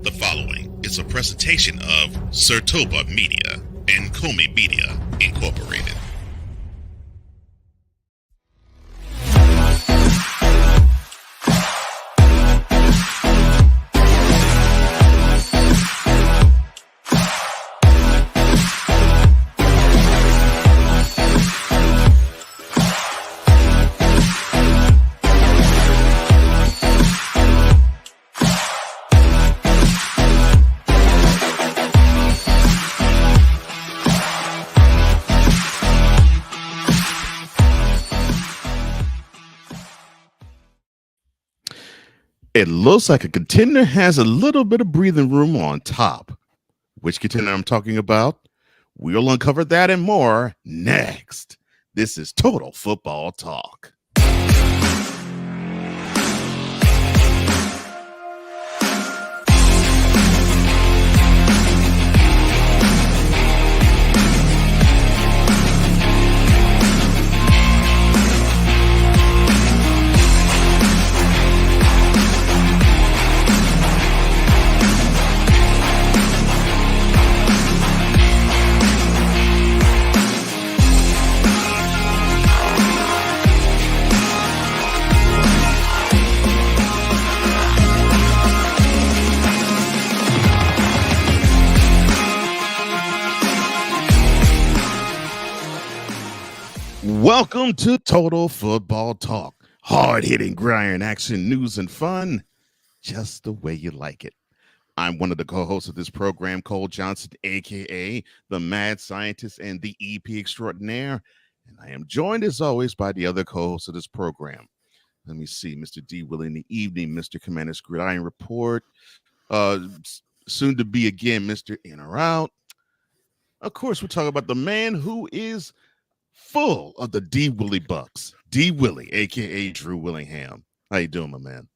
The following is a presentation of Sertoba Media and Comey Media Incorporated. It looks like a contender has a little bit of breathing room on top. Which contender I'm talking about? We'll uncover that and more next. This is Total Football Talk. Welcome to Total Football Talk. Hard-hitting, grind, action, news, and fun, just the way you like it. I'm one of the co-hosts of this program, Cole Johnson, a.k.a. the Mad Scientist and the EP Extraordinaire, and I am joined, as always, by the other co-hosts of this program. Let me see, Mr. D. Will in the evening, Mr. Commander's Gridiron Report, soon to be again, Mr. In or Out. Of course, we're talking about the man who is full of the D Willie Bucks. D Willie, aka Drew Willingham. How you doing, my man?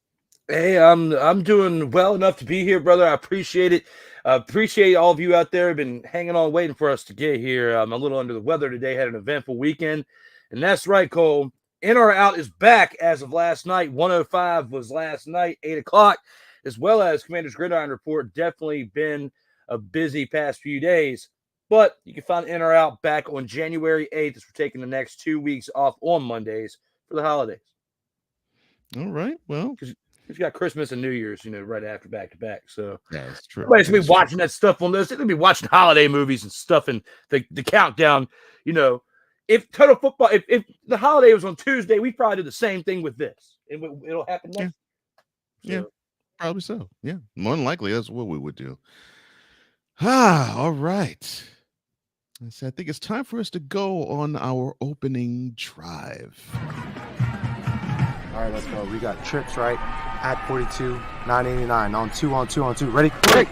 Hey, I'm doing well enough to be here, brother. I appreciate it. Appreciate all of you out there have been hanging on, waiting for us to get here. I'm a little under the weather today. Had an eventful weekend, and that's right, Cole. In or Out is back as of last night. 105 was last night, 8 o'clock, as well as Commander's Gridiron Report. Definitely been a busy past few days. But you can find In or Out back on January 8th as we're taking the next 2 weeks off on Mondays for the holidays. All right. Well, because we've got Christmas and New Year's, right after back to back. So that's true. Everybody's going to be watching that stuff on this. They're going to be watching holiday movies and stuff and the countdown. If Total Football, if the holiday was on Tuesday, we probably do the same thing with this. It'll happen next. Yeah, probably so. Yeah, more than likely, that's what we would do. All right. So I think it's time for us to go on our opening drive. All right, let's go. We got trips, right? At 42, 989. On two. Ready? Break.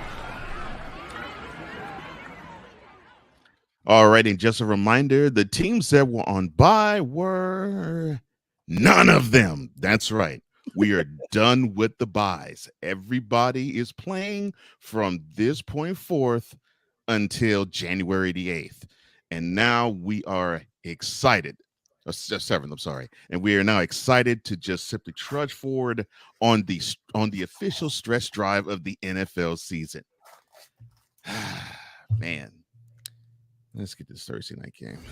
All right, and just a reminder, the teams that were on bye were none of them. That's right. We are done with the buys. Everybody is playing from this point forth until January the 8th. And now we are excited. 7th, I'm sorry. And we are now excited to just simply trudge forward on the official stretch drive of the NFL season. Man, let's get this Thursday night game.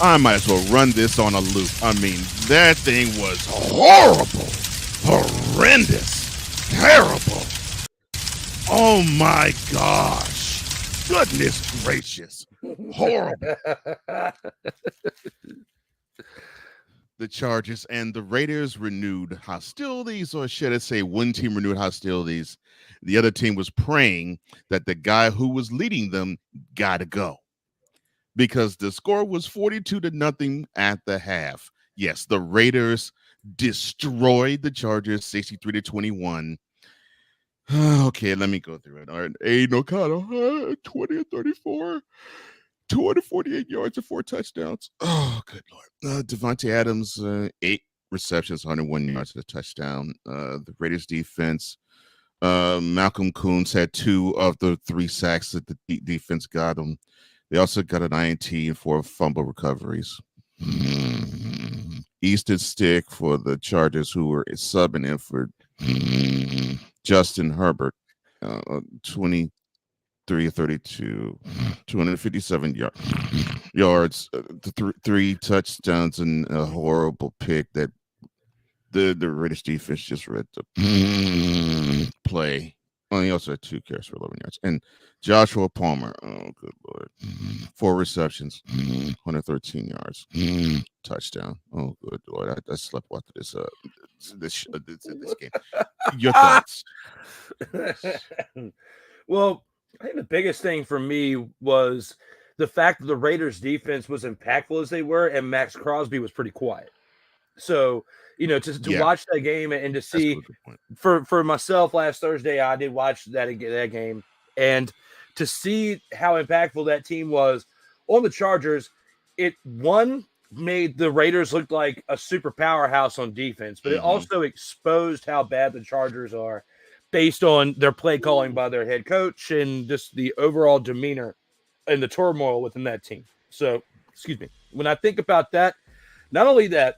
I might as well run this on a loop. I mean, that thing was horrible, horrendous, terrible. Oh my gosh. Goodness gracious. Horrible. The Chargers and the Raiders renewed hostilities, or should I say one team renewed hostilities. The other team was praying that the guy who was leading them got to go, because the score was 42-0 at the half. Yes, the Raiders destroyed the Chargers 63-21. Okay, let me go through it. All right, Aiden O'Connell, 20 of 34, 248 yards and 4 touchdowns. Oh, good Lord. Devontae Adams, 8 receptions, 101 yards and a touchdown. The Raiders defense, Malcolm Koonce had 2 of the 3 sacks that the defense got him. They also got an INT and 4 fumble recoveries. Easton Stick for the Chargers, who were subbing in for Justin Herbert, 23 32, 257 yards, 3 touchdowns, and a horrible pick that the British defense just read the play. Oh, he also had 2 carries for 11 yards. And Joshua Palmer, oh, good Lord, 4 receptions, 113 yards, touchdown. Oh, good Lord, I slept after this game. Your thoughts? Well, I think the biggest thing for me was the fact that the Raiders defense was impactful as they were, and Max Crosby was pretty quiet. So, to watch that game and to see for myself last Thursday, I did watch that game, and to see how impactful that team was on the Chargers, it made the Raiders look like a super powerhouse on defense, but it also exposed how bad the Chargers are based on their play calling by their head coach and just the overall demeanor and the turmoil within that team. So, excuse me. When I think about that, not only that,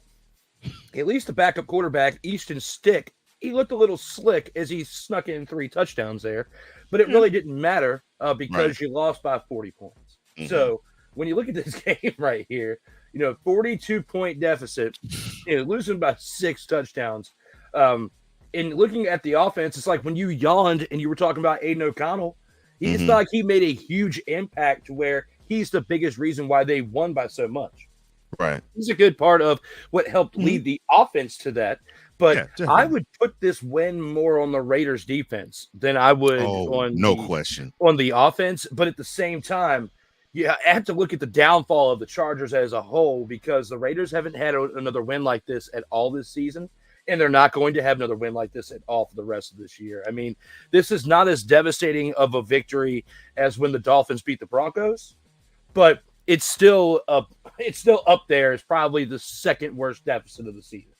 at least the backup quarterback, Easton Stick, he looked a little slick as he snuck in 3 touchdowns there, but it really didn't matter because you lost by 40 points. So when you look at this game right here, 42-point deficit, losing by 6 touchdowns. And looking at the offense, it's like when you yawned and you were talking about Aiden O'Connell, it's not like he made a huge impact to where he's the biggest reason why they won by so much. Right. He's a good part of what helped lead the offense to that. But I would put this win more on the Raiders defense than I would on the offense. But at the same time, I have to look at the downfall of the Chargers as a whole because the Raiders haven't had another win like this at all this season. And they're not going to have another win like this at all for the rest of this year. I mean, this is not as devastating of a victory as when the Dolphins beat the Broncos, but it's still up there. It's probably the second worst deficit of the season.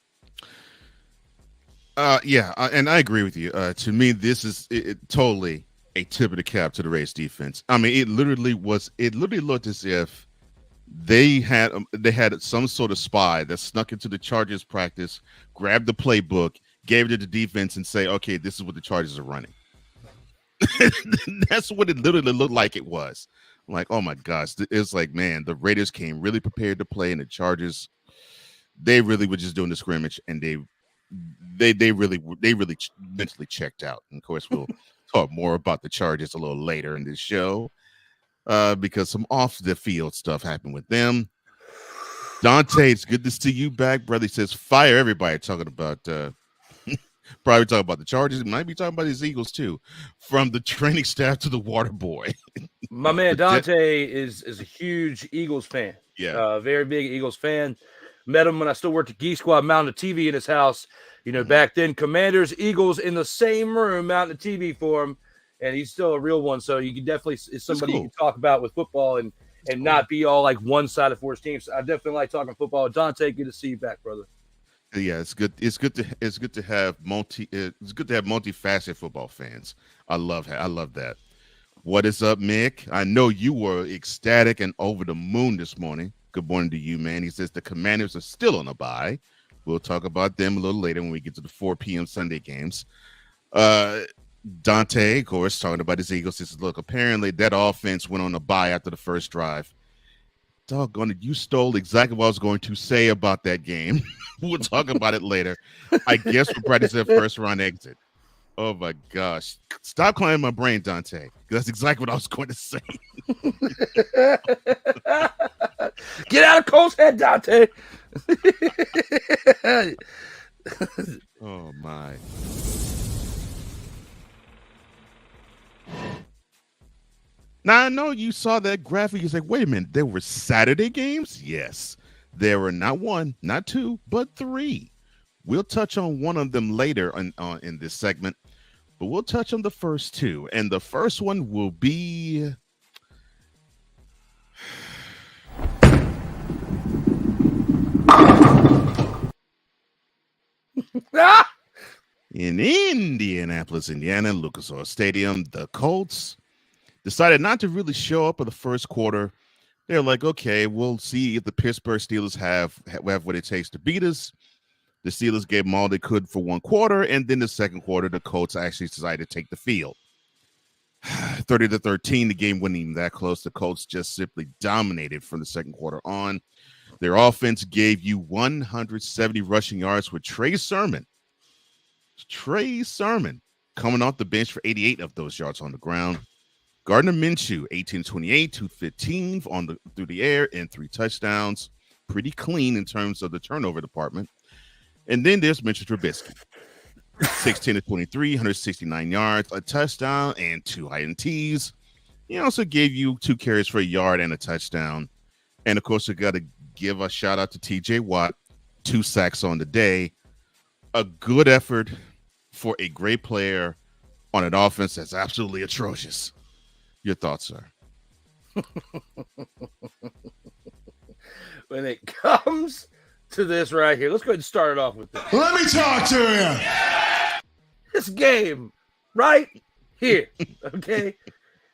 And I agree with you. To me, this is totally a tip of the cap to the Raiders defense. I mean, it literally looked as if they had some sort of spy that snuck into the Chargers practice, grabbed the playbook, gave it to the defense, and say, "Okay, this is what the Chargers are running." That's what it literally looked like it was. I'm like, oh my gosh, it's like, man, the Raiders came really prepared to play, and the Chargers, they really were just doing the scrimmage, and they really mentally checked out. And of course, we'll talk more about the Chargers a little later in this show. Because some off the field stuff happened with them. Dante, it's good to see you back, brother. He says, fire everybody talking about probably talking about the Chargers. Might be talking about his Eagles too. From the training staff to the water boy. My man Dante is a huge Eagles fan. Yeah. Very big Eagles fan. Met him when I still worked at Geek Squad, mounted a TV in his house. Back then, Commanders, Eagles in the same room, mounting a TV for him. And he's still a real one, so you can definitely is somebody you can talk about with football and not be all like one sided for his team. So I definitely like talking football. Dante, good to see you back, brother. Yeah, it's good. It's good to have multifaceted football fans. I love that. What is up, Mick? I know you were ecstatic and over the moon this morning. Good morning to you, man. He says the Commanders are still on a bye. We'll talk about them a little later when we get to the 4 p.m. Sunday games. Dante, of course, talking about his Eagles. He says, look, apparently that offense went on a bye after the first drive. Doggone it, you stole exactly what I was going to say about that game. We'll talk about it later. I guess we'll practice that first round exit. Oh, my gosh. Stop climbing my brain, Dante, because that's exactly what I was going to say. Get out of Cole's head, Dante. Oh, my. Now, I know you saw that graphic. You're like, wait a minute, there were Saturday games? Yes. There were not 1, not 2, but 3. We'll touch on one of them later in this segment, but we'll touch on the first 2. And the first one will be... in Indianapolis, Indiana, Lucas Oil Stadium, the Colts decided not to really show up in the first quarter. They're like, okay, we'll see if the Pittsburgh Steelers have what it takes to beat us. The Steelers gave them all they could for one quarter, and then the second quarter, the Colts actually decided to take the field. 30-13, the game wasn't even that close. The Colts just simply dominated from the second quarter on. Their offense gave you 170 rushing yards with Trey Sermon coming off the bench for 88 of those yards on the ground. Gardner Minshew, 18-28, 215 through the air, and 3 touchdowns. Pretty clean in terms of the turnover department. And then there's Mitchell Trubisky, 16-23, 169 yards, a touchdown, and 2 INTs. He also gave you 2 carries for a yard and a touchdown. And, of course, we got to give a shout-out to T.J. Watt, 2 sacks on the day. A good effort for a great player on an offense that's absolutely atrocious. Your thoughts, sir? When it comes to this right here, let's go ahead and start it off with this. Let me talk to you. This game right here, okay?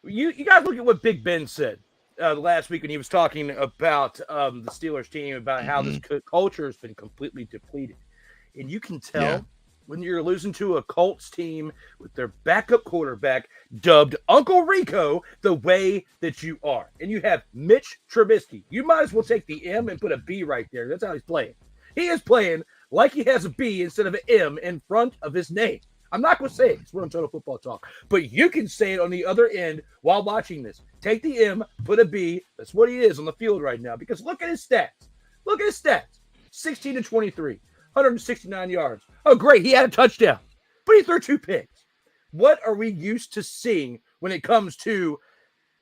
You guys look at what Big Ben said last week when he was talking about the Steelers team, about how this culture has been completely depleted. And you can tell when you're losing to a Colts team with their backup quarterback dubbed Uncle Rico the way that you are. And you have Mitch Trubisky. You might as well take the M and put a B right there. That's how he's playing. He is playing like he has a B instead of an M in front of his name. I'm not going to say it because we're on Total Football Talk. But you can say it on the other end while watching this. Take the M, put a B. That's what he is on the field right now. Because look at his stats. Look at his stats. 16-23. 169 yards. Oh, great. He had a touchdown, but he threw 2 picks. What are we used to seeing when it comes to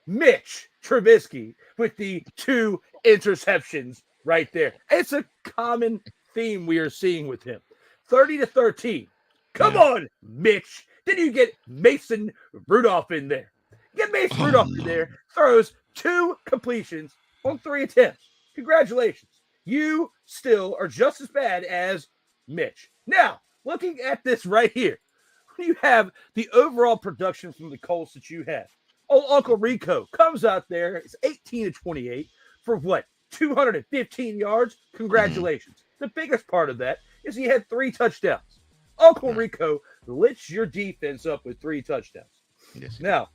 Mitch Trubisky with the 2 interceptions right there? It's a common theme we are seeing with him. 30-13. Come on, Mitch. Then you get Mason Rudolph in there. Get Mason Rudolph in there, throws 2 completions on 3 attempts. Congratulations. You still are just as bad as Mitch. Now, looking at this right here, you have the overall production from the Colts that you have. Oh, Uncle Rico comes out there. It's 18-28 for what? 215 yards? Congratulations. The biggest part of that is he had 3 touchdowns. Uncle Rico lifts your defense up with 3 touchdowns. Yes. Now,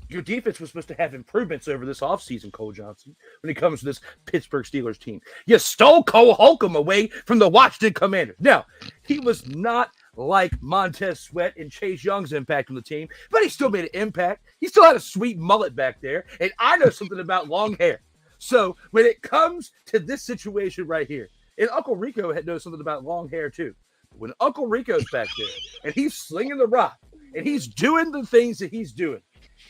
your defense was supposed to have improvements over this offseason, Cole Johnson, when it comes to this Pittsburgh Steelers team. You stole Cole Holcomb away from the Washington Commanders. Now, he was not like Montez Sweat and Chase Young's impact on the team, but he still made an impact. He still had a sweet mullet back there, and I know something about long hair. So when it comes to this situation right here, and Uncle Rico knows something about long hair too. When Uncle Rico's back there, and he's slinging the rock, and he's doing the things that he's doing,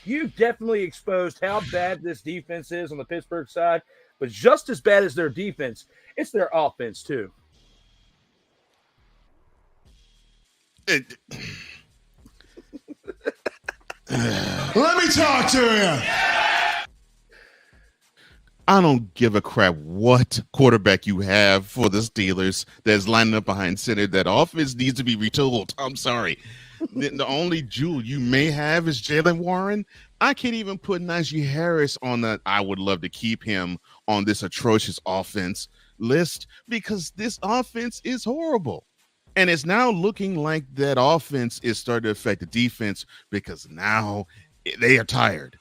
you definitely exposed how bad this defense is on the Pittsburgh side, but just as bad as their defense, it's their offense too. Let me talk to you. I don't give a crap what quarterback you have for the Steelers that's lining up behind center. That offense needs to be retooled. I'm sorry. The only jewel you may have is Jalen Warren. I can't even put Najee Harris on that. I would love to keep him on this atrocious offense list because this offense is horrible. And it's now looking like that offense is starting to affect the defense because now they are tired.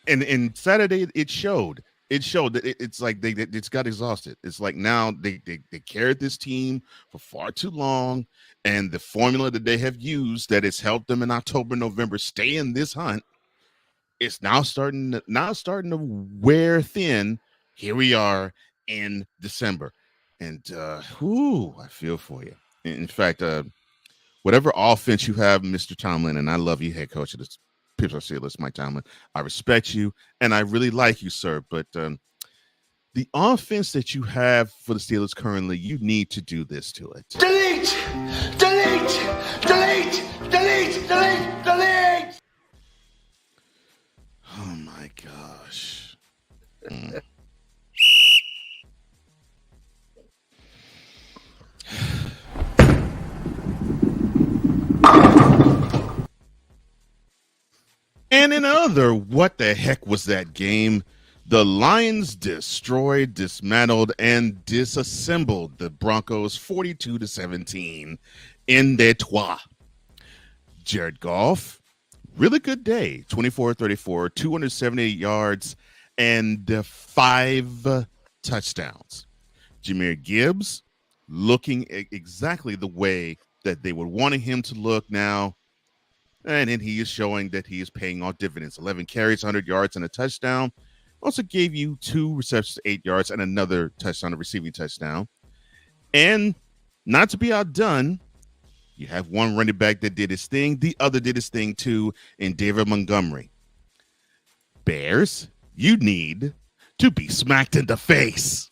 And Saturday, it showed. It showed that it's like they got exhausted. It's like now they carried this team for far too long, and the formula that they have used that has helped them in October, November stay in this hunt, it's now starting to wear thin. Here we are in December, and I feel for you. In fact, whatever offense you have, Mr. Tomlin, and I love you, head coach of the Pittsburgh Steelers, Mike Tomlin. I respect you, and I really like you, sir. But the offense that you have for the Steelers currently, you need to do this to it. Delete! Delete! Delete! Delete! Delete! Delete! Oh, my gosh. And in other Brother, what the heck was that game? The Lions destroyed, dismantled, and disassembled the Broncos 42-17 in Detroit. Jared Goff, really good day. 24-34, 278 yards, and 5 touchdowns. Jahmyr Gibbs looking exactly the way that they would want him to look now. And then he is showing that he is paying off dividends. 11 carries, 100 yards, and a touchdown. Also gave you 2 receptions, 8 yards, and another touchdown, a receiving touchdown. And not to be outdone, you have one running back that did his thing. The other did his thing too in David Montgomery. Bears, you need to be smacked in the face.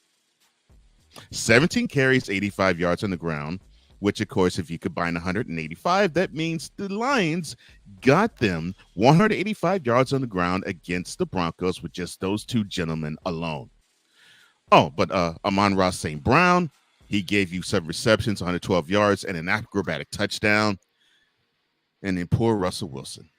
17 carries, 85 yards on the ground, which, of course, if you combine 185, that means the Lions got them 185 yards on the ground against the Broncos with just those 2 gentlemen alone. Oh, but Amon-Ra St. Brown, he gave you 7 receptions, 112 yards, and an acrobatic touchdown. And then poor Russell Wilson,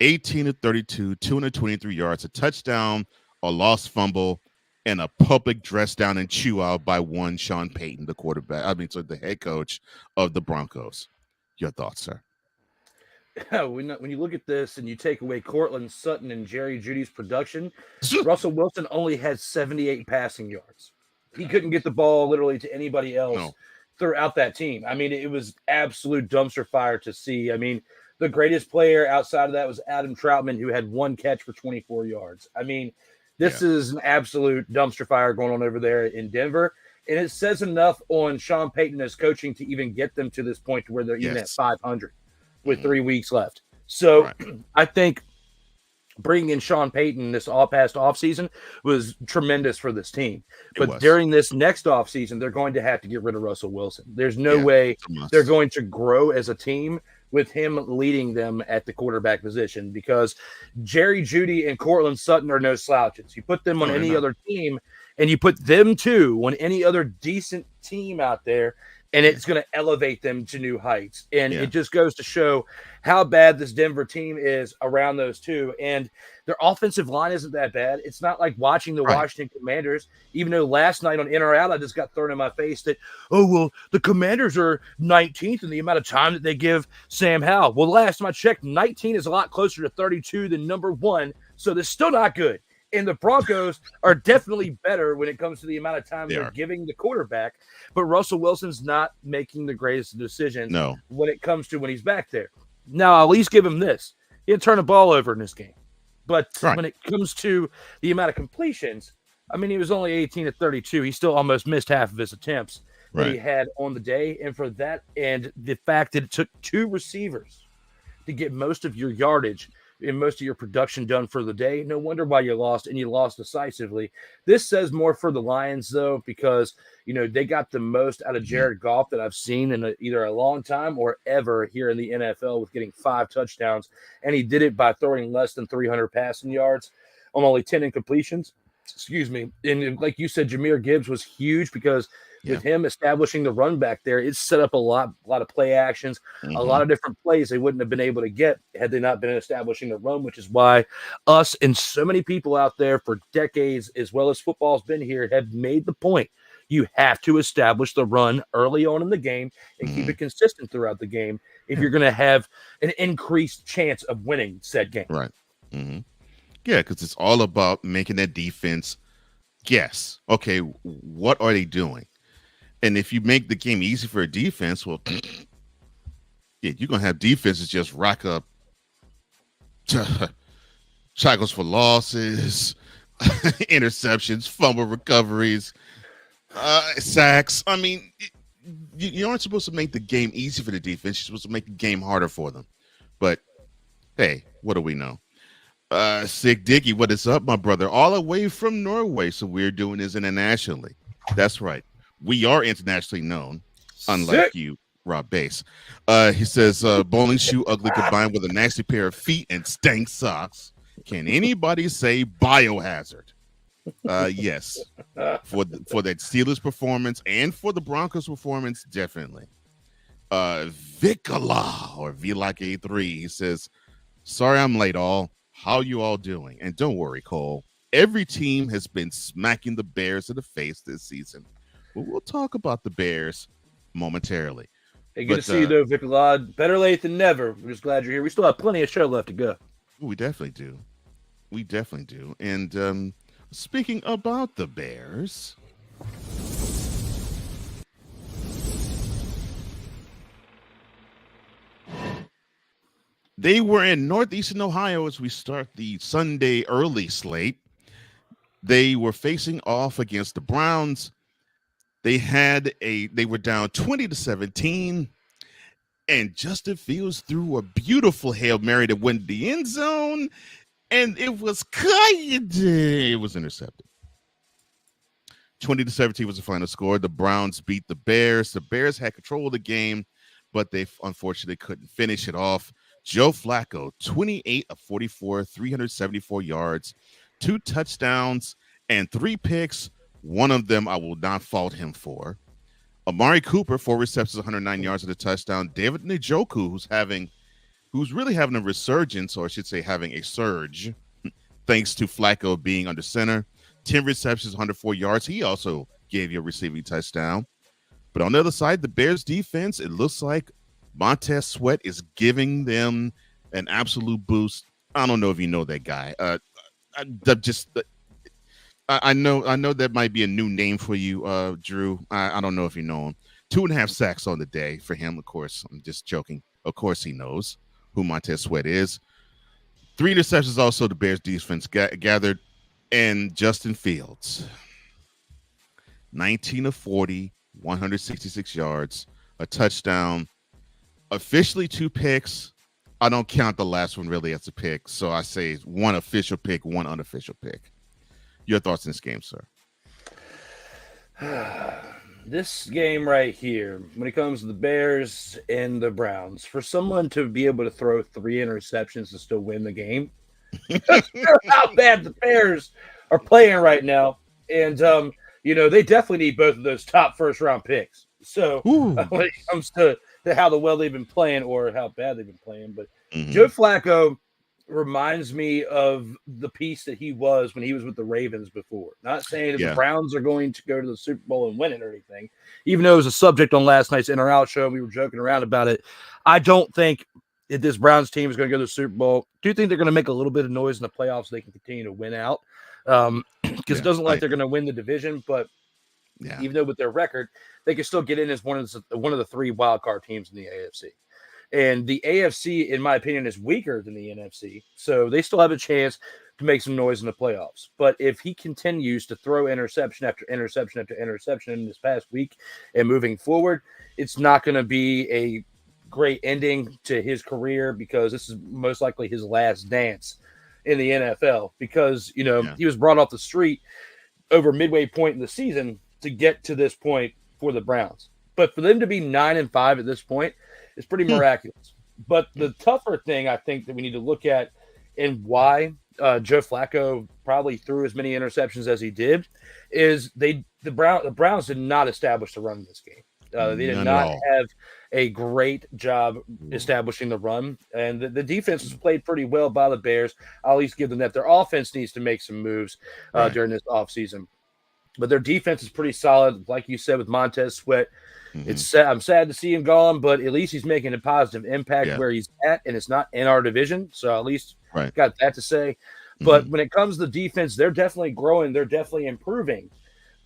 18-32, 223 yards, a touchdown, a lost fumble, and a public dress down and chew out by one Sean Payton, the quarterback. The head coach of the Broncos. Your thoughts, sir? When you look at this and you take away Cortland Sutton and Jerry Jeudy's production, Russell Wilson only had 78 passing yards. He couldn't get the ball literally to anybody else throughout that team. I mean, it was absolute dumpster fire to see. I mean, the greatest player outside of that was Adam Troutman, who had 1 catch for 24 yards. I mean, this is an absolute dumpster fire going on over there in Denver. And it says enough on Sean Payton as coaching to even get them to this point to where they're even at 500 with 3 weeks left. So I think bringing in Sean Payton this past offseason was tremendous for this team. But during this next offseason, they're going to have to get rid of Russell Wilson. There's no way they're going to grow as a team with him leading them at the quarterback position, because Jerry Jeudy and Cortland Sutton are no slouches. You put them on any other team, and you put them too on any other decent team out there, and it's going to elevate them to new heights. And it just goes to show how bad this Denver team is around those two. And their offensive line isn't that bad. It's not like watching the Washington Commanders, even though last night on In or Out, I just got thrown in my face that, the Commanders are 19th in the amount of time that they give Sam Howell. Well, last time I checked, 19 is a lot closer to 32 than number 1. So they're still not good. And the Broncos are definitely better when it comes to the amount of time they're giving the quarterback. But Russell Wilson's not making the greatest decisions when it comes to when he's back there. Now, I'll at least give him this. He didn't turn the ball over in this game. But when it comes to the amount of completions, I mean, he was only 18-32. He still almost missed half of his attempts that he had on the day. And for that, and the fact that it took 2 receivers to get most of your yardage and most of your production done for the day, no wonder why you lost, and you lost decisively. This says more for the Lions, though, because, they got the most out of Jared Goff that I've seen in either a long time or ever here in the NFL, with getting 5 touchdowns. And he did it by throwing less than 300 passing yards on only 10 incompletions. Excuse me. And like you said, Jahmyr Gibbs was huge, because with him establishing the run back there, it set up a lot of play actions, a lot of different plays they wouldn't have been able to get had they not been establishing the run, which is why us and so many people out there for decades, as well as football's been here, have made the point. You have to establish the run early on in the game and keep it consistent throughout the game if you're going to have an increased chance of winning said game. Right. Yeah, because it's all about making that defense guess, okay, what are they doing? And if you make the game easy for a defense, well, you're going to have defenses just rack up tackles for losses, interceptions, fumble recoveries, sacks. I mean, you aren't supposed to make the game easy for the defense. You're supposed to make the game harder for them. But, hey, what do we know? Sick Dicky, what is up, my brother? All the way from Norway, so we're doing this internationally. That's right. We are internationally known, unlike you, Rob Bass. He says, bowling shoe ugly combined with a nasty pair of feet and stank socks. Can anybody say biohazard? Yes. For that Steelers performance and for the Broncos performance, definitely. Vicala, or V like A3, he says, sorry I'm late, all. How you all doing? And don't worry, Cole. Every team has been smacking the Bears in the face this season. But we'll talk about the Bears momentarily. Hey, good to see you, though, Vic Lod. Better late than never. We're just glad you're here. We still have plenty of show left to go. We definitely do. We definitely do. And speaking about the Bears, they were in Northeastern Ohio as we start the Sunday early slate. They were facing off against the Browns. They were down 20-17, and Justin Fields threw a beautiful Hail Mary to win the end zone, and it was intercepted. 20-17 was the final score. The Browns beat the Bears. The Bears had control of the game, but they unfortunately couldn't finish it off. Joe Flacco, 28 of 44, 374 yards, 2 touchdowns, and 3 picks. One of them I will not fault him for. Amari Cooper, 4 receptions, 109 yards and a touchdown. David Njoku, who's really having a resurgence, or I should say having a surge, thanks to Flacco being under center. 10 receptions, 104 yards. He also gave you a receiving touchdown. But on the other side, the Bears defense, it looks like Montez Sweat is giving them an absolute boost. I don't know if you know that guy. I know that might be a new name for you, Drew. I don't know if you know him. 2.5 sacks on the day for him. Of course, I'm just joking. Of course, he knows who Montez Sweat is. 3 interceptions also the Bears defense gathered. And Justin Fields, 19 of 40, 166 yards, a touchdown, officially 2 picks. I don't count the last one really as a pick, so I say 1 official pick, 1 unofficial pick. Your thoughts on this game, sir? This game right here, when it comes to the Bears and the Browns, for someone to be able to throw 3 interceptions and still win the game, how bad the Bears are playing right now. And, they definitely need both of those top first-round picks. So when it comes to how well they've been playing or how bad they've been playing. But Joe Flacco reminds me of the piece that he was when he was with the Ravens before. Not saying that the Browns are going to go to the Super Bowl and win it or anything, even though it was a subject on last night's In or Out show. We were joking around about it. I don't think that this Browns team is going to go to the Super Bowl. Do you think they're going to make a little bit of noise in the playoffs so they can continue to win out? Because it doesn't look like they're going to win the division, but even though with their record, they can still get in as one of the 3 wild card teams in the AFC. And the AFC, in my opinion, is weaker than the NFC. So they still have a chance to make some noise in the playoffs. But if he continues to throw interception after interception after interception in this past week and moving forward, it's not going to be a great ending to his career, because this is most likely his last dance in the NFL, because, he was brought off the street over midway point in the season to get to this point for the Browns. But for them to be 9-5 at this point is pretty miraculous. But the tougher thing I think that we need to look at, and why Joe Flacco probably threw as many interceptions as he did, is the Browns did not establish the run in this game. They did not have a great job establishing the run, and the defense was played pretty well by the Bears. I'll at least give them that. Their offense needs to make some moves during this offseason. But their defense is pretty solid, like you said, with Montez Sweat. I'm sad to see him gone, but at least he's making a positive impact where he's at, and it's not in our division. So at least got that to say. But when it comes to the defense, they're definitely growing. They're definitely improving.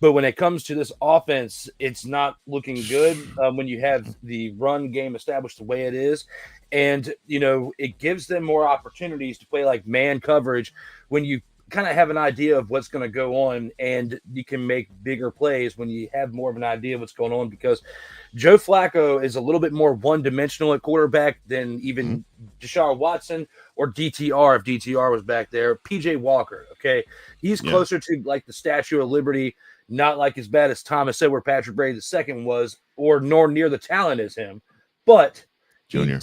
But when it comes to this offense, it's not looking good when you have the run game established the way it is. And, it gives them more opportunities to play like man coverage when you kind of have an idea of what's going to go on, and you can make bigger plays when you have more of an idea of what's going on, because Joe Flacco is a little bit more one-dimensional at quarterback than even Deshaun Watson or DTR, if DTR was back there. PJ Walker, okay? He's closer to like the Statue of Liberty, not like as bad as Thomas Edward Patrick Brady II was, or nor near the talent as him, but Junior.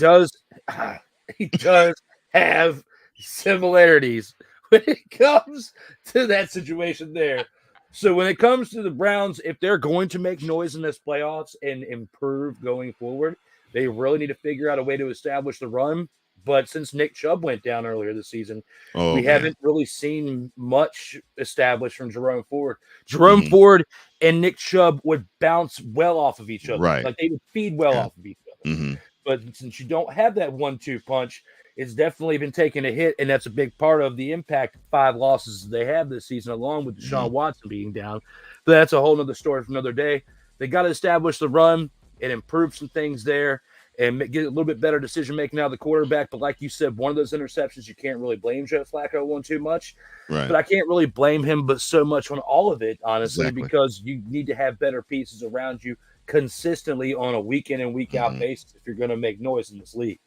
he does have similarities when it comes to that situation there. So when it comes to the Browns, if they're going to make noise in this playoffs and improve going forward, they really need to figure out a way to establish the run. But since Nick Chubb went down earlier this season, Oh, we man. haven't really seen much established from Jerome Ford. Jerome Mhm. Ford and Nick Chubb would bounce well off of each other. Right. Like they would feed well Yeah. off of each other. hmm But since you don't have that 1-2 punch, it's definitely been taking a hit, and that's a big part of the impact of 5 losses they have this season, along with Deshaun Watson being down. But that's a whole nother story for another day. They got to establish the run and improve some things there and get a little bit better decision-making out of the quarterback. But like you said, one of those interceptions, you can't really blame Joe Flacco on too much. Right. But I can't really blame him but so much on all of it, honestly, Exactly. because you need to have better pieces around you consistently on a week in and week out basis if you're going to make noise in this league.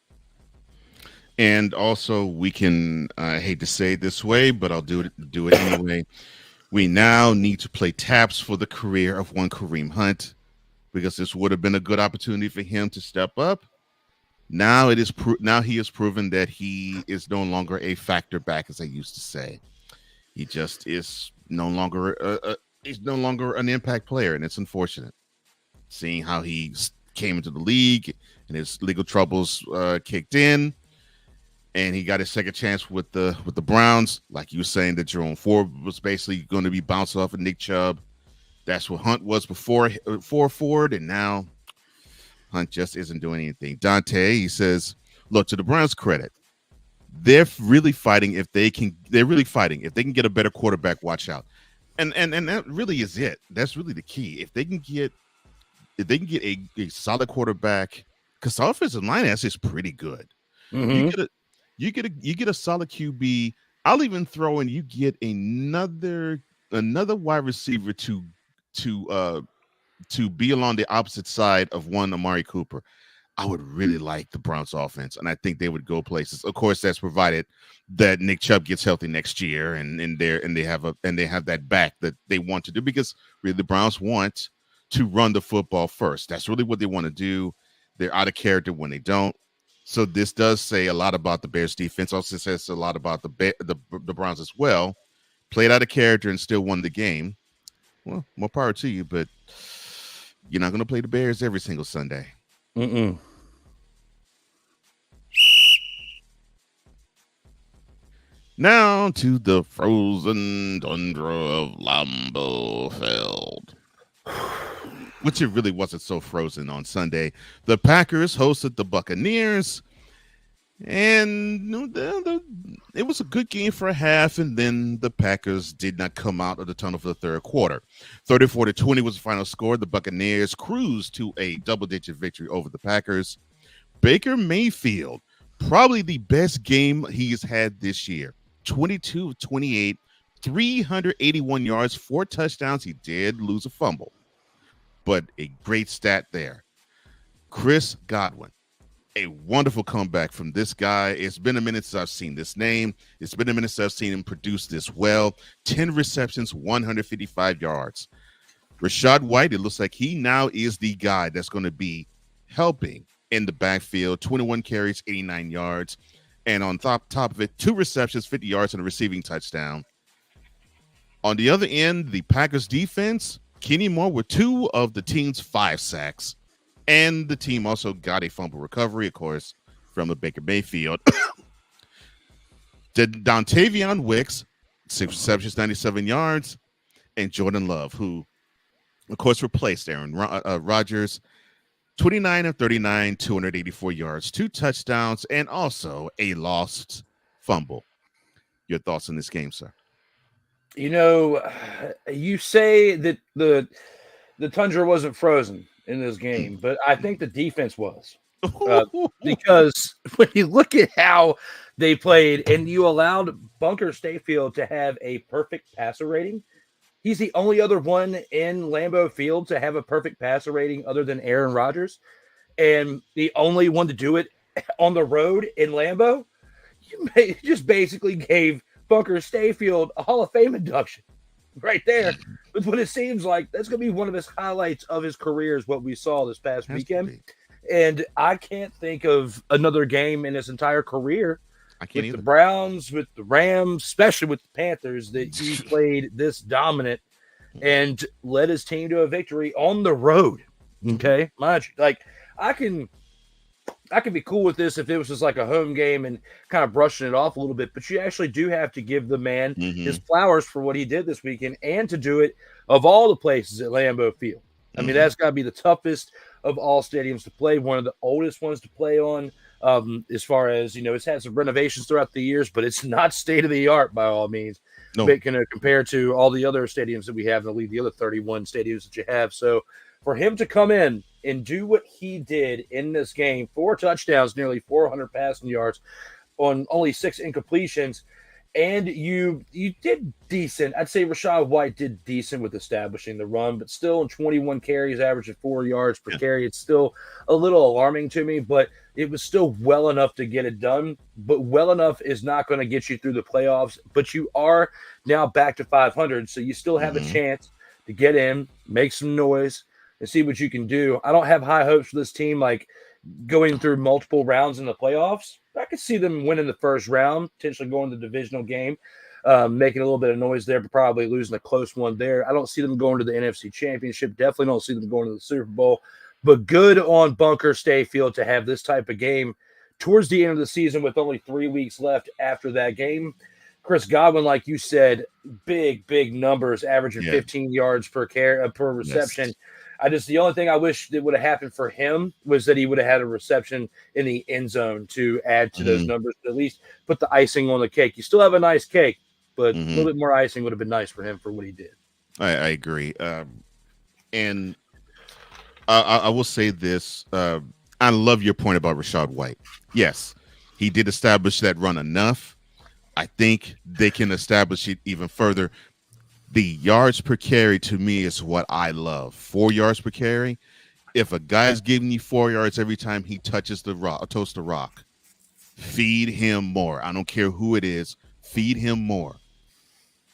And also, we can, I hate to say it this way, but I'll do it anyway. We now need to play taps for the career of one Kareem Hunt, because this would have been a good opportunity for him to step up. Now it is now he has proven that he is no longer a factor back, as I used to say. He just is no longer he's no longer an impact player, and it's unfortunate. Seeing how he came into the league and his legal troubles kicked in, and he got his second chance with the Browns. Like you were saying, that Jerome Ford was basically going to be bounced off of Nick Chubb. That's what Hunt was before Ford, and now Hunt just isn't doing anything. Dante, he says, look, to the Browns' credit, they're really fighting if they can. They're really fighting if they can get a better quarterback. Watch out, and that really is it. That's really the key. If they can get a solid quarterback, because the offensive line is pretty good. Mm-hmm. You get a solid QB. I'll even throw in, you get another wide receiver to be along the opposite side of one Amari Cooper. I would really like the Browns offense, and I think they would go places. Of course, that's provided that Nick Chubb gets healthy next year, and they have that back that they want to do, because really the Browns want to run the football first. That's really what they want to do. They're out of character when they don't. So this does say a lot about the Bears defense. Also says a lot about the Browns as well. Played out of character and still won the game. Well, more power to you, but you're not going to play the Bears every single Sunday. Mm-mm. Now to the frozen tundra of Lambeau Field, which it really wasn't so frozen on Sunday. The Packers hosted the Buccaneers, and it was a good game for a half, and then the Packers did not come out of the tunnel for the third quarter. 34-20 was the final score. The Buccaneers cruised to a double-digit victory over the Packers. Baker Mayfield, probably the best game he's had this year. 22 of 28, 381 yards, 4 touchdowns. He did lose a fumble, but a great stat there. Chris Godwin, a wonderful comeback from this guy. It's been a minute since I've seen this name. It's been a minute since I've seen him produce this well. 10 receptions, 155 yards. Rashad White, it looks like he now is the guy that's going to be helping in the backfield. 21 carries, 89 yards. And on top of it, 2 receptions, 50 yards, and a receiving touchdown. On the other end, the Packers defense, Kenny Moore with 2 of the team's 5 sacks. And the team also got a fumble recovery, of course, from the Baker Mayfield. Dontavion Wicks, 6 receptions, 97 yards. And Jordan Love, who, of course, replaced Aaron Rodgers. 29 of 39, 284 yards, 2 touchdowns, and also a lost fumble. Your thoughts on this game, sir? You know, you say that the tundra wasn't frozen in this game, but I think the defense was. Because when you look at how they played and you allowed Bunker Stayfield to have a perfect passer rating, he's the only other one in Lambeau Field to have a perfect passer rating other than Aaron Rodgers, and the only one to do it on the road in Lambeau. You just basically gave Bunker Stayfield a Hall of Fame induction right there. With what it seems like that's going to be one of his highlights of his career is what we saw this past weekend. And I can't think of another game in his entire career with the Browns, with the Rams, especially with the Panthers, that he played this dominant and led his team to a victory on the road. Okay, mind you, like I I could be cool with this if it was just like a home game and kind of brushing it off a little bit, but you actually do have to give the man his flowers for what he did this weekend, and to do it of all the places at Lambeau Field. I mean, that's got to be the toughest of all stadiums to play, one of the oldest ones to play on. As far as, it's had some renovations throughout the years, but it's not state of the art by all means. No. But compared to all the other stadiums that we have in the league, the other 31 stadiums that you have. So for him to come in and do what he did in this game, 4 touchdowns, nearly 400 passing yards on only 6 incompletions, and you did decent. I'd say Rachaad White did decent with establishing the run, but still in 21 carries, averaging 4 yards per carry. It's still a little alarming to me, but it was still well enough to get it done. But well enough is not going to get you through the playoffs, but you are now back to 500, so you still have a chance to get in, make some noise, and see what you can do. I don't have high hopes for this team, like going through multiple rounds in the playoffs. I could see them winning the first round, potentially going to the divisional game, making a little bit of noise there, but probably losing a close one there. I don't see them going to the NFC Championship. Definitely don't see them going to the Super Bowl. But good on Bunker Stayfield to have this type of game towards the end of the season with only 3 weeks left after that game. Chris Godwin, like you said, big numbers, averaging 15 yards per reception. Yes. The only thing I wish that would have happened for him was that he would have had a reception in the end zone to add to those numbers, to at least put the icing on the cake. You still have a nice cake, but a little bit more icing would have been nice for him for what he did. I agree. And I will say this. I love your point about Rachaad White. Yes, he did establish that run enough. I think they can establish it even further. The yards per carry to me is what I love. 4 yards per carry. If a guy's giving you 4 yards every time he touches the rock, toast the rock, feed him more. I don't care who it is. Feed him more,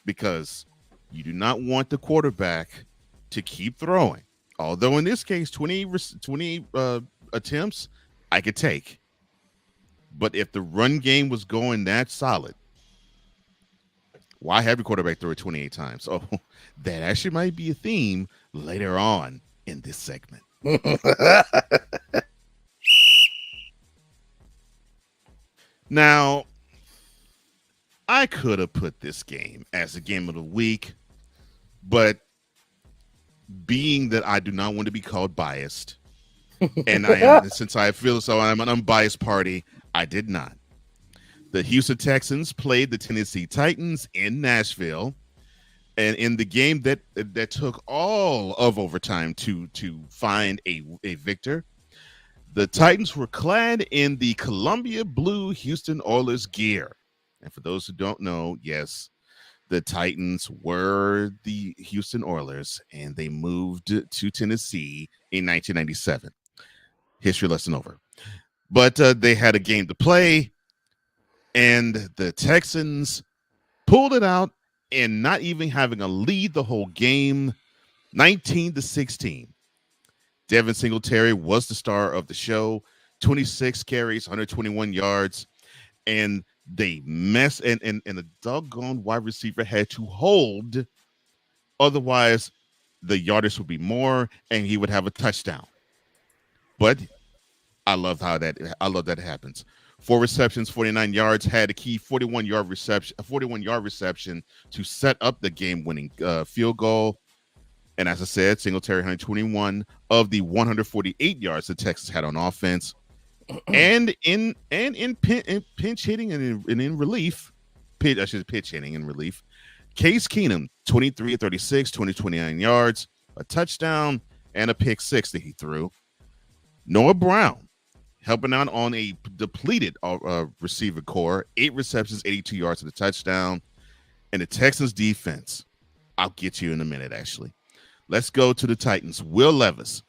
because you do not want the quarterback to keep throwing. Although in this case, 20 attempts I could take. But if the run game was going that solid, why have your quarterback throw it 28 times? Oh, that actually might be a theme later on in this segment. Now, I could have put this game as a game of the week, but being that I do not want to be called biased, and since I feel so I'm an unbiased party, I did not. The Houston Texans played the Tennessee Titans in Nashville, and in the game that took all of overtime to find a victor, the Titans were clad in the Columbia Blue Houston Oilers gear. And for those who don't know, yes, the Titans were the Houston Oilers, and they moved to Tennessee in 1997. History lesson over. But they had a game to play, and the Texans pulled it out, and not even having a lead the whole game, 19-16. Devin Singletary was the star of the show, 26 carries, 121 yards, and they messed, and a doggone wide receiver had to hold. Otherwise, the yardage would be more, and he would have a touchdown. But I love that it happens. 4 receptions, 49 yards, had a key 41-yard reception to set up the game-winning field goal. And as I said, Singletary 121 of the 148 yards the Texans had on offense. And in pinch hitting and in relief, pitch hitting in relief, Case Keenum, 23 of 36, 29 yards, a touchdown, and a pick 6 that he threw. Noah Brown, helping out on a depleted receiver core, 8 receptions, 82 yards, and a touchdown. And the Texans defense, I'll get you in a minute, actually. Let's go to the Titans. Will Levis,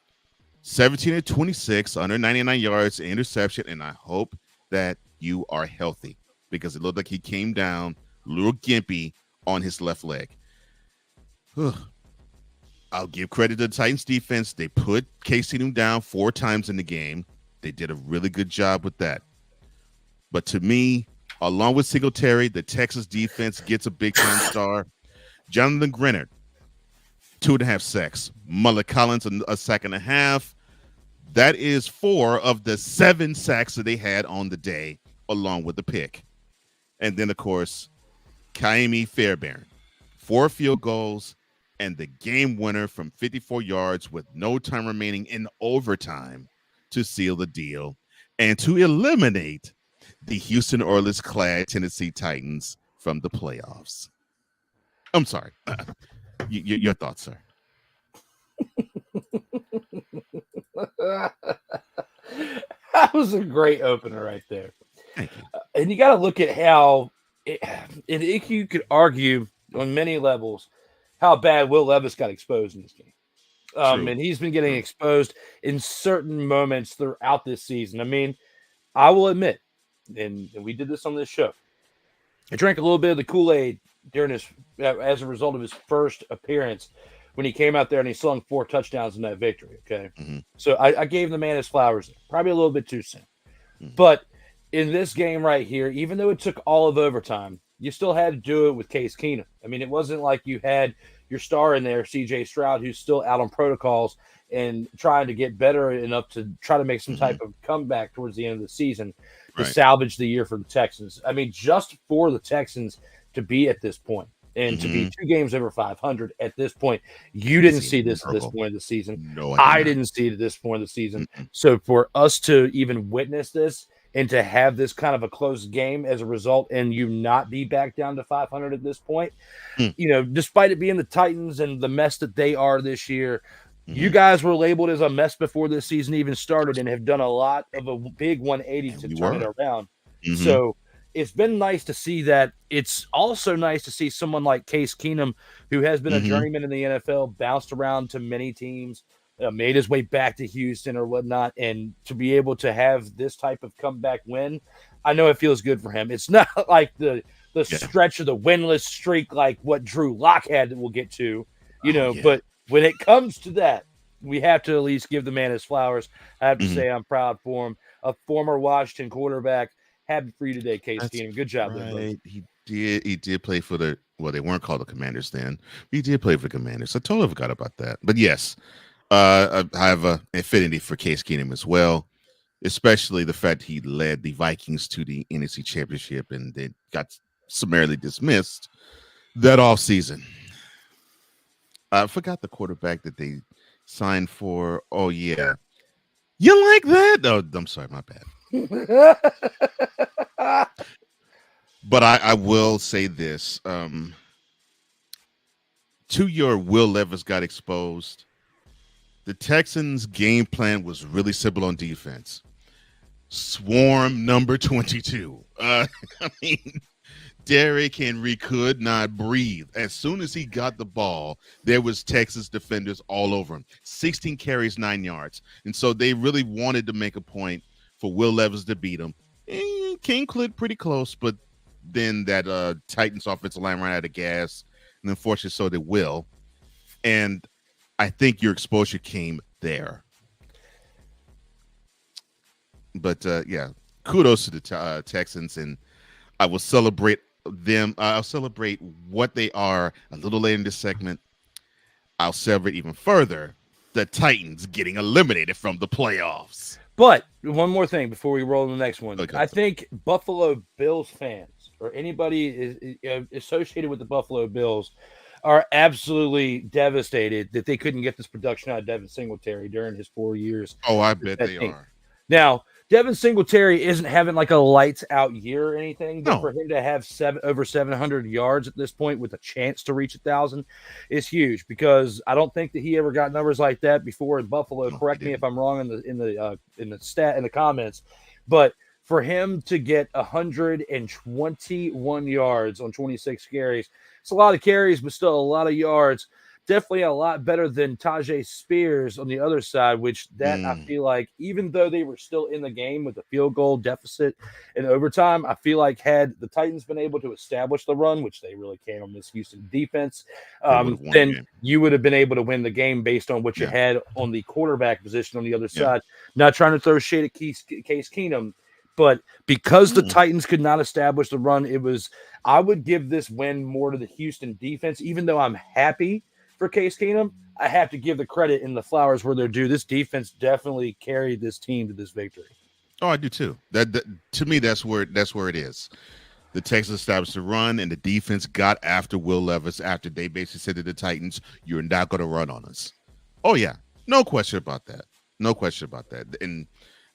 17 of 26, under 99 yards, interception, and I hope that you are healthy, because it looked like he came down a little gimpy on his left leg. I'll give credit to the Titans defense. They put Case Keenum down 4 times in the game. They did a really good job with that. But to me, along with Singletary, the Texas defense gets a big-time star. Jonathan Grenard, 2.5 sacks. Mullet Collins, a sack and a half. That is 4 of the 7 sacks that they had on the day, along with the pick. And then, of course, Kaimi Fairbairn, 4 field goals and the game winner from 54 yards with no time remaining in overtime to seal the deal and to eliminate the Houston Oilers-clad Tennessee Titans from the playoffs. I'm sorry. Your thoughts, sir? That was a great opener right there. Thank you. And you got to look at how you could argue on many levels how bad Will Levis got exposed in this game. And he's been getting exposed in certain moments throughout this season. I mean, I will admit, and we did this on this show, I drank a little bit of the Kool-Aid during his as a result of his first appearance when he came out there and he slung 4 touchdowns in that victory. Okay. Mm-hmm. So I gave the man his flowers, probably a little bit too soon. Mm-hmm. But in this game right here, even though it took all of overtime, you still had to do it with Case Keenum. I mean, it wasn't like you had your star in there, C.J. Stroud, who's still out on protocols and trying to get better enough to try to make some type of comeback towards the end of the season to salvage the year for the Texans. I mean, just for the Texans to be at this point and to be 2 games over 500 at this point, you didn't see this at this point of the season. No, I didn't see it at this point of the season. So for us to even witness this and to have this kind of a close game as a result and you not be back down to 500 at this point, you know, despite it being the Titans and the mess that they are this year, you guys were labeled as a mess before this season even started and have done a lot of a big 180 to turn it around. So it's been nice to see that. It's also nice to see someone like Case Keenum, who has been a journeyman in the NFL, bounced around to many teams, made his way back to Houston or whatnot, and to be able to have this type of comeback win, I know it feels good for him. It's not like the stretch of the winless streak like what Drew Lock had that we'll get to, you know, but when it comes to that, we have to at least give the man his flowers. I have to say I'm proud for him. A former Washington quarterback. Happy for you today, Case Keenum. Good job, right. He did play for the, well, they weren't called the Commanders then. He did play for the Commanders. I totally forgot about that. But yes, I have an affinity for Case Keenum as well, especially the fact he led the Vikings to the NFC Championship and they got summarily dismissed that offseason. I forgot the quarterback that they signed for. Oh, yeah. You like that? Oh, I'm sorry. My bad. But I will say this. To your Will Levis got exposed. The Texans' game plan was really simple on defense. Swarm number 22. I mean, Derrick Henry could not breathe. As soon as he got the ball, there was Texas defenders all over him. 16 carries, 9 yards. And so they really wanted to make a point for Will Levis to beat him. Came pretty close, but then that Titans offensive line ran out of gas. And unfortunately, so did Will. And I think your exposure came there. But, yeah, kudos to the Texans, and I will celebrate them. I'll celebrate what they are a little later in this segment. I'll celebrate even further the Titans getting eliminated from the playoffs. But one more thing before we roll to the next one. Okay. I think Buffalo Bills fans or anybody associated with the Buffalo Bills are absolutely devastated that they couldn't get this production out of Devin Singletary during his 4 years. Oh, I bet they are. Now, Devin Singletary isn't having like a lights out year or anything, but for him to have over 700 yards at this point with a chance to reach 1,000 is huge, because I don't think that he ever got numbers like that before in Buffalo. Correct me if I'm wrong in the comments, but for him to get 121 yards on 26 carries, it's a lot of carries, but still a lot of yards. Definitely a lot better than Tajay Spears on the other side, which I feel like, even though they were still in the game with the field goal deficit in overtime, I feel like had the Titans been able to establish the run, which they really can on this Houston defense, then you would have been able to win the game based on what you had on the quarterback position on the other side. Not trying to throw shade at Case Keenum, but because the Titans could not establish the run, I would give this win more to the Houston defense, even though I'm happy for Case Keenum, I have to give the credit and the flowers where they're due. This defense definitely carried this team to this victory. Oh, I do too. That to me, that's where it is. The Texans established the run, and the defense got after Will Levis after they basically said to the Titans, "You're not going to run on us." Oh yeah, no question about that. No question about that. And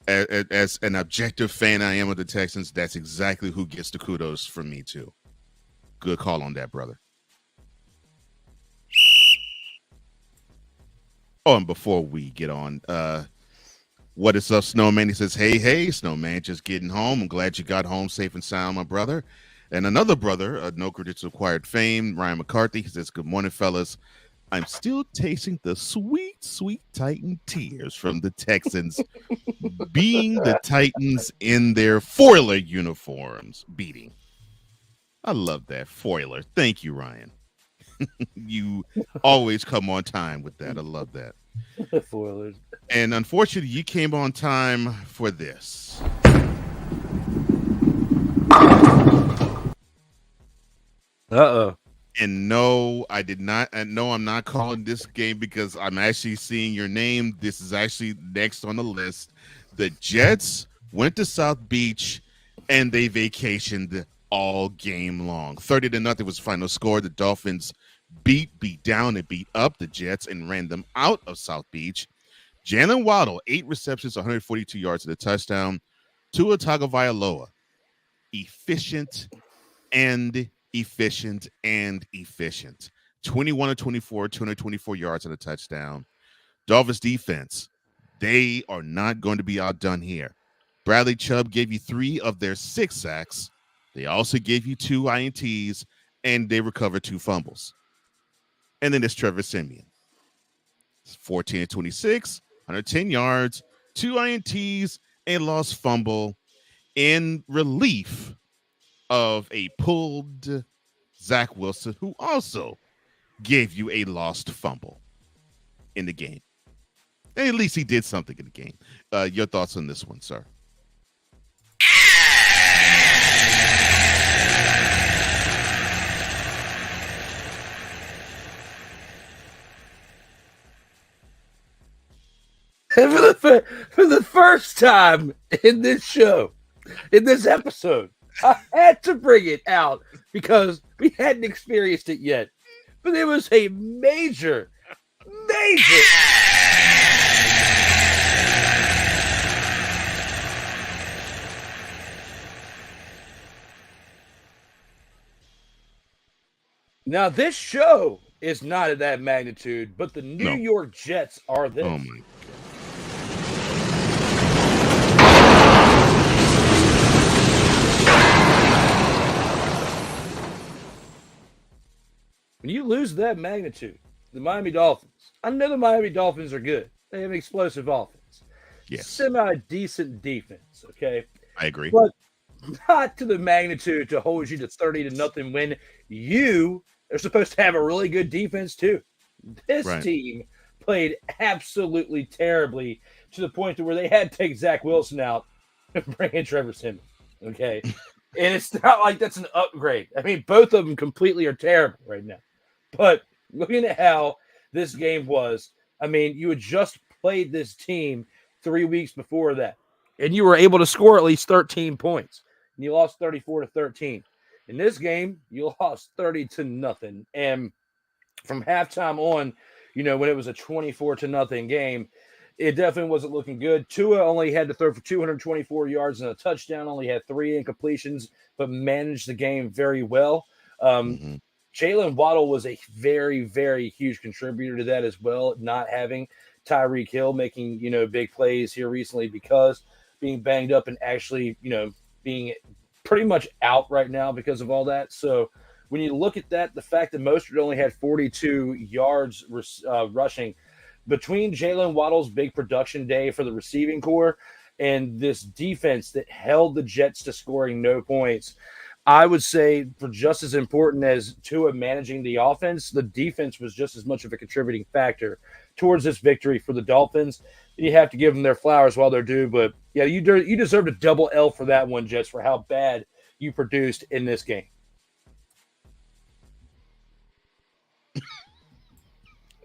as an objective fan I am of the Texans, that's exactly who gets the kudos from me too. Good call on that, brother. Oh, and before we get on, what is up, Snowman? He says, hey, Snowman, just getting home. I'm glad you got home safe and sound, my brother. And another brother, no credits acquired fame, Ryan McCarthy, he says, good morning, fellas. I'm still tasting the sweet, sweet Titan tears from the Texans being the Titans in their foiler uniforms beating. I love that, foiler. Thank you, Ryan. You always come on time with that. I love that. Foilers. And unfortunately, you came on time for this. Uh-oh. And no, I did not. And no, I'm not calling this game because I'm actually seeing your name. This is actually next on the list. The Jets went to South Beach and they vacationed all game long. 30-0 was the final score. The Dolphins beat down and beat up the Jets and ran them out of South Beach. Jalen Waddle, 8 receptions, 142 yards to the touchdown. Tua Tagovailoa, efficient. 21 of 24, 224 yards and a touchdown. Dolphins defense, they are not going to be outdone here. Bradley Chubb gave you 3 of their 6 sacks. They also gave you 2 INTs, and they recovered 2 fumbles. And then there's Trevor Siemian. 14 of 26, 110 yards, 2 INTs, a lost fumble in relief of a pulled Zach Wilson, who also gave you a lost fumble in the game. And at least he did something in the game. Your thoughts on this one, sir? For the first time in this show, in this episode, I had to bring it out because we hadn't experienced it yet. But it was a major. Now, this show is not of that magnitude, but the New York Jets are this. Oh, my God. When you lose that magnitude, the Miami Dolphins, I know the Miami Dolphins are good. They have an explosive offense. Yes. Semi-decent defense, okay? I agree. But not to the magnitude to hold you to 30-0 when you are supposed to have a really good defense too. This team played absolutely terribly to the point to where they had to take Zach Wilson out and bring in Trevor Siemian, okay? And it's not like that's an upgrade. I mean, both of them completely are terrible right now. But looking at how this game was, I mean, you had just played this team 3 weeks before that, and you were able to score at least 13 points, and you lost 34-13. In this game, you lost 30-0. And from halftime on, you know, when it was a 24-0 game, it definitely wasn't looking good. Tua only had to throw for 224 yards and a touchdown, only had 3 incompletions, but managed the game very well. Jalen Waddle was a very, very huge contributor to that as well, not having Tyreek Hill making, you know, big plays here recently because being banged up and actually, you know, being pretty much out right now because of all that. So when you look at that, the fact that Mostert only had 42 yards rushing, between Jalen Waddle's big production day for the receiving core and this defense that held the Jets to scoring no points, I would say for just as important as Tua managing the offense, the defense was just as much of a contributing factor towards this victory for the Dolphins. You have to give them their flowers while they're due. But, yeah, you deserved a double L for that one, Jets, for how bad you produced in this game.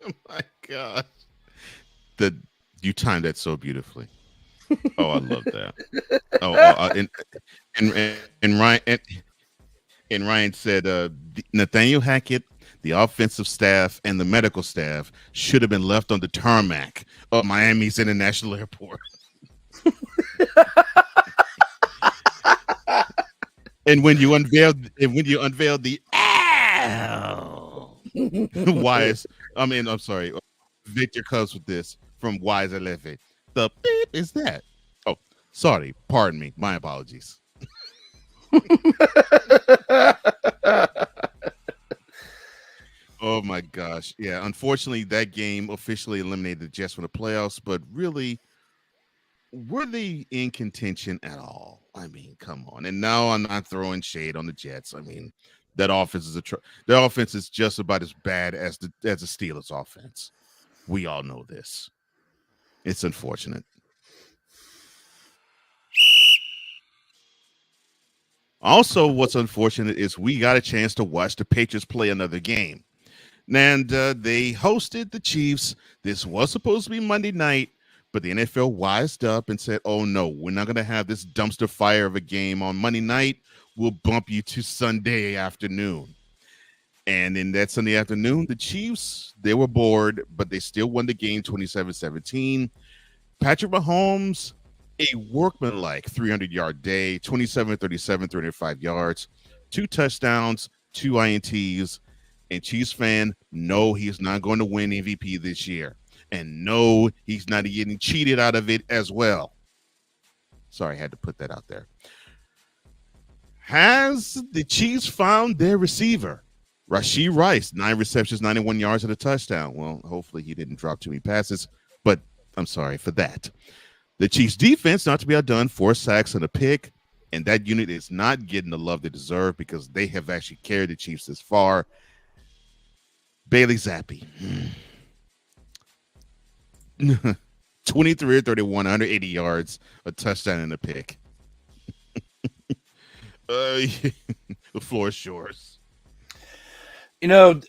Oh my gosh. You timed that so beautifully. Oh, I love that. And Ryan said Nathaniel Hackett, the offensive staff, and the medical staff should have been left on the tarmac of Miami's International Airport. And when you unveiled the wise, I'm sorry, Victor comes with this from Wise 11. The beep is that? Oh, sorry, pardon me, my apologies. Oh my gosh, yeah. Unfortunately, that game officially eliminated the Jets from the playoffs, but really, were they in contention at all? I mean, come on. And now I'm not throwing shade on the Jets. I mean, that offense is their offense is just about as bad as the Steelers offense. We all know this. It's unfortunate. Also, what's unfortunate is we got a chance to watch the Patriots play another game. And they hosted the Chiefs. This was supposed to be Monday night, but the NFL wised up and said, oh, no, we're not going to have this dumpster fire of a game on Monday night. We'll bump you to Sunday afternoon. And in that Sunday afternoon, the Chiefs, they were bored, but they still won the game 27-17. Patrick Mahomes, a workmanlike 300-yard day, 27-37, 305 yards, 2 touchdowns, 2 INTs. And Chiefs fan, no, he's not going to win MVP this year. And no, he's not getting cheated out of it as well. Sorry, I had to put that out there. Has the Chiefs found their receiver? Rashee Rice, 9 receptions, 91 yards and a touchdown. Well, hopefully he didn't drop too many passes, but I'm sorry for that. The Chiefs defense, not to be outdone, 4 sacks and a pick, and that unit is not getting the love they deserve because they have actually carried the Chiefs this far. Bailey Zappi, 23 or 31, 180 yards, a touchdown and a pick. The floor is yours. You know,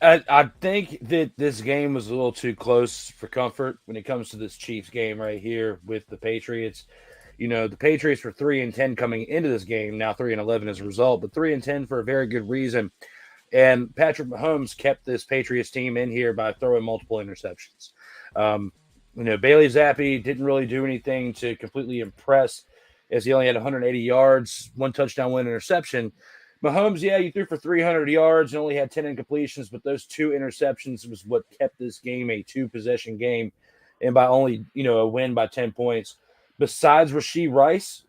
I think that this game was a little too close for comfort when it comes to this Chiefs game right here with the Patriots. You know, the Patriots were 3-10 coming into this game, now 3-11 as a result, but 3-10 for a very good reason. And Patrick Mahomes kept this Patriots team in here by throwing multiple interceptions. You know, Bailey Zappi didn't really do anything to completely impress as he only had 180 yards, 1 touchdown, 1 interception. Mahomes, yeah, you threw for 300 yards and only had 10 incompletions, but those 2 interceptions was what kept this game a 2-possession game and by only, you know, a win by 10 points. Besides Rashee Rice,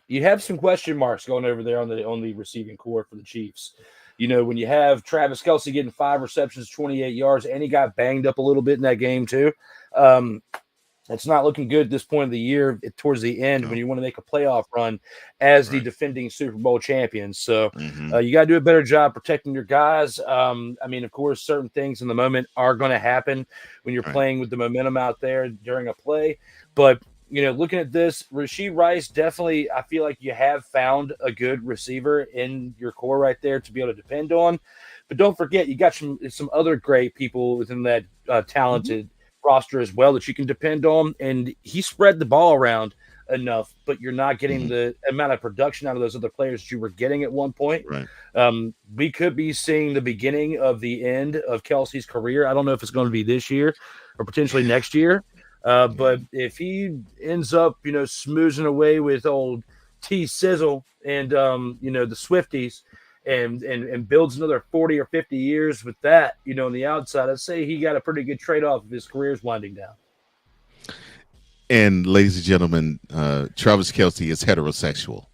you have some question marks going over there on the receiving core for the Chiefs. You know, when you have Travis Kelce getting 5 receptions, 28 yards, and he got banged up a little bit in that game too. It's not looking good at this point of the year towards the end when you want to make a playoff run as the defending Super Bowl champions. So you got to do a better job protecting your guys. I mean, of course, certain things in the moment are going to happen when you're playing with the momentum out there during a play. But, you know, looking at this, Rashee Rice, definitely, I feel like you have found a good receiver in your core right there to be able to depend on. But don't forget, you got some other great people within that talented roster as well that you can depend on. And he spread the ball around enough, but you're not getting the amount of production out of those other players that you were getting at one point. We could be seeing the beginning of the end of Kelce's career. I don't know if it's going to be this year or potentially next year. But if he ends up, you know, smoozing away with old T Sizzle and, you know, the Swifties and builds another 40 or 50 years with that, you know, on the outside, I'd say he got a pretty good trade-off if his career's winding down. And ladies and gentlemen, Travis Kelce is heterosexual.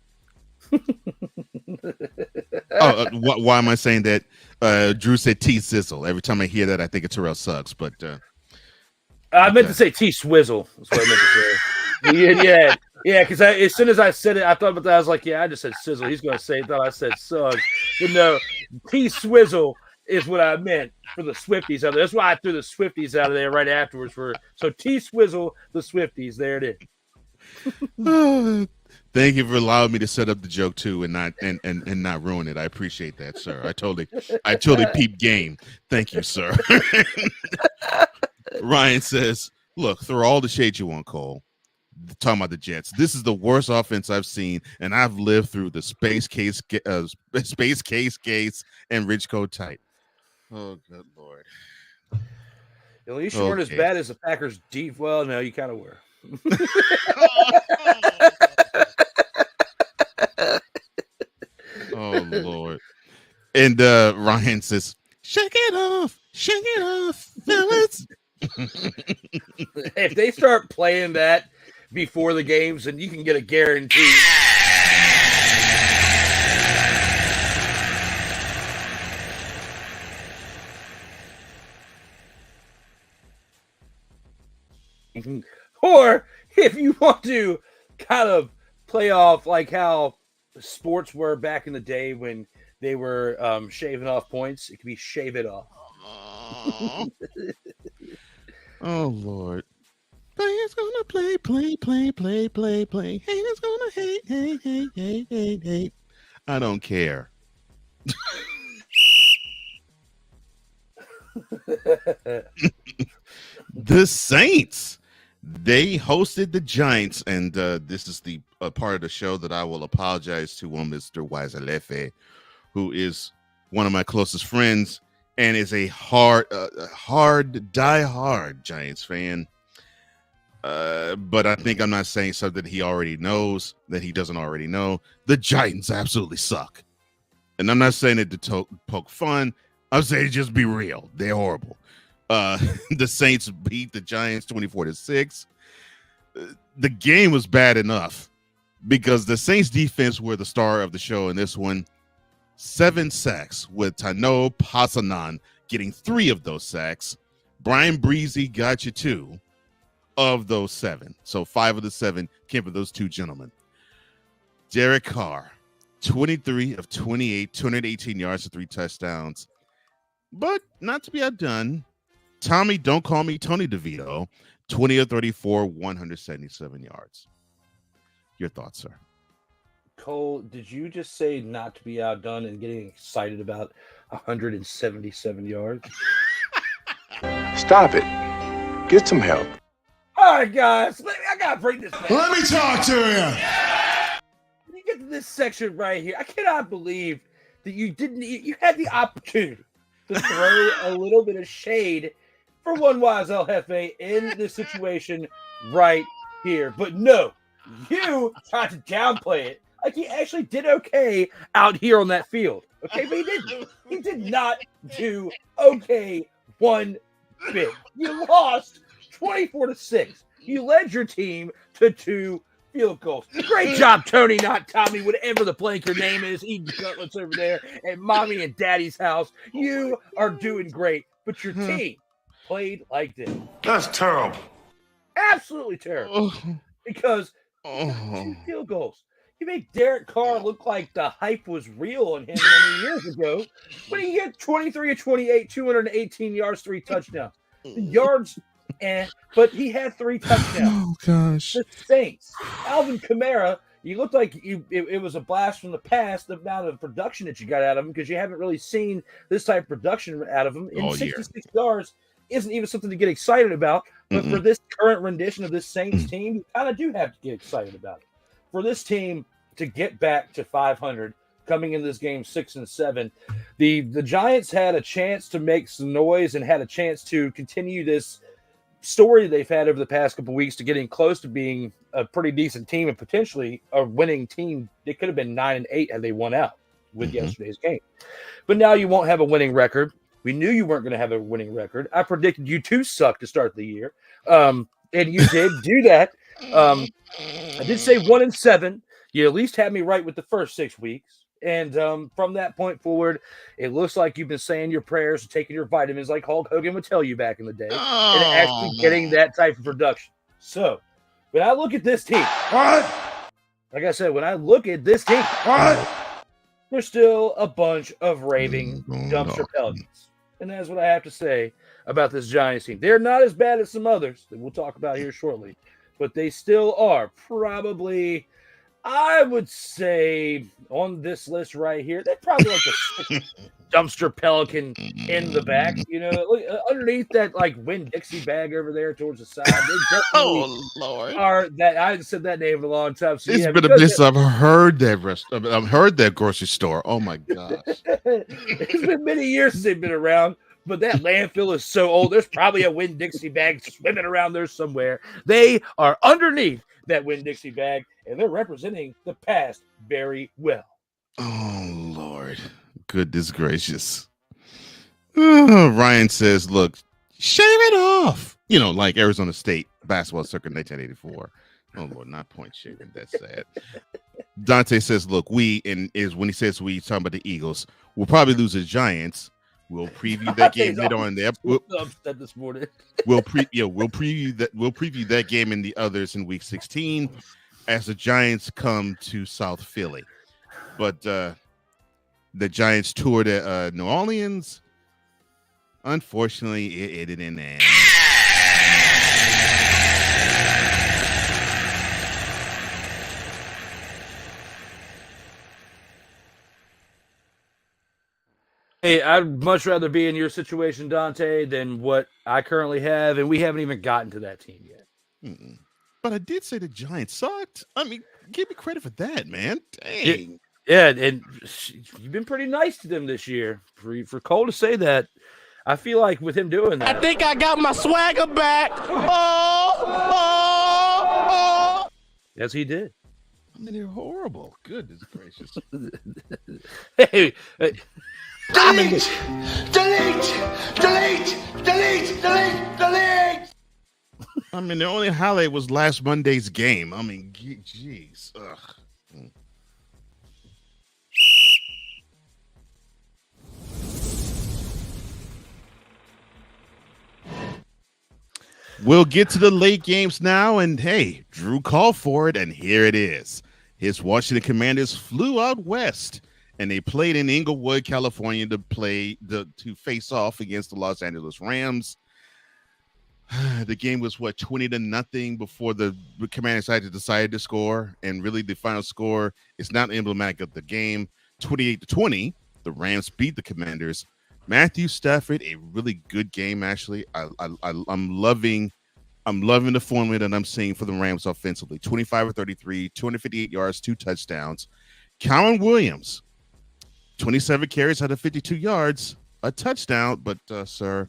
Why am I saying that? Drew said T Sizzle. Every time I hear that, I think it's Terrell Suggs, but I meant to say T Swizzle. That's what I meant to say. Yeah. Because as soon as I said it, I thought about that. I was like, yeah, I just said Sizzle. He's going to say, thought I said Suggs. But no, T Swizzle is what I meant for the Swifties out there. That's why I threw the Swifties out of there right afterwards. So T Swizzle, the Swifties. There it is. Thank you for allowing me to set up the joke too and not ruin it. I appreciate that, sir. I totally peeped game. Thank you, sir. Ryan says, look, throw all the shade you want, Cole. Talking about the Jets. This is the worst offense I've seen, and I've lived through the space case and Rich Code type. Oh, good Lord. At least you weren't as bad as the Packers deep. Well, no, you kind of were. Oh, Lord. And Ryan says, shake it off, fellas. If they start playing that before the games, then you can get a guarantee. Or if you want to kind of play off like how sports were back in the day when they were shaving off points, it could be shave it off. Oh, Lord. Players gonna play. Haters gonna hate. I don't care. The Saints, they hosted the Giants, and this is the part of the show that I will apologize to Mr. Wazalefe, who is one of my closest friends and is a die-hard Giants fan. But I think I'm not saying something he already knows that he doesn't already know. The Giants absolutely suck. And I'm not saying it to poke fun. I'm saying just be real. They're horrible. The Saints beat the Giants 24-6. The game was bad enough because the Saints defense were the star of the show in this one. 7 sacks with Tano Pasanan getting 3 of those sacks. Brian Breezy got you 2 of those 7. So 5 of the 7 came from those 2 gentlemen. Derek Carr, 23 of 28, 218 yards and 3 touchdowns. But not to be outdone, Tommy, don't call me Tony DeVito, 20 of 34, 177 yards. Your thoughts, sir? Cole, did you just say not to be outdone and getting excited about 177 yards? Stop it. Get some help. All right, guys. I got to bring this back. Let me talk to you. Let me get to this section right here. I cannot believe that you had the opportunity to throw a little bit of shade for one wise El Jefe in this situation right here. But no, you tried to downplay it. Like he actually did okay out here on that field. Okay, but he didn't. He did not do okay one bit. You lost 24-6. You led your team to 2 field goals. Great job, Tony, not Tommy, whatever the blank your name is, eating cutlets over there at mommy and daddy's house. You are doing great, but your team played like this. That's terrible. Absolutely terrible. Because you got 2 field goals. You make Derek Carr look like the hype was real on him many years ago, but he hit 23 of 28, 218 yards, 3 touchdowns. The yards, but he had 3 touchdowns. Oh, gosh. The Saints, Alvin Kamara, you looked like it was a blast from the past, the amount of production that you got out of him, because you haven't really seen this type of production out of him. And 66 yards isn't even something to get excited about, but for this current rendition of this Saints team, you kind of do have to get excited about it. For this team to get back to 500, coming into this game 6-7, the Giants had a chance to make some noise and had a chance to continue this story they've had over the past couple of weeks to getting close to being a pretty decent team and potentially a winning team. They could have been 9-8 had they won out with yesterday's game. But now you won't have a winning record. We knew you weren't going to have a winning record. I predicted you to suck to start the year. And you did do that. I did say 1-7. You at least had me right with the first 6 weeks. And from that point forward, it looks like you've been saying your prayers and taking your vitamins like Hulk Hogan would tell you back in the day and actually getting that type of production. So when I look at this team, like I said, when I look at this team, there's still a bunch of raving dumpster pelicans. And that's what I have to say about this Giants team. They're not as bad as some others that we'll talk about here shortly, but they still are probably, I would say on this list right here, they probably like the dumpster pelican in the back. You know, look, underneath that like Winn-Dixie bag over there towards the side. They definitely Lord. are that. I haven't said that name in a long time. So It's yeah, been a because bit. I've heard that I've heard that grocery store. Oh my gosh. it's been many years since they've been around. But that landfill is so old. There's probably a Winn-Dixie bag swimming around there somewhere. They are underneath that Winn-Dixie bag, and they're representing the past very well. Oh Lord. Goodness gracious. Ryan says, look, shave it off. You know, like Arizona State basketball circuit 1984. Oh Lord, not point shaving. That's sad. Dante says, look, when he says we, he's talking about the Eagles. We'll probably lose the Giants. We'll preview that game later on there. Upset this morning. We'll preview that game and the others in week 16 as the Giants come to South Philly. But the Giants toured at New Orleans. Unfortunately, it didn't end. Hey, I'd much rather be in your situation, Dante, than what I currently have, and we haven't even gotten to that team yet. Mm-mm. But I did say the Giants sucked. I mean, give me credit for that, man. Dang. Yeah, and you've been pretty nice to them this year. For Cole to say that, I feel like with him doing that, I think I got my swagger back. Oh. Yes, he did. I mean, they're horrible. Goodness gracious. Hey. Delete! I mean, the only highlight was last Monday's game. I mean, jeez. We'll get to the late games now, and hey, Drew called for it, and here it is. His Washington Commanders flew out west, and they played in Inglewood, California, to face off against the Los Angeles Rams. The game was 20-0 before the Commanders decided to score, and really the final score is not emblematic of the game. 28-20, the Rams beat the Commanders. Matthew Stafford, a really good game, actually. I'm loving the formula that I'm seeing for the Rams offensively. 25 of 33, 258 yards, 2 touchdowns. Calvin Williams, 27 carries out of 52 yards, a touchdown. But, sir,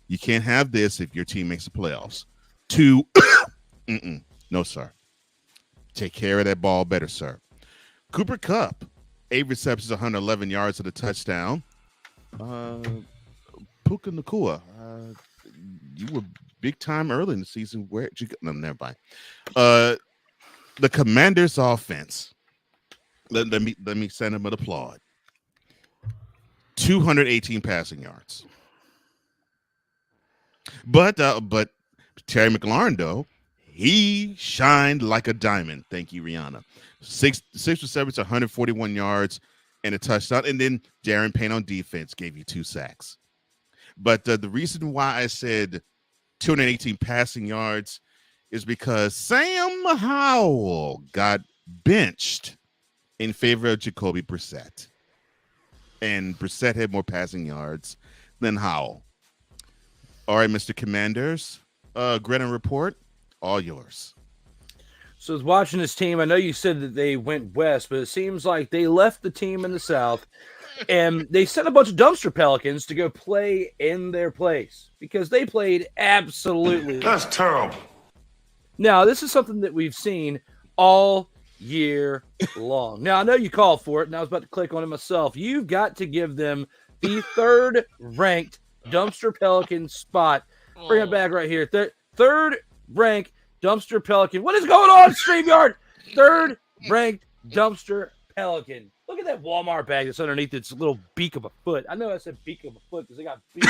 you can't have this if your team makes the playoffs. 2, no, sir. Take care of that ball better, sir. Cooper Kupp, 8 receptions, 111 yards, and a touchdown. Puka Nacua, you were big time early in the season. Where'd you go? No, never mind. The Commanders' offense. Let me send them an applaud. 218 passing yards. But Terry McLaurin, though, he shined like a diamond. Thank you, Rihanna. 6 receptions, 141 yards, and a touchdown. And then Darren Payne on defense gave you 2 sacks. But the reason why I said 218 passing yards is because Sam Howell got benched in favor of Jacoby Brissett. And Brissett had more passing yards than Howell. All right, Mr. Commanders, Grid and report, all yours. So I was watching this team. I know you said that they went west, but it seems like they left the team in the south and they sent a bunch of dumpster pelicans to go play in their place because they played absolutely. That's terrible. Now, this is something that we've seen all year long. Now, I know you called for it, and I was about to click on it myself. You've got to give them the 3rd ranked dumpster pelican spot. Bring it back right here. 3rd ranked dumpster pelican. What is going on, StreamYard? 3rd ranked dumpster pelican. Look at that Walmart bag that's underneath its little beak of a foot. I know I said beak of a foot because they got beak.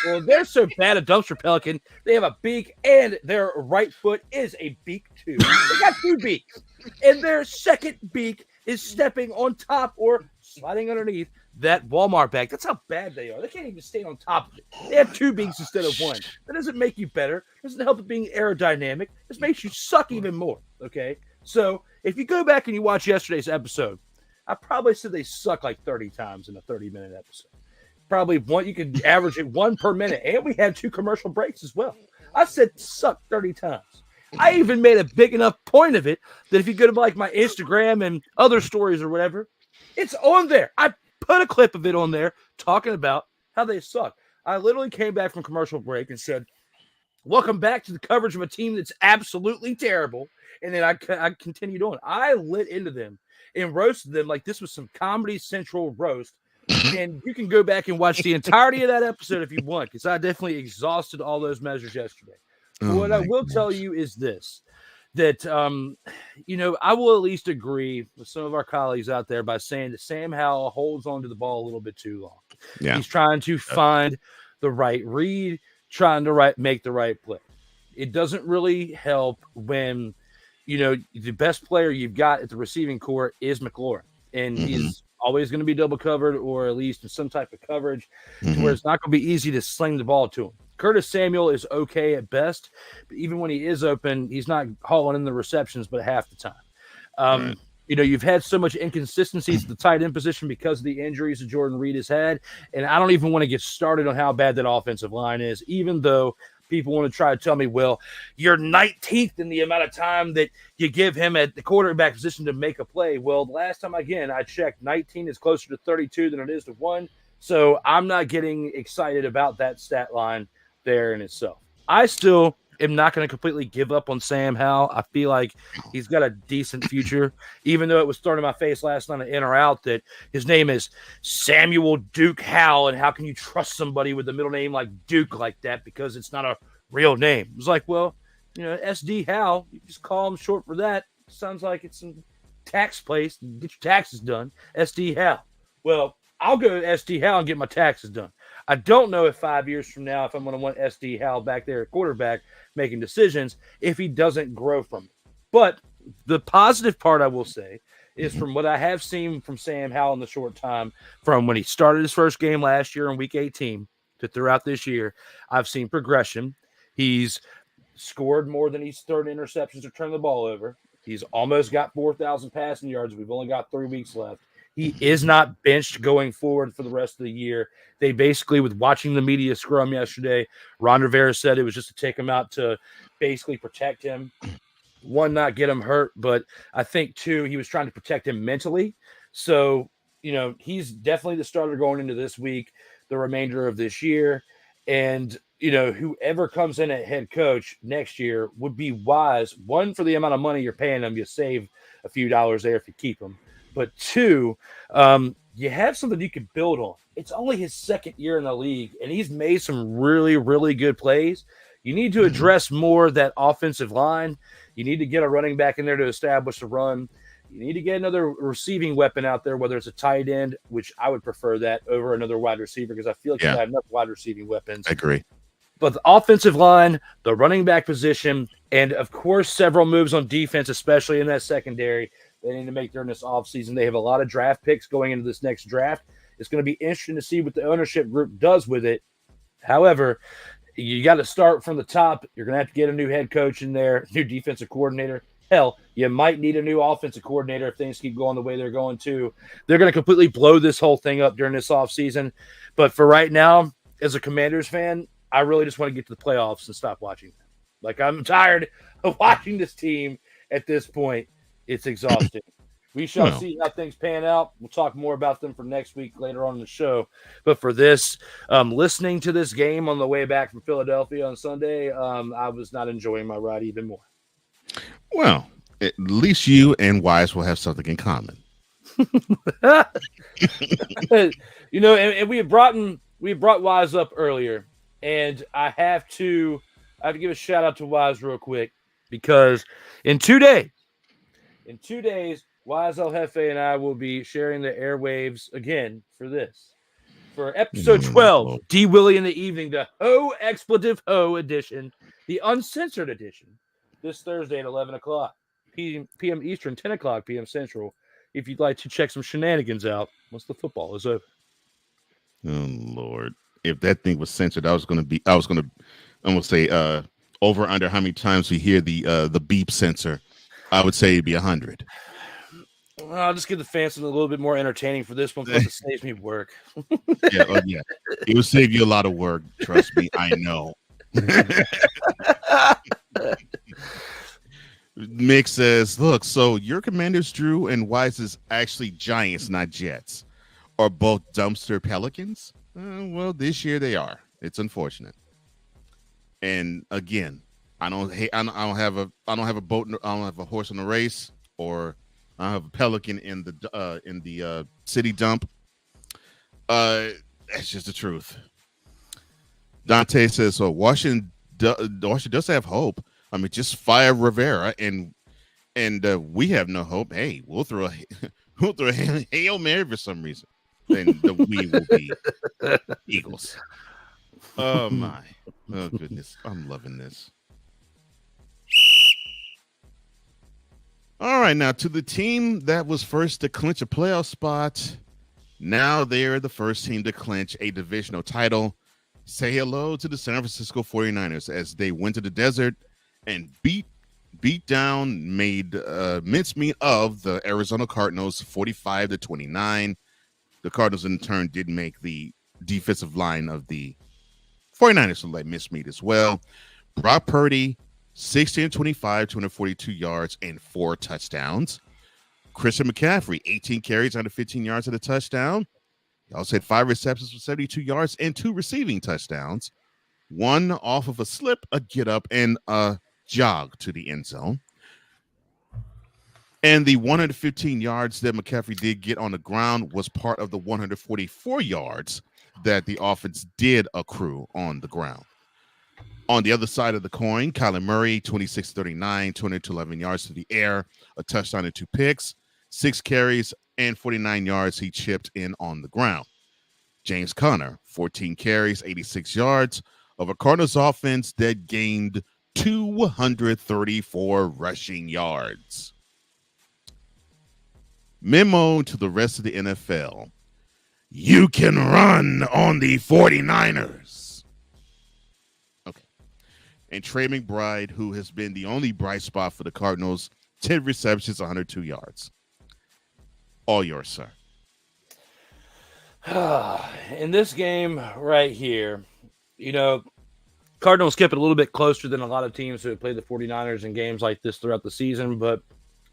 Well, they're so bad at dumpster pelican. They have a beak, and their right foot is a beak too. They got 2 beaks, and their second beak is stepping on top or sliding underneath that Walmart bag. That's how bad they are. They can't even stay on top of it. They have 2 beaks instead of 1. That doesn't make you better. It doesn't help it being aerodynamic. This makes you suck even more. Okay, so If you go back and you watch yesterday's episode, I probably said they suck like 30 times in a 30-minute episode. Probably one, you could average it 1 per minute. And we had 2 commercial breaks as well. I said suck 30 times. I even made a big enough point of it that if you go to like my Instagram and other stories or whatever, it's on there. I put a clip of it on there talking about how they suck. I literally came back from commercial break and said, welcome back to the coverage of a team that's absolutely terrible. And then I continued on. I lit into them and roasted them like this was some Comedy Central roast. And you can go back and watch the entirety of that episode if you want, because I definitely exhausted all those measures yesterday. But what I will tell you is this, that, I will at least agree with some of our colleagues out there by saying that Sam Howell holds on to the ball a little bit too long. Yeah. He's trying to find the right read, trying to make the right play. It doesn't really help when, the best player you've got at the receiving core is McLaurin, and he's always going to be double covered or at least in some type of coverage to where it's not going to be easy to sling the ball to him. Curtis Samuel is okay at best, but even when he is open, he's not hauling in the receptions but half the time. You've had so much inconsistencies at the tight end position because of the injuries that Jordan Reed has had, and I don't even want to get started on how bad that offensive line is, even though people want to try to tell me, well, you're 19th in the amount of time that you give him at the quarterback position to make a play. Well, the last time, again, I checked, 19 is closer to 32 than it is to 1. So I'm not getting excited about that stat line there in itself. I still am not going to completely give up on Sam Howell. I feel like he's got a decent future, even though it was thrown in my face last night in or out that his name is Samuel Duke Howell, and how can you trust somebody with a middle name like Duke like that because it's not a real name? It was like, well, SD Howell, you just call him short for that. Sounds like it's some tax place. Get your taxes done. SD Howell. Well, I'll go to SD Howell and get my taxes done. I don't know if 5 years from now, if I'm going to want SD Howell back there at quarterback making decisions if he doesn't grow from it. But the positive part I will say is from what I have seen from Sam Howell in the short time from when he started his first game last year in week 18 to throughout this year, I've seen progression. He's scored more than he's thrown interceptions or turned the ball over. He's almost got 4,000 passing yards. We've only got 3 weeks left. He is not benched going forward for the rest of the year. They basically, with watching the media scrum yesterday, Ron Rivera said it was just to take him out to basically protect him. 1, not get him hurt, but I think 2, he was trying to protect him mentally. So, he's definitely the starter going into this week, the remainder of this year. And, whoever comes in at head coach next year would be wise. 1, for the amount of money you're paying them, you save a few dollars there if you keep them. But 2, you have something you can build on. It's only his second year in the league, and he's made some really, really good plays. You need to address more that offensive line. You need to get a running back in there to establish a run. You need to get another receiving weapon out there, whether it's a tight end, which I would prefer that over another wide receiver because I feel like you got enough wide receiving weapons. I agree. But the offensive line, the running back position, and, of course, several moves on defense, especially in that secondary, they need to make during this offseason. They have a lot of draft picks going into this next draft. It's going to be interesting to see what the ownership group does with it. However, you got to start from the top. You're going to have to get a new head coach in there, new defensive coordinator. Hell, you might need a new offensive coordinator if things keep going the way they're going to. They're going to completely blow this whole thing up during this offseason. But for right now, as a Commanders fan, I really just want to get to the playoffs and stop watching them. Like, I'm tired of watching this team at this point. It's exhausting. We shall see how things pan out. We'll talk more about them for next week later on in the show. But for this, listening to this game on the way back from Philadelphia on Sunday, I was not enjoying my ride even more. Well, at least you and Wise will have something in common. And we brought Wise up earlier, and I have to give a shout out to Wise real quick because in 2 days, Wise El Jefe and I will be sharing the airwaves again for episode 12, D. Willie in the Evening, the Ho Expletive Ho edition, the uncensored edition, this Thursday at 11 o'clock p.m. Eastern, 10 o'clock p.m. Central, if you'd like to check some shenanigans out once the football is over. Oh, Lord. If that thing was censored, I'm going to say over under how many times we hear the beep sensor I would say it'd be 100. I'll just give the fans something a little bit more entertaining for this one because it saves me work. Yeah, yeah. It will save you a lot of work. Trust me, I know. Mick says, look, so your Commanders, Drew, and Wise is actually Giants, not Jets. Are both dumpster Pelicans? Well, this year they are. It's unfortunate. And again, I don't have a boat. I don't have a horse in the race, or I have a Pelican in the city dump. That's just the truth. Dante says, so Washington does have hope. I mean, just fire Rivera, and we have no hope. Hey, we'll throw a Hail Mary for some reason, and the we will be Eagles. Oh my, oh goodness, I'm loving this. All right, now to the team that was first to clinch a playoff spot. Now they're the first team to clinch a divisional title. Say hello to the San Francisco 49ers as they went to the desert and beat down, made mincemeat of the Arizona Cardinals 45-29. The Cardinals in turn did make the defensive line of the 49ers look like mincemeat as well. Brock Purdy, 16-25, 242 yards and 4 touchdowns. Christian McCaffrey, 18 carries, 115 yards and a touchdown. He also had 5 receptions for 72 yards and 2 receiving touchdowns. One off of a slip, a get up, and a jog to the end zone. And the 115 yards that McCaffrey did get on the ground was part of the 144 yards that the offense did accrue on the ground. On the other side of the coin, Kyler Murray, 26-39, 211 yards to the air, a touchdown and 2 picks, 6 carries, and 49 yards he chipped in on the ground. James Conner, 14 carries, 86 yards of a Cardinals offense that gained 234 rushing yards. Memo to the rest of the NFL. You can run on the 49ers. Okay. And Trey McBride, who has been the only bright spot for the Cardinals, 10 receptions, 102 yards. All yours, sir. In this game right here, Cardinals kept it a little bit closer than a lot of teams who have played the 49ers in games like this throughout the season. But,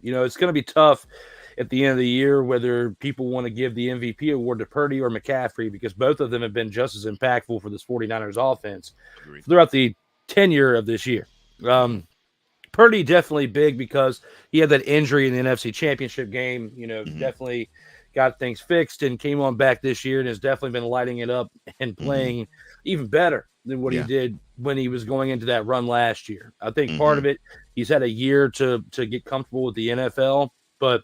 it's going to be tough at the end of the year whether people want to give the MVP award to Purdy or McCaffrey, because both of them have been just as impactful for this 49ers offense throughout the tenure of this year. Purdy definitely big because he had that injury in the NFC Championship game, definitely got things fixed and came on back this year and has definitely been lighting it up and playing even better than what he did when he was going into that run last year. I think part of it, he's had a year to get comfortable with the NFL, but,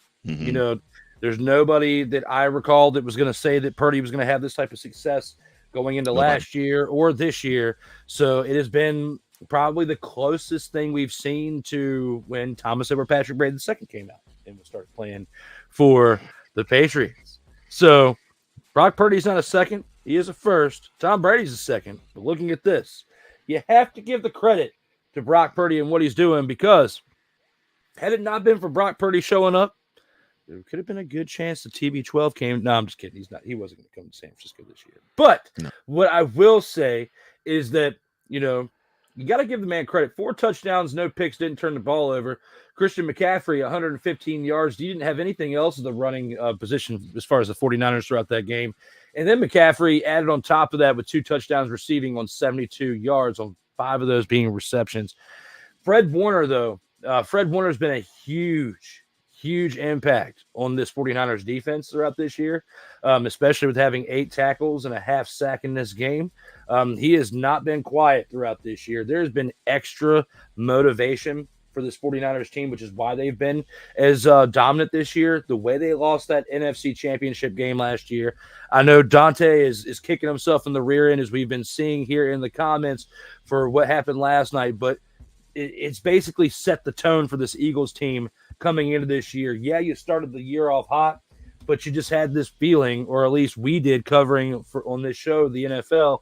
there's nobody that I recall that was going to say that Purdy was going to have this type of success going into last year or this year. So it has been probably the closest thing we've seen to when Thomas Edward Patrick Brady II came out and started playing for the Patriots. So Brock Purdy's not a second. He is a first. Tom Brady's a second. But looking at this, you have to give the credit to Brock Purdy and what he's doing, because had it not been for Brock Purdy showing up, there could have been a good chance the TB12 came. No, I'm just kidding. He wasn't going to come to San Francisco this year. But what I will say is that, you got to give the man credit. 4 touchdowns, no picks, didn't turn the ball over. Christian McCaffrey, 115 yards. He didn't have anything else in the running position as far as the 49ers throughout that game. And then McCaffrey added on top of that with 2 touchdowns receiving on 72 yards, on 5 of those being receptions. Fred Warner, though, Fred Warner's been a huge impact on this 49ers defense throughout this year, especially with having 8 tackles and a half sack in this game. He has not been quiet throughout this year. There's been extra motivation for this 49ers team, which is why they've been as dominant this year. The way they lost that NFC Championship game last year, I know Dante is kicking himself in the rear end, as we've been seeing here in the comments, for what happened last night. But it's basically set the tone for this Eagles team coming into this year. Yeah, you started the year off hot, but you just had this feeling, or at least we did covering on this show, the NFL,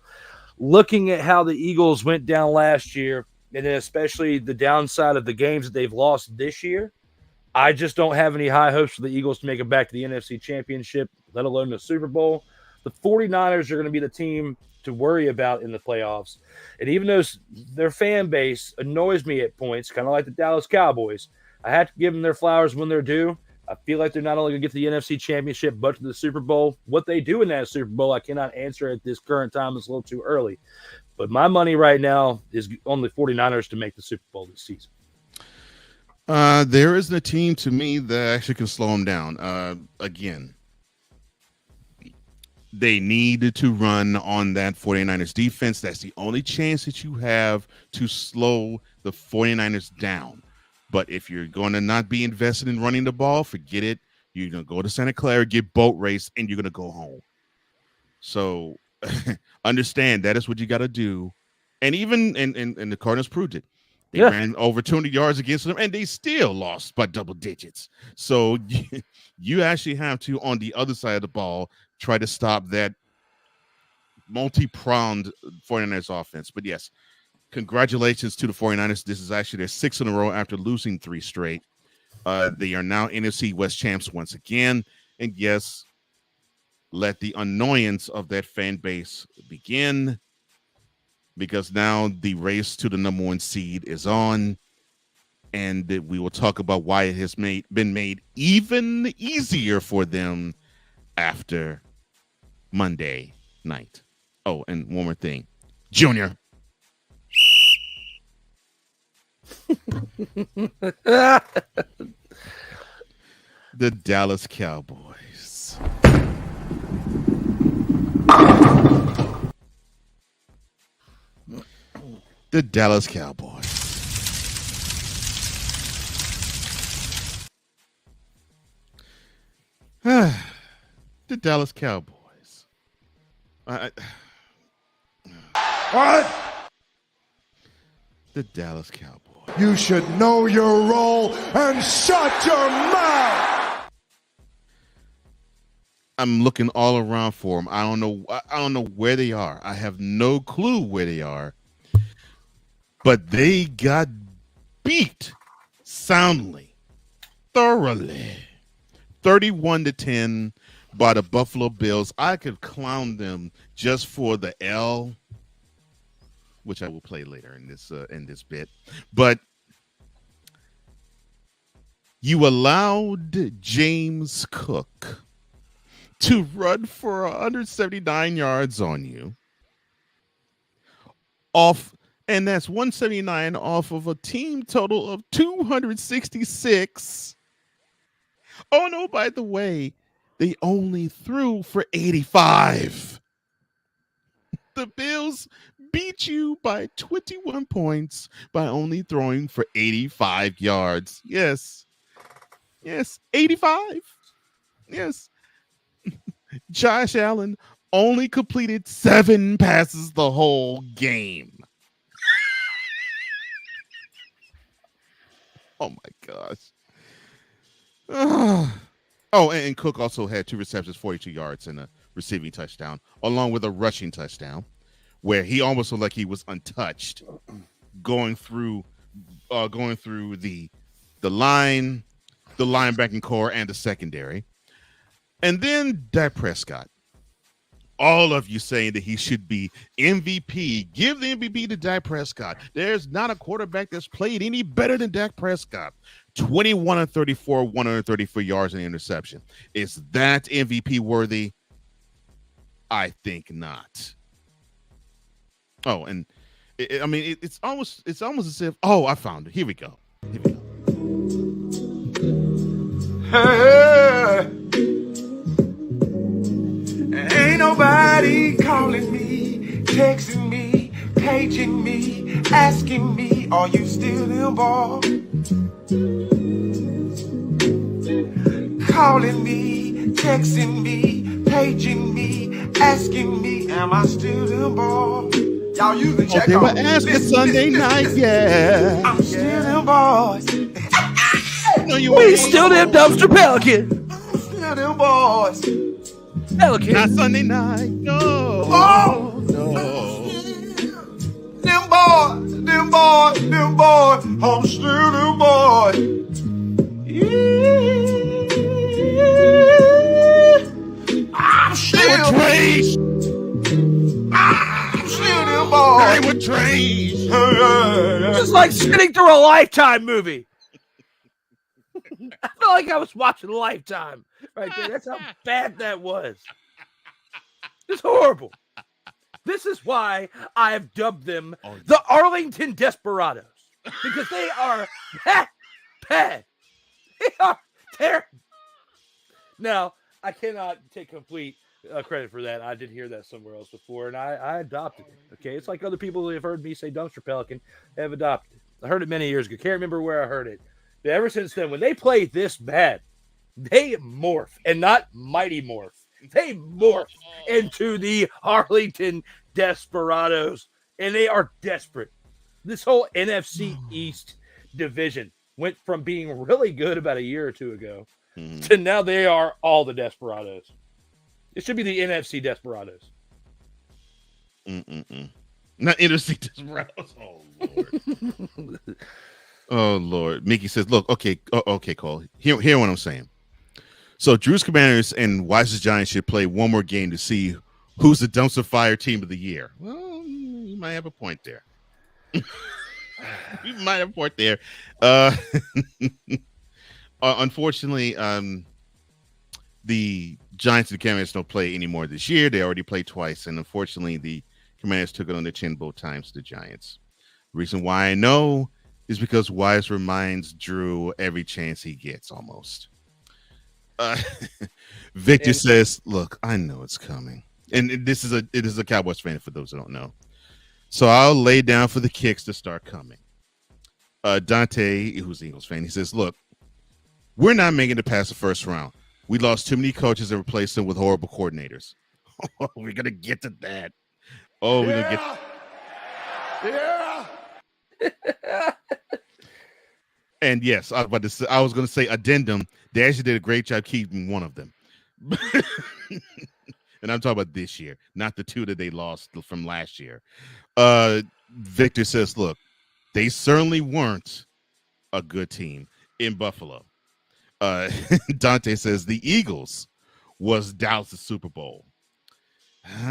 looking at how the Eagles went down last year, and then especially the downside of the games that they've lost this year, I just don't have any high hopes for the Eagles to make it back to the NFC Championship, let alone the Super Bowl. The 49ers are going to be the team to worry about in the playoffs. And even though their fan base annoys me at points, kind of like the Dallas Cowboys, I have to give them their flowers when they're due. I feel like they're not only going to get to the NFC Championship, but to the Super Bowl. What they do in that Super Bowl, I cannot answer at this current time. It's a little too early. But my money right now is on the 49ers to make the Super Bowl this season. There isn't a team to me that actually can slow them down. Again, they need to run on that 49ers defense. That's the only chance that you have to slow the 49ers down. But if you're going to not be invested in running the ball, forget it. You're going to go to Santa Clara, get boat race, and you're going to go home. So understand that is what you got to do. And even and the Cardinals proved it. They ran over 200 yards against them, and they still lost by double digits. So you actually have to, on the other side of the ball, try to stop that multi-pronged 49ers offense. But yes, congratulations to the 49ers. This is actually their 6th in a row after losing 3 straight. They are now NFC West champs once again. And yes, let the annoyance of that fan base begin, because now the race to the number 1 seed is on, and we will talk about why it has been made even easier for them after Monday night. Oh, and one more thing. Junior. The Dallas Cowboys. The Dallas Cowboys. The Dallas Cowboys. What? The Dallas Cowboys. You should know your role and shut your mouth. I'm looking all around for them. I don't know where they are. I have no clue where they are. But they got beat soundly, thoroughly, 31-10 by the Buffalo Bills. I could clown them just for the L, which I will play later in this bit. But you allowed James Cook to run for 179 yards on you off. And that's 179 off of a team total of 266. Oh, no, by the way, they only threw for 85. The Bills beat you by 21 points by only throwing for 85 yards. Yes. Yes, 85. Yes. Josh Allen only completed 7 passes the whole game. Oh my gosh. Oh, and Cook also had 2 receptions, 42 yards, and a receiving touchdown, along with a rushing touchdown, where he almost looked like he was untouched, going through the linebacking core, and the secondary. And then Dak Prescott. All of you saying that he should be MVP. Give the MVP to Dak Prescott. There's not a quarterback that's played any better than Dak Prescott. 21-34, 134 yards and interception. Is that MVP worthy? I think not. Oh, and it's almost as if, oh, I found it. Here we go. Hey, ain't nobody calling me, texting me, paging me, asking me, are you still involved? Calling me, texting me, paging me, asking me, am I still involved? Y'all usually check they were on me. asking Sunday night, yeah. I'm still involved. No, you We ain't. still them dumpster Pelican. I'm still involved. Pelican. Not Sunday night. No. Oh. No. Them boys, I'm still them boys. Yeah. they were trash. This is like sitting through a Lifetime movie. I felt like I was watching Lifetime right there. That's how bad that was. It's horrible. This is why I've dubbed them the Arlington Desperados, because they are that bad. They are terrible. Now, I cannot take complete credit for that. I did hear that somewhere else before, and I adopted it. Okay, it's like other people who have heard me say dumpster pelican have adopted it. I heard it many years ago. Can't remember where I heard it. But ever since then, when they play this bad, they morph, and not Mighty Morph. They morph into the Arlington Desperados, and they are desperate. This whole NFC East division went from being really good about a year or two ago to now they are all the Desperados. It should be the NFC Desperados. Not NFC Desperados. Oh, Lord. Oh, Lord. Mickey says, look, okay, Cole. Hear what I'm saying. So Drew's Commanders and Wise's Giants should play one more game to see who's the dumpster fire team of the year. Well, you might have a point there. You might have a point there. Unfortunately, the Giants and the Commanders don't play anymore this year. They already played twice, and unfortunately, the Commanders took it on the chin both times to the Giants. The reason why I know is because Wise reminds Drew every chance he gets, almost. Victor says, look, I know it's coming. And it is a Cowboys fan, for those who don't know. So I'll lay down for the kicks to start coming. Dante, who's an Eagles fan, he says, look, we're not making it past the first round. We lost too many coaches and replaced them with horrible coordinators. We're going to get to that. Oh, we're going to get. Yeah. And yes, I was going to say addendum. They actually did a great job keeping one of them. And I'm talking about this year, not the two that they lost from last year. Victor says, look, they certainly weren't a good team in Buffalo. Dante says the Eagles was Dallas' Super Bowl.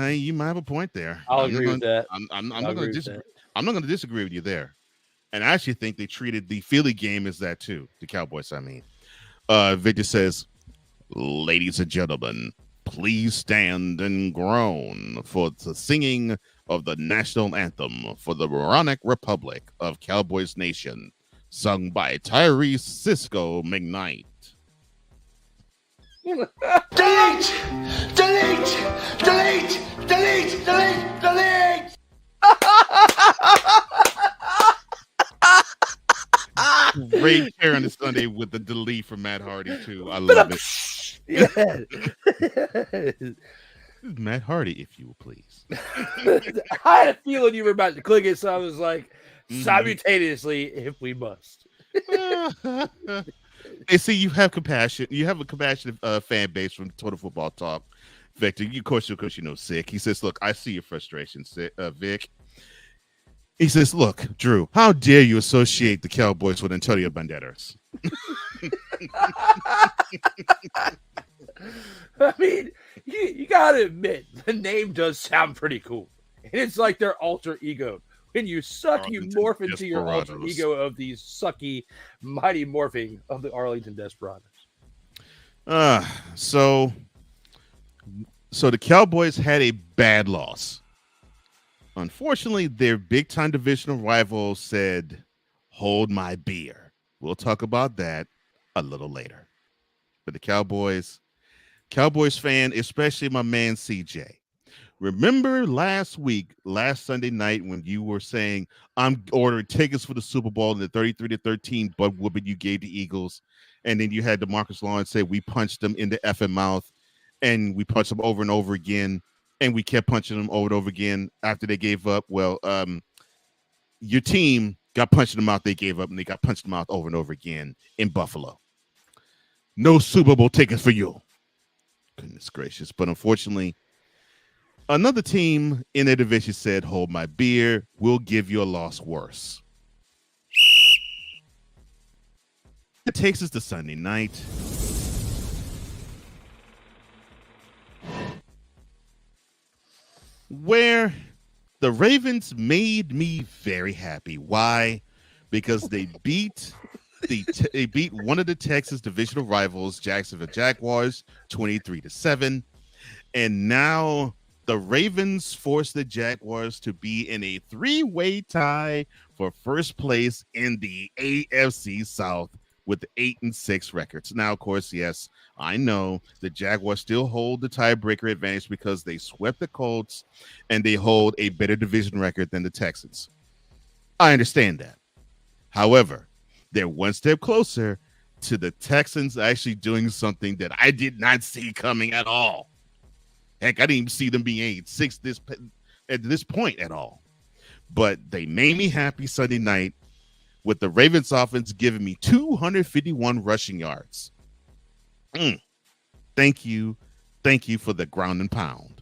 You might have a point there. I'll agree with that. I'm not going to disagree with you there. And I actually think they treated the Philly game as that too. The Cowboys, I mean. Victor says, ladies and gentlemen, please stand and groan for the singing of the national anthem for the Moronic Republic of Cowboys Nation, sung by Tyrese Cisco McKnight. Delete! Delete! Delete! Delete! Delete! Delete! Great chair on the Sunday with the delete from Matt Hardy too. I love it. Yeah. Matt Hardy, if you will please. I had a feeling you were about to click it, so I was like, simultaneously, if we must. Hey, see, you have compassion. You have a compassionate fan base from Total Football Talk. Victor, of course, you know, Sick. He says, look, I see your frustration, Vic. He says, look, Drew, how dare you associate the Cowboys with Antonio Banderas? I mean, you got to admit, the name does sound pretty cool. And it's like their alter ego. When you suck, you morph into your alter ego of these sucky, mighty morphing of the Arlington Desperados. So the Cowboys had a bad loss. Unfortunately, their big-time divisional rival said, hold my beer. We'll talk about that a little later. But the Cowboys fan, especially my man CJ, remember last Sunday night, when you were saying, I'm ordering tickets for the Super Bowl and the 33-13 butt whooping you gave the Eagles, and then you had DeMarcus Lawrence say we punched them in the effing mouth, and we punched them over and over again, and we kept punching them over and over again after they gave up. Well, your team got punched in the mouth, they gave up, and they got punched in the mouth over and over again in Buffalo. No Super Bowl tickets for you. Goodness gracious. But unfortunately, another team in their division said, hold my beer, we'll give you a loss worse. It takes us to Sunday night. Where The Ravens made me very happy. Why? Because they beat one of the Texas divisional rivals, Jacksonville Jaguars, 23-7. And now the Ravens forced the Jaguars to be in a three-way tie for first place in the AFC South with 8-6 records. Now, of course, yes, I know the Jaguars still hold the tiebreaker advantage because they swept the Colts and they hold a better division record than the Texans. I understand that. However, they're one step closer to the Texans actually doing something that I did not see coming at all. Heck, I didn't even see them being 8-6 at this point at all. But they made me happy Sunday night with the Ravens offense giving me 251 rushing yards. Thank you. Thank you for the ground and pound.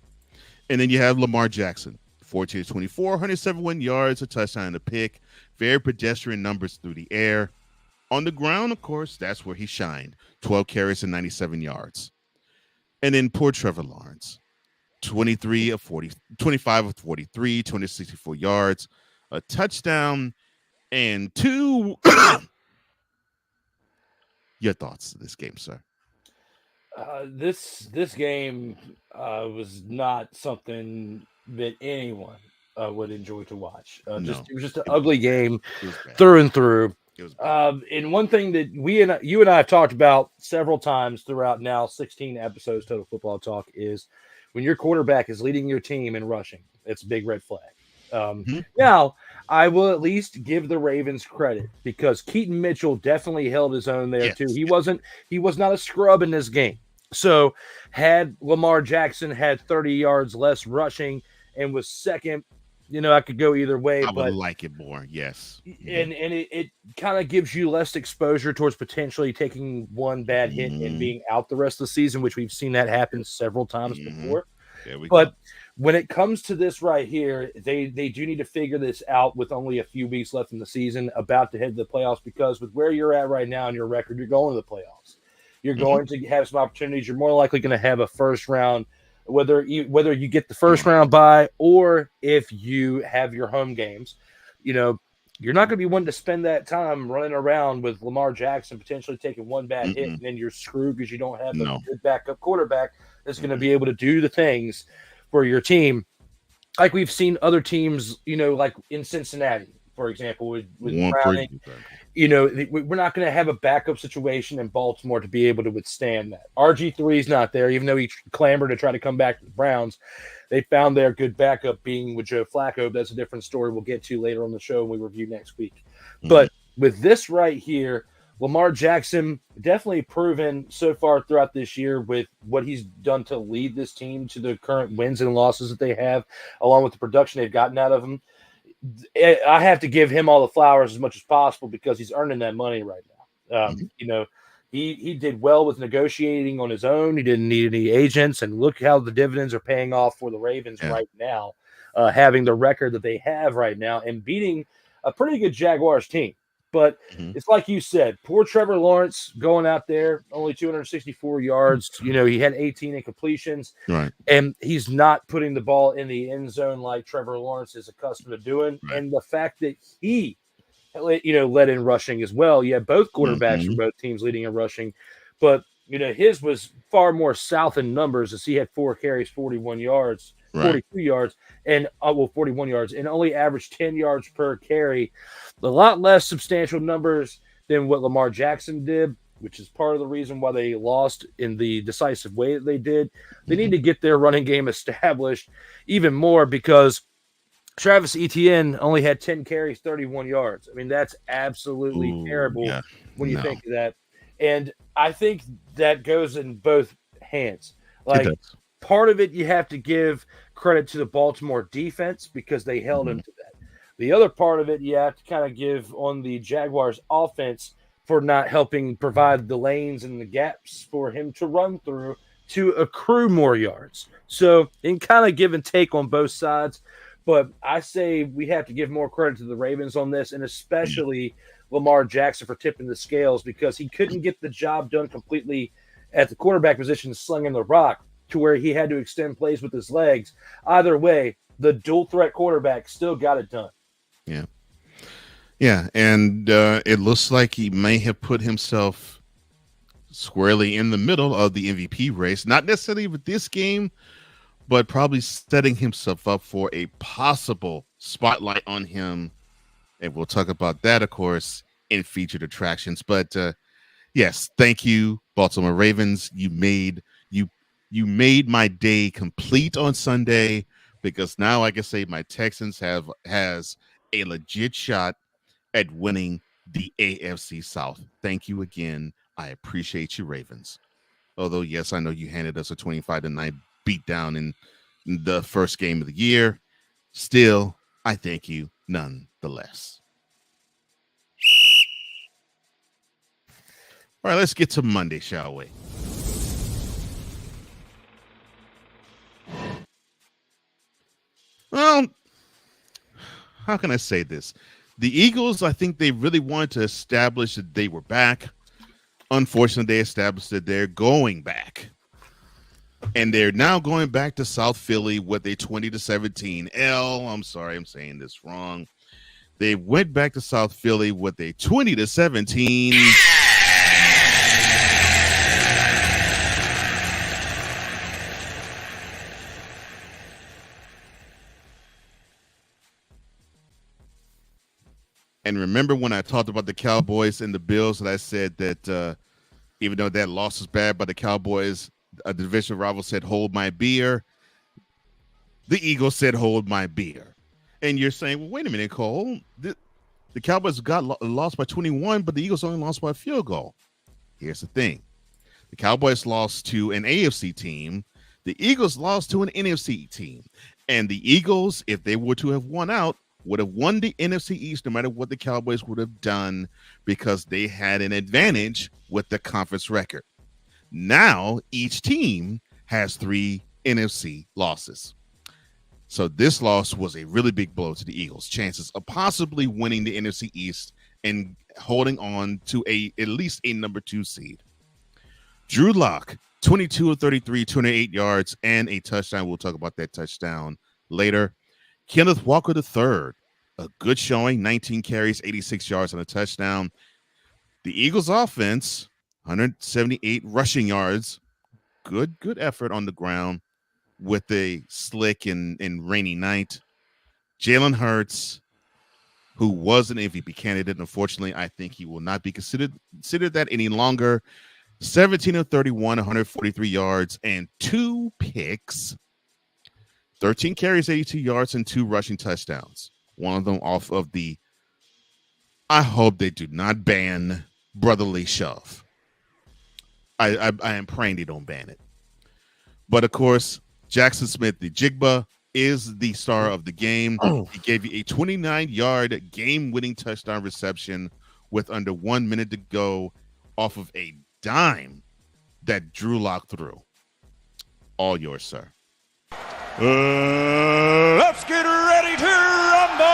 And then you have Lamar Jackson, 14-24, 171 yards, a touchdown and a pick. Very pedestrian numbers through the air. On the ground, of course, that's where he shined. 12 carries and 97 yards. And then poor Trevor Lawrence, 25 of 43, 264 yards, a touchdown, and 2. Your thoughts on this game, sir? This game was not something that anyone would enjoy to watch. No. It was just an ugly game Bad. through and through. It was bad. And one thing that you and I have talked about several times throughout now 16 episodes Total Football Talk is when your quarterback is leading your team in rushing, it's a big red flag. Now, I will at least give the Ravens credit because Keaton Mitchell definitely held his own there too. He was not a scrub in this game. So had Lamar Jackson had 30 yards less rushing and was second, I could go either way. I would like it more, yes. And it kind of gives you less exposure towards potentially taking one bad hit and being out the rest of the season, which we've seen that happen several times before. But when it comes to this right here, they do need to figure this out with only a few weeks left in the season, about to head to the playoffs, because with where you're at right now in your record, you're going to the playoffs. You're going to have some opportunities. You're more likely going to have a first round, whether you get the first round bye or if you have your home games. You're not going to be wanting to spend that time running around with Lamar Jackson potentially taking one bad hit, and then you're screwed because you don't have a good backup quarterback that's going to be able to do the things for your team, like we've seen other teams, like in Cincinnati, for example, with Browning. We're not going to have a backup situation in Baltimore to be able to withstand that. RG3 is not there, even though he clamored to try to come back to the Browns. They found their good backup being with Joe Flacco. That's a different story we'll get to later on the show when we review next week. But with this right here, Lamar Jackson definitely proven so far throughout this year with what he's done to lead this team to the current wins and losses that they have, along with the production they've gotten out of him. I have to give him all the flowers as much as possible because he's earning that money right now. He did well with negotiating on his own. He didn't need any agents, and look how the dividends are paying off for the Ravens right now, having the record that they have right now and beating a pretty good Jaguars team. But it's like you said, poor Trevor Lawrence going out there, only 264 yards. He had 18 incompletions. Right. And he's not putting the ball in the end zone like Trevor Lawrence is accustomed to doing. Right. And the fact that he, led in rushing as well. You had both quarterbacks from both teams leading in rushing. But, his was far more south in numbers as he had 4 carries, 41 yards. 42 yards and 41 yards and only averaged 10 yards per carry. A lot less substantial numbers than what Lamar Jackson did, which is part of the reason why they lost in the decisive way that they did. They need to get their running game established even more because Travis Etienne only had 10 carries, 31 yards. I mean, that's absolutely terrible when you think of that. And I think that goes in both hands. Part of it, you have to give credit to the Baltimore defense because they held him to that. The other part of it, you have to kind of give on the Jaguars offense for not helping provide the lanes and the gaps for him to run through to accrue more yards. So, in kind of give and take on both sides. But I say we have to give more credit to the Ravens on this, and especially Lamar Jackson for tipping the scales because he couldn't get the job done completely at the quarterback position slinging the rock, to where he had to extend plays with his legs. Either way, the dual threat quarterback still got it done. Yeah. Yeah. And it looks like he may have put himself squarely in the middle of the MVP race, not necessarily with this game, but probably setting himself up for a possible spotlight on him. And we'll talk about that, of course, in featured attractions. But yes, thank you, Baltimore Ravens. You made my day complete on Sunday, because now I can say my Texans has a legit shot at winning the AFC South. Thank you again. I appreciate you, Ravens. Although, yes, I know you handed us a 25-9 beatdown in the first game of the year. Still, I thank you nonetheless. All right, let's get to Monday, shall we? Well, how can I say this? The Eagles, I think they really wanted to establish that they were back. Unfortunately, they established that they're going back. And they're now going back to South Philly with a 20-17 L. I'm sorry, I'm saying this wrong. They went back to South Philly with a 20-17. And remember when I talked about the Cowboys and the Bills, that I said that even though that loss was bad by the Cowboys, a division rival said, hold my beer. The Eagles said, hold my beer. And you're saying, well, wait a minute, Cole. The Cowboys got lost by 21, but the Eagles only lost by a field goal. Here's the thing. The Cowboys lost to an AFC team. The Eagles lost to an NFC team. And the Eagles, if they were to have won out, would have won the NFC East no matter what the Cowboys would have done, because they had an advantage with the conference record. Now, each team has 3 NFC losses. So this loss was a really big blow to the Eagles' chances of possibly winning the NFC East and holding on to at least a number 2 seed. Drew Lock, 22 of 33, 208 yards, and a touchdown. We'll talk about that touchdown later. Kenneth Walker III, a good showing, 19 carries, 86 yards and a touchdown. The Eagles offense, 178 rushing yards. Good effort on the ground with a slick and rainy night. Jalen Hurts, who was an MVP candidate, unfortunately, I think he will not be considered that any longer. 17 of 31, 143 yards and 2 picks. 13 carries, 82 yards, and 2 rushing touchdowns. One of them off of the, I hope they do not ban brotherly shove. I am praying they don't ban it. But, of course, Jackson Smith, the Jigba, is the star of the game. He gave you a 29-yard game-winning touchdown reception with under 1 minute to go off of a dime that Drew Lock threw. All yours, sir. Let's get ready to rumble!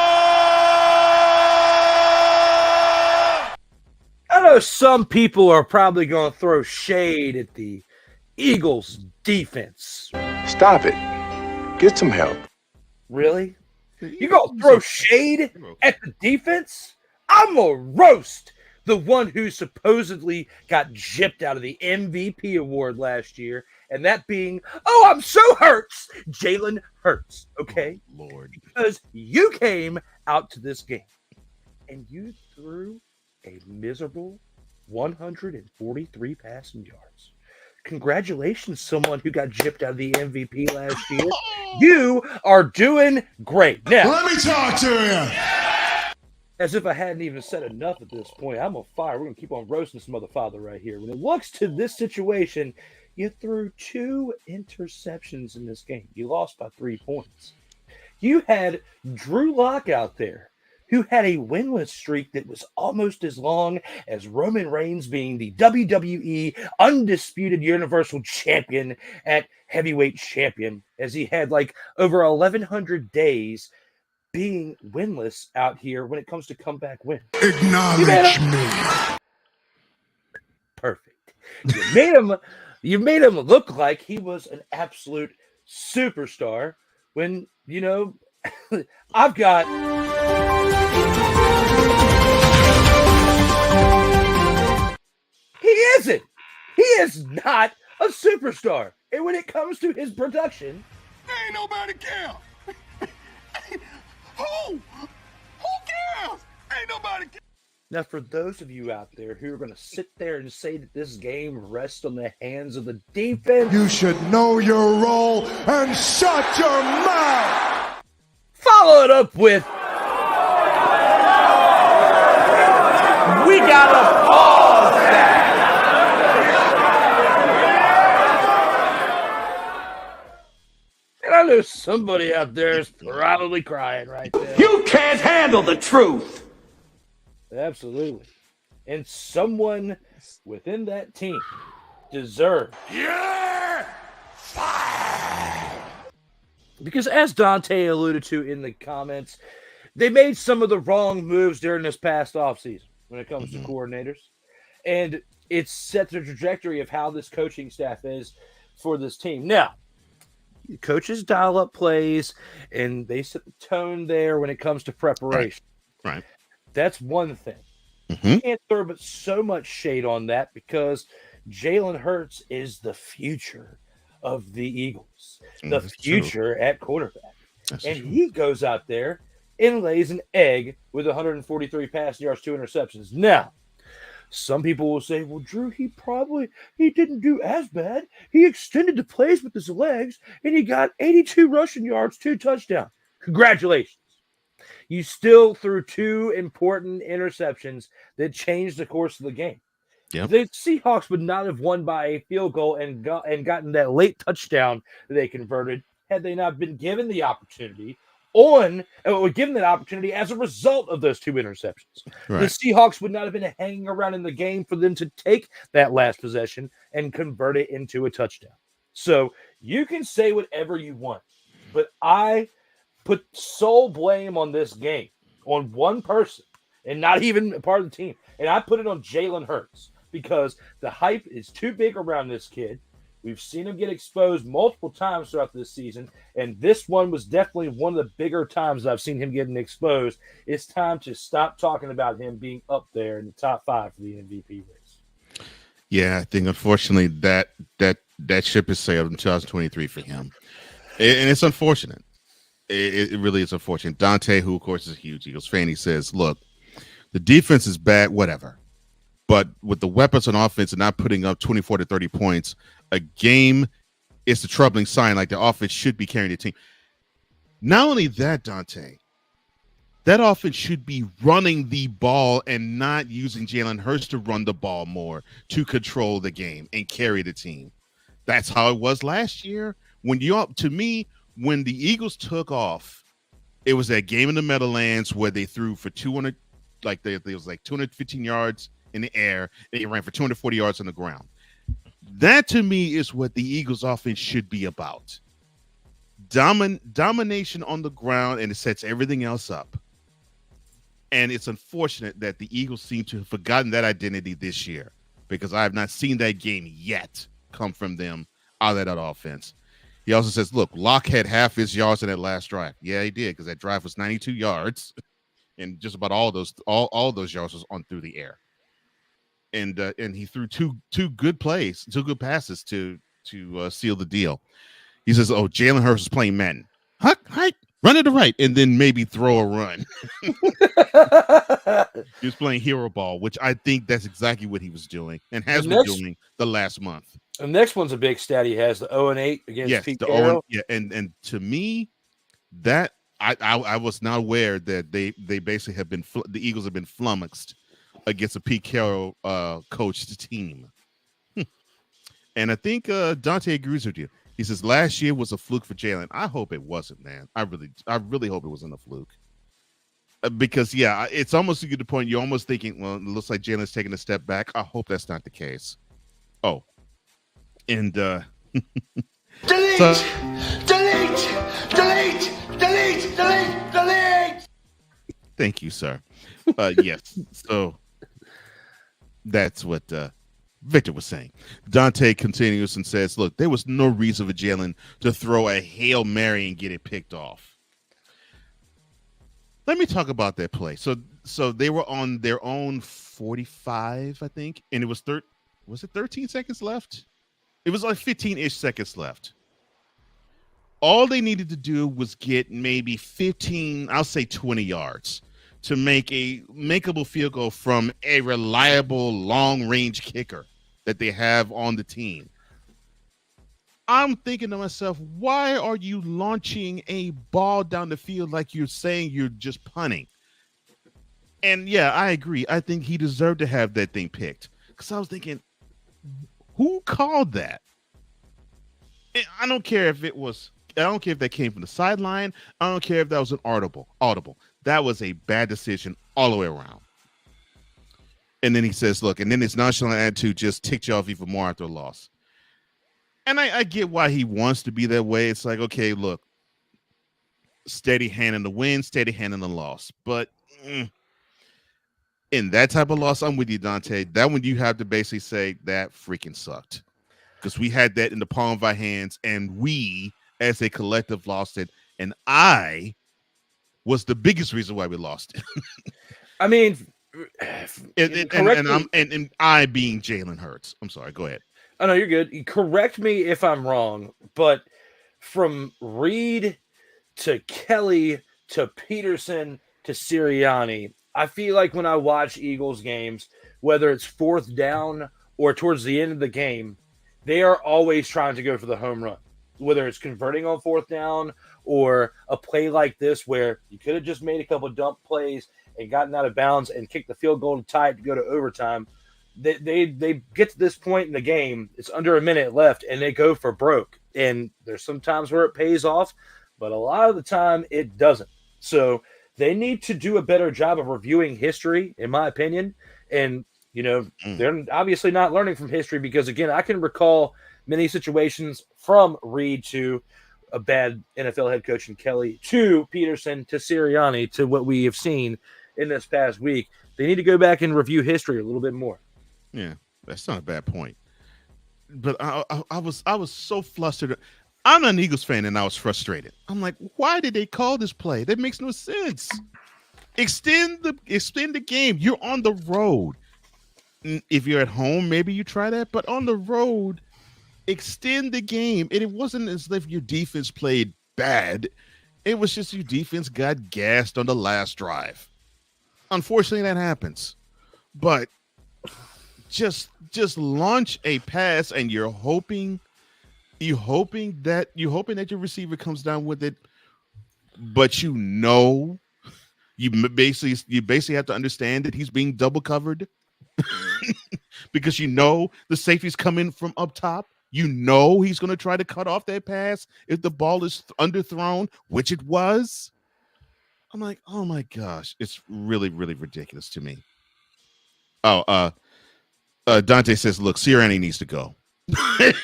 I know some people are probably going to throw shade at the Eagles defense. Stop it. Get some help. Really? You going to throw shade at the defense? I'm going to roast the one who supposedly got gypped out of the MVP award last year, and that being, oh, I'm so Hurts, Jalen Hurts, okay? Oh, Lord. Because you came out to this game, and you threw a miserable 143 passing yards. Congratulations, someone who got gypped out of the MVP last year. You are doing great. Now, let me talk to you. As if I hadn't even said enough at this point, I'm on fire. We're going to keep on roasting this motherfather right here. When it looks to this situation, you threw 2 interceptions in this game. You lost by 3 points. You had Drew Lock out there, who had a winless streak that was almost as long as Roman Reigns being the WWE Undisputed Universal Champion at Heavyweight Champion, as he had like over 1,100 days being winless out here when it comes to comeback wins. Acknowledge me. Perfect. You made him look like he was an absolute superstar when, I've got he isn't. He is not a superstar. And when it comes to his production, Ain't nobody care. Who cares? Ain't nobody care. now for those of you out there who are going to sit there and say that this game rests on the hands of the defense, You should know your role and shut your mouth. follow it up with we gotta pause that. And I know somebody out there is probably crying right there. You can't handle the truth. Absolutely. And someone within that team deserves. Yeah! Because as Dante alluded to in the comments, they made some of the wrong moves during this past offseason when it comes to coordinators. And it's set the trajectory of how this coaching staff is for this team. Now, coaches dial up plays and they set the tone there when it comes to preparation. Right. That's one thing. Mm-hmm. You can't throw but so much shade on that because Jalen Hurts is the future of the Eagles, the That's future at quarterback. That's And true. he goes out there and lays an egg with 143 passing yards, 2 interceptions. Now, some people will say, well, Drew, he didn't do as bad. He extended the plays with his legs, and he got 82 rushing yards, 2 touchdowns. Congratulations. You still threw 2 important interceptions that changed the course of the game. Yep. The Seahawks would not have won by a field goal and gotten that late touchdown that they converted had they not been given the opportunity given that opportunity as a result of those 2 interceptions. Right. The Seahawks would not have been hanging around in the game for them to take that last possession and convert it into a touchdown. So you can say whatever you want, but I put sole blame on this game on one person and not even a part of the team. And I put it on Jalen Hurts because the hype is too big around this kid. We've seen him get exposed multiple times throughout this season, and this one was definitely one of the bigger times I've seen him getting exposed. It's time to stop talking about him being up there in the top 5 for the MVP race. Yeah, I think unfortunately that ship is sailed in 2023 for him, and it's unfortunate. It really is unfortunate. Dante, who of course is a huge Eagles fan, he says, "Look, the defense is bad, whatever, but with the weapons on offense and not putting up 24 to 30 points a game, it's a troubling sign. Like the offense should be carrying the team. Not only that, Dante, that offense should be running the ball and not using Jalen Hurts to run the ball more to control the game and carry the team. That's how it was last year. When the Eagles took off, it was that game in the Meadowlands where they threw for 200, there was 215 yards in the air, and they ran for 240 yards on the ground. That to me is what the Eagles offense should be about. Domination on the ground, and it sets everything else up. And it's unfortunate that the Eagles seem to have forgotten that identity this year because I have not seen that game yet come from them out of that offense. He also says, look, Locke had half his yards in that last drive. Yeah, he did, because that drive was 92 yards, and just about all those yards was on through the air. And he threw two good passes to seal the deal. He says, "Oh, Jalen Hurts is playing Madden. Huh? Run to the right, and then maybe throw a run." He was playing hero ball, which I think that's exactly what he was doing and has been doing the last month. The next one's a big stat. He has the 0-8 against Pete the Carroll. and to me, that I was not aware that they basically have been the Eagles have been flummoxed against a Pete Carroll coached team. And I think Dante agrees with you. He says last year was a fluke for Jalen. I hope it wasn't, man. I really hope it wasn't a fluke. Because it's almost to get to the point you're almost thinking, well, it looks like Jalen's taking a step back. I hope that's not the case. Oh, and Delete! Thank you, sir. Yes. So that's what Victor was saying. Dante continues and says, look, there was no reason for Jalen to throw a Hail Mary and get it picked off. Let me talk about that play. So they were on their own 45, I think, and it was 13 seconds left? It was like 15-ish seconds left. All they needed to do was get maybe 15, I'll say 20 yards to make a makeable field goal from a reliable long-range kicker that they have on the team. I'm thinking to myself, why are you launching a ball down the field like you're saying you're just punting? And yeah, I agree. I think he deserved to have that thing picked because I was thinking, who called that? I don't care if that came from the sideline. I don't care if that was an audible. That was a bad decision all the way around. And then he says, look, and then his nonchalant attitude just ticked you off even more after a loss. And I get why he wants to be that way. It's like, okay, look, steady hand in the win, steady hand in the loss. But in that type of loss, I'm with you, Dante. That one you have to basically say that freaking sucked. Because we had that in the palm of our hands, and we, as a collective, lost it. And I was the biggest reason why we lost it. I mean, and I being Jalen Hurts. I'm sorry. Go ahead. Oh, no, you're good. Correct me if I'm wrong, but from Reed to Kelly to Peterson to Sirianni, I feel like when I watch Eagles games, whether it's fourth down or towards the end of the game, they are always trying to go for the home run, whether it's converting on fourth down or a play like this where you could have just made a couple of dump plays and gotten out of bounds and kicked the field goal to tie it to go to overtime. They get to this point in the game, it's under a minute left, and they go for broke. And there's some times where it pays off, but a lot of the time it doesn't. So they need to do a better job of reviewing history, in my opinion. And, they're obviously not learning from history because, again, I can recall many situations from Reed to a bad NFL head coach in Kelly to Peterson to Sirianni to what we have seen in this past week. They need to go back and review history a little bit more. Yeah, that's not a bad point. But I was so flustered. I'm an Eagles fan, and I was frustrated. I'm like, why did they call this play? That makes no sense. Extend the game. You're on the road. If you're at home, maybe you try that. But on the road, extend the game. And it wasn't as if your defense played bad. It was just your defense got gassed on the last drive. Unfortunately, that happens. But just launch a pass, and you're hoping that your receiver comes down with it, but you basically have to understand that he's being double covered because the safety's coming from up top. He's going to try to cut off that pass if the ball is underthrown, which it was. I'm like, oh my gosh, it's really, really ridiculous to me. Dante says, look, Sirianni needs to go. Like,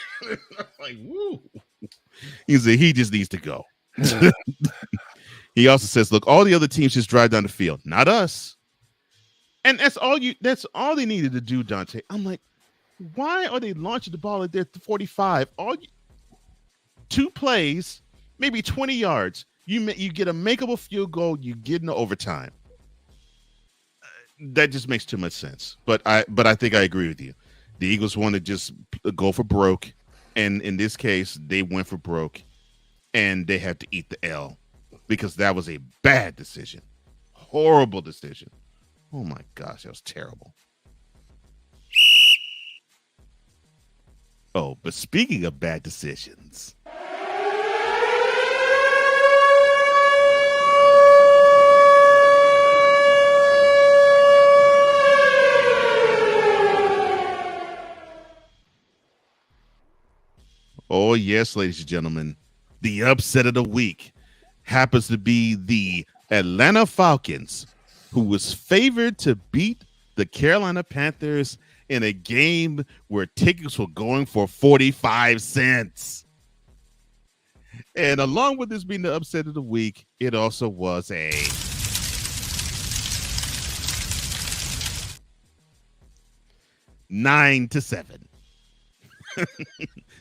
woo. He just needs to go. He also says, look, all the other teams just drive down the field, not us. And that's all they needed to do, Dante. I'm like, why are they launching the ball at their 45? Two plays, maybe 20 yards. You get a makeable field goal, you get into overtime. That just makes too much sense. But I think I agree with you. The Eagles want to just go for broke, and in this case, they went for broke, and they had to eat the L because that was a bad decision, horrible decision. Oh my gosh, that was terrible. Oh, but speaking of bad decisions. Oh, yes, ladies and gentlemen, the upset of the week happens to be the Atlanta Falcons, who was favored to beat the Carolina Panthers in a game where tickets were going for 45 cents. And along with this being the upset of the week, it also was 9-7.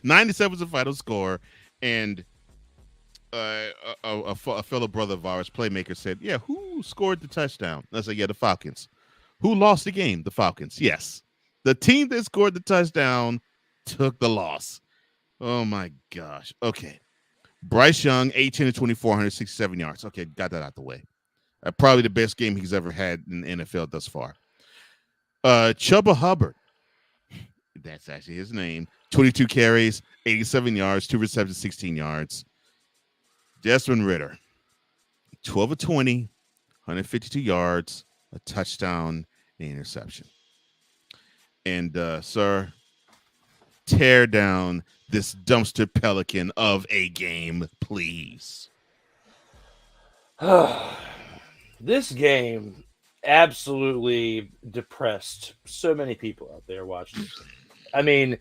9-7 was the final score, and a fellow brother of ours, playmaker, said, "Yeah, who scored the touchdown?" I said, "Yeah, the Falcons." Who lost the game? The Falcons. Yes, the team that scored the touchdown took the loss. Oh my gosh. Okay, Bryce Young, 18-24, 167 yards. Okay, got that out the way. Probably the best game he's ever had in the NFL thus far. Chuba Hubbard, that's actually his name. 22 carries, 87 yards, 2 receptions, 16 yards. Desmond Ridder, 12 of 20, 152 yards, a touchdown, an interception. And, sir, tear down this dumpster pelican of a game, please. This game absolutely depressed so many people out there watching. I mean,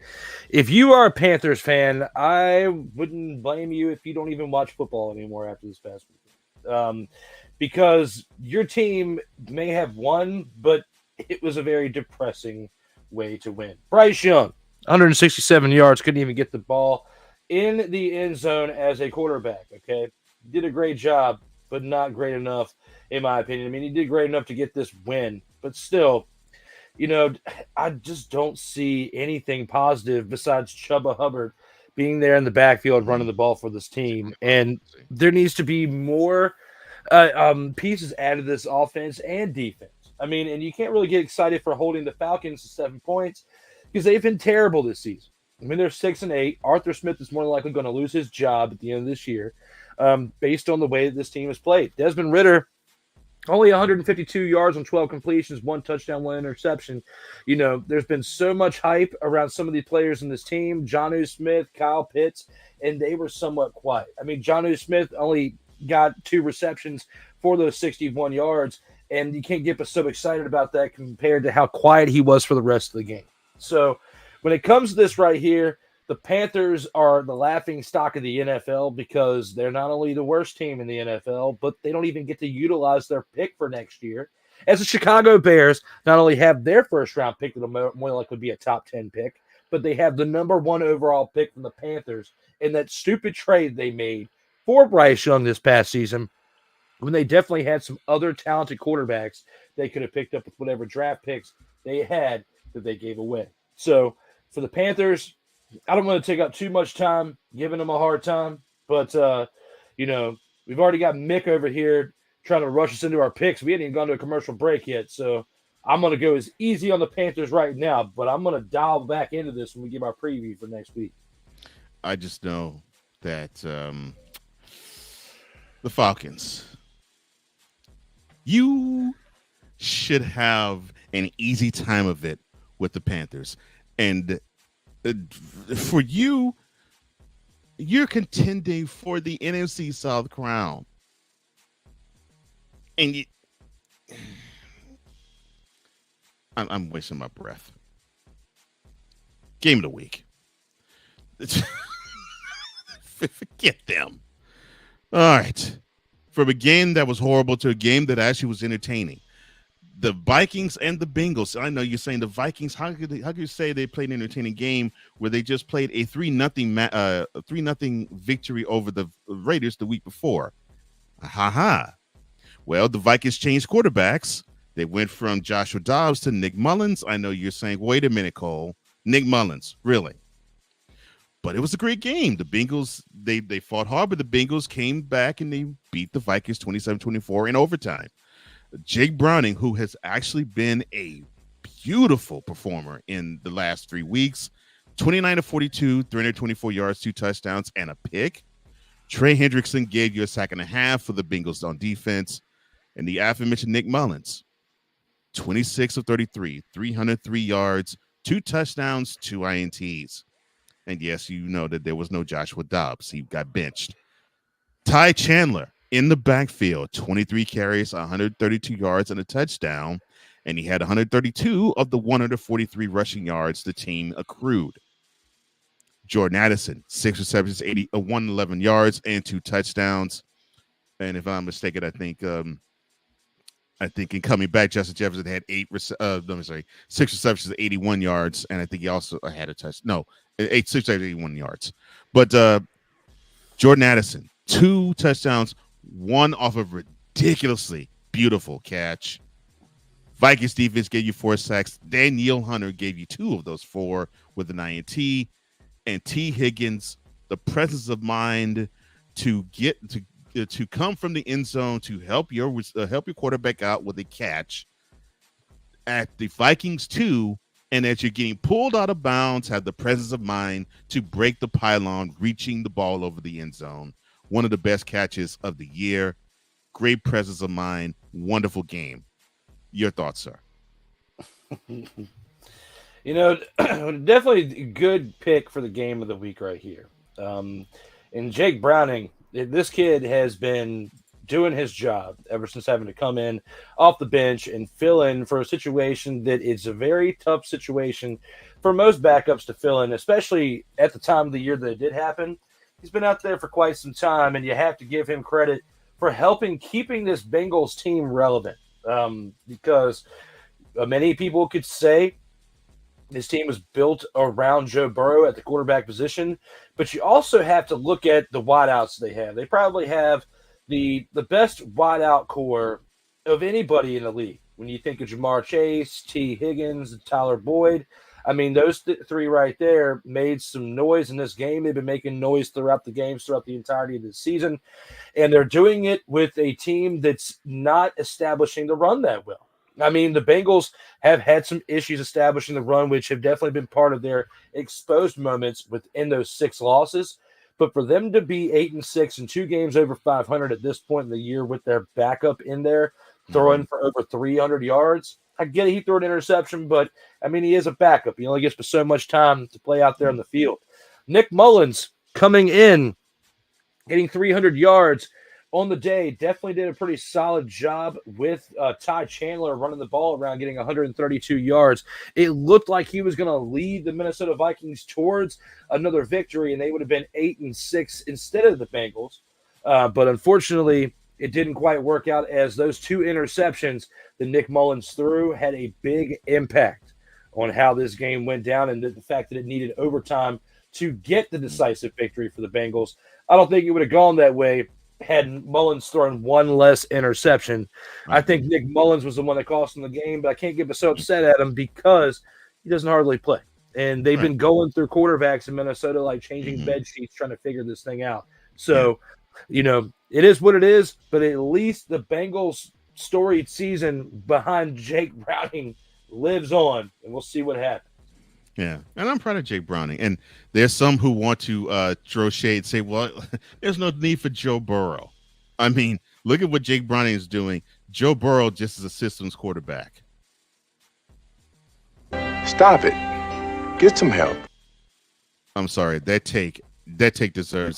if you are a Panthers fan, I wouldn't blame you if you don't even watch football anymore after this past week. Because your team may have won, but it was a very depressing way to win. Bryce Young, 167 yards, couldn't even get the ball in the end zone as a quarterback, okay? Did a great job, but not great enough, in my opinion. I mean, he did great enough to get this win, but still, you know, I just don't see anything positive besides Chuba Hubbard being there in the backfield running the ball for this team. And there needs to be more pieces added to this offense and defense. I mean, and you can't really get excited for holding the Falcons to 7 points because they've been terrible this season. I mean, they're 6-8. Arthur Smith is more than likely going to lose his job at the end of this year based on the way that this team has played. Desmond Ridder, only 152 yards on 12 completions, 1 touchdown, 1 interception. You know, there's been so much hype around some of the players in this team, Jonnu Smith, Kyle Pitts, and they were somewhat quiet. I mean, Jonnu Smith only got 2 receptions for those 61 yards, and you can't get so excited about that compared to how quiet he was for the rest of the game. So when it comes to this right here, the Panthers are the laughing stock of the NFL because they're not only the worst team in the NFL, but they don't even get to utilize their pick for next year. As the Chicago Bears not only have their first-round pick that will more likely be a top 10 pick, but they have the number 1 overall pick from the Panthers in that stupid trade they made for Bryce Young this past season when they definitely had some other talented quarterbacks they could have picked up with whatever draft picks they had that they gave away. So for the Panthers, I don't want to take up too much time giving them a hard time, but, you know, we've already got Mick over here trying to rush us into our picks. We hadn't even gone to a commercial break yet, so I'm going to go as easy on the Panthers right now, but I'm going to dial back into this when we give our preview for next week. I just know that the Falcons, you should have an easy time of it with the Panthers. And for you, you're contending for the NFC South crown. And I'm wasting my breath. Game of the week. Forget them. All right. From a game that was horrible to a game that actually was entertaining. The Vikings and the Bengals. I know you're saying the Vikings. How could you say they played an entertaining game where they just played a 3-0 victory over the Raiders the week before? Well, the Vikings changed quarterbacks. They went from Joshua Dobbs to Nick Mullins. I know you're saying, wait a minute, Cole. Nick Mullins, really? But it was a great game. The Bengals, they fought hard, but the Bengals came back and they beat the Vikings 27-24 in overtime. Jake Browning, who has actually been a beautiful performer in the last 3 weeks, 29-42, 324 yards, 2 touchdowns, and a pick. Trey Hendrickson gave you a sack and a half for the Bengals on defense. And the aforementioned Nick Mullins, 26 of 33, 303 yards, 2 touchdowns, 2 INTs. And yes, you know that there was no Joshua Dobbs. He got benched. Ty Chandler in the backfield, 23 carries, 132 yards, and a touchdown. And he had 132 of the 143 rushing yards the team accrued. Jordan Addison, 6 receptions, 111 yards, and 2 touchdowns. And if I'm mistaken, I think I think in coming back, Justin Jefferson had 6 receptions, 81 yards, and I think he also had a touch. No, 81 yards. But Jordan Addison, 2 touchdowns, 1 off of ridiculously beautiful catch. Vikings defense gave you 4 sacks. Danielle Hunter gave you 2 of those 4 with an INT. And T. Higgins, the presence of mind to get to come from the end zone to help your quarterback out with a catch at the Vikings 2, and as you're getting pulled out of bounds, have the presence of mind to break the pylon, reaching the ball over the end zone. One of the best catches of the year. Great presence of mind. Wonderful game. Your thoughts, sir? Definitely a good pick for the game of the week right here. And Jake Browning, this kid has been doing his job ever since having to come in off the bench and fill in for a situation that is a very tough situation for most backups to fill in, especially at the time of the year that it did happen. He's been out there for quite some time, and you have to give him credit for helping keeping this Bengals team relevant. Because many people could say this team was built around Joe Burrow at the quarterback position, but you also have to look at the wideouts they have. They probably have the best wideout core of anybody in the league. When you think of Jamar Chase, T. Higgins, and Tyler Boyd, I mean, those 3 right there made some noise in this game. They've been making noise throughout the games, throughout the entirety of the season. And they're doing it with a team that's not establishing the run that well. I mean, the Bengals have had some issues establishing the run, which have definitely been part of their exposed moments within those 6 losses. But for them to be 8-6 and 2 games over 500 at this point in the year with their backup in there, throwing for over 300 yards, I get it. He threw an interception, but, I mean, he is a backup. He only gets so much time to play out there on the field. Nick Mullins coming in, getting 300 yards on the day, definitely did a pretty solid job with Ty Chandler running the ball around, getting 132 yards. It looked like he was going to lead the Minnesota Vikings towards another victory, and they would have been 8-6 instead of the Bengals. But unfortunately, it didn't quite work out, as those 2 interceptions that Nick Mullins threw had a big impact on how this game went down, and the fact that it needed overtime to get the decisive victory for the Bengals. I don't think it would have gone that way had Mullins thrown 1 less interception. I think Nick Mullins was the one that cost him the game, but I can't get so upset at him because he doesn't hardly play. And they've been going through quarterbacks in Minnesota, like changing bed sheets, trying to figure this thing out. So, it is what it is, but at least the Bengals' storied season behind Jake Browning lives on, and we'll see what happens. Yeah, and I'm proud of Jake Browning. And there's some who want to throw shade, say, well, there's no need for Joe Burrow. I mean, look at what Jake Browning is doing. Joe Burrow just is a systems quarterback. Stop it. Get some help. I'm sorry. That take deserves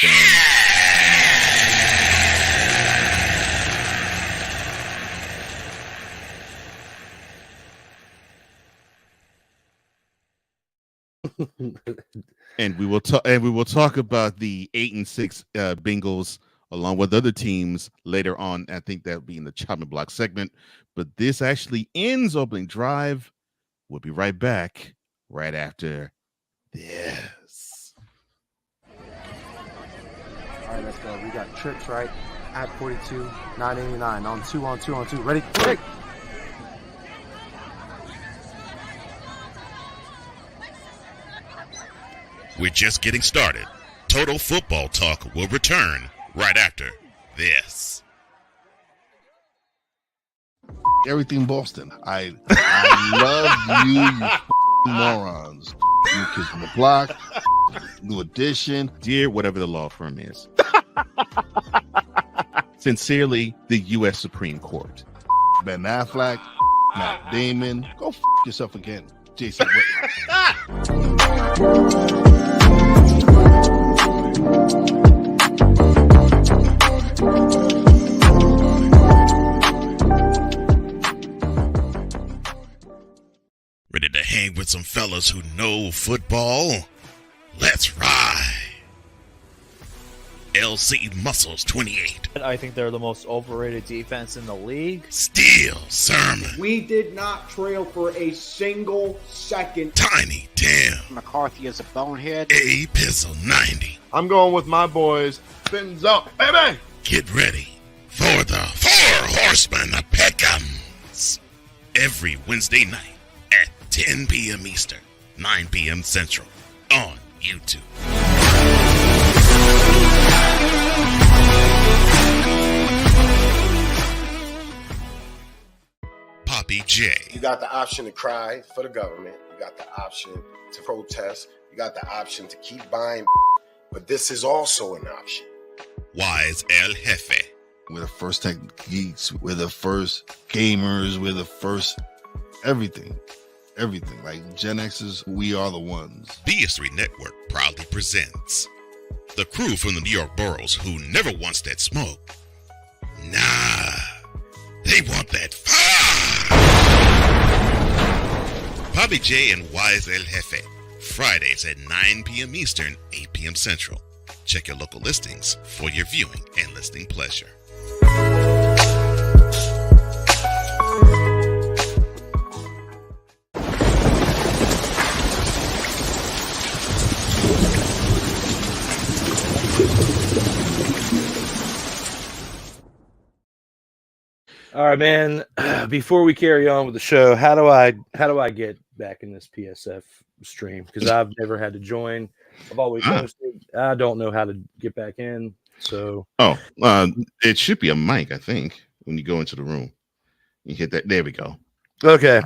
And we will talk about the 8-6 Bengals along with other teams later on. I think that'll be in the chopping block segment. But this actually ends opening drive. We'll be right back right after this. All right, let's go. We got trips right at 42, 989 on 2. Ready? Break. We're just getting started. Total Football Talk will return right after this. Everything Boston. I love you morons. New Kids on the Block, New Edition. Dear whatever the law firm is. Sincerely, the U.S. Supreme Court. Ben Affleck, Matt Damon. Go yourself again, Jason Whitlock. Ready to hang with some fellas who know football? Let's ride. LC Muscles 28. I think they're the most overrated defense in the league. Steel Sermon. We did not trail for a single second. Tiny Tim. McCarthy is a bonehead. A Pizzle 90. I'm going with my boys. Fins up, baby. Get ready for the Four Horsemen of Pick'ems. Every Wednesday night at 10 p.m. Eastern, 9 p.m. Central on YouTube. Poppy J. You got the option to cry for the government. You got the option to protest. You got the option to keep buying, but this is also an option. Wise El Jefe. We're the first tech geeks. We're the first gamers. We're the first everything. Everything. Like Gen X's, we are the ones. BS3 Network proudly presents the crew from the New York boroughs who never wants that smoke. Nah, they want that fire. Poppy J and Wise El Jefe. Fridays at 9 p.m. Eastern, 8 p.m. Central. Check your local listings for your viewing and listening pleasure. All right, man. Before we carry on with the show, how do I get back in this PSF stream? Because I've never had to join. I've always hosted. I don't know how to get back in. So it should be a mic, I think, when you go into the room. You hit that. There we go. Okay.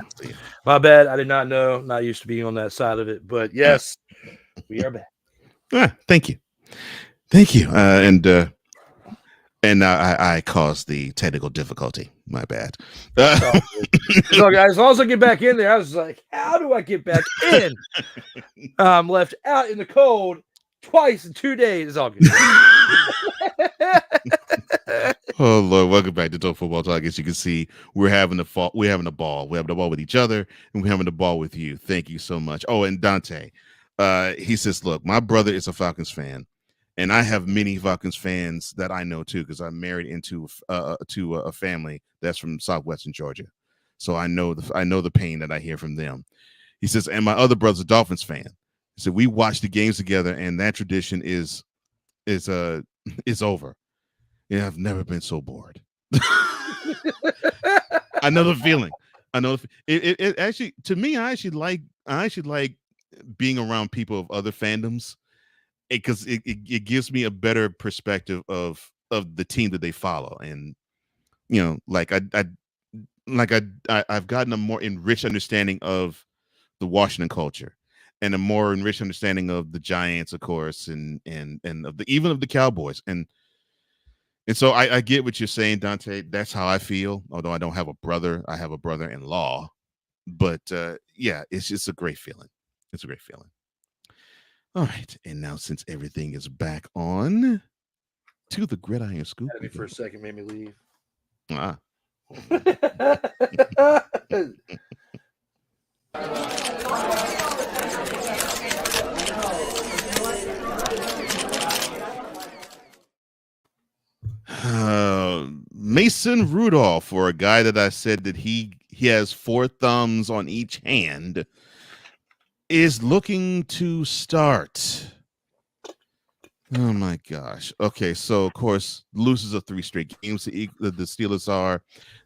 My bad. I did not know. Not used to being on that side of it. But yes, we are back. Thank you. Thank you. And I caused the technical difficulty. My bad. So guys, as long as I get back in there, I was like, how do I get back in? I'm left out in the cold twice in 2 days. It's all good. Oh Lord, welcome back to Dope Football Talk. As you can see, we're having a ball. We're having a ball with each other, and we're having a ball with you. Thank you so much. Oh, and Dante, he says, look, my brother is a Falcons fan. And I have many Falcons fans that I know too, because I'm married into a family that's from southwestern Georgia, so I know the pain that I hear from them. He says, and my other brother's a Dolphins fan. He said we watch the games together, and that tradition is over. Yeah, I've never been so bored. I know the feeling. I know it actually. To me, I actually like being around people of other fandoms. Because it gives me a better perspective of the team that they follow, and I've gotten a more enriched understanding of the Washington culture, and a more enriched understanding of the Giants, of course, and of the Cowboys, and so I get what you're saying, Dante. That's how I feel. Although I don't have a brother, I have a brother-in-law, but yeah, it's just a great feeling. It's a great feeling. All right, and now since everything is back on to the Gridiron Scoop. Had me for a second, made me leave. Mason Rudolph, for a guy that I said that he has 4 thumbs on each hand, is looking to start. Oh my gosh. Okay, so of course loses of 3 straight games. The Steelers are.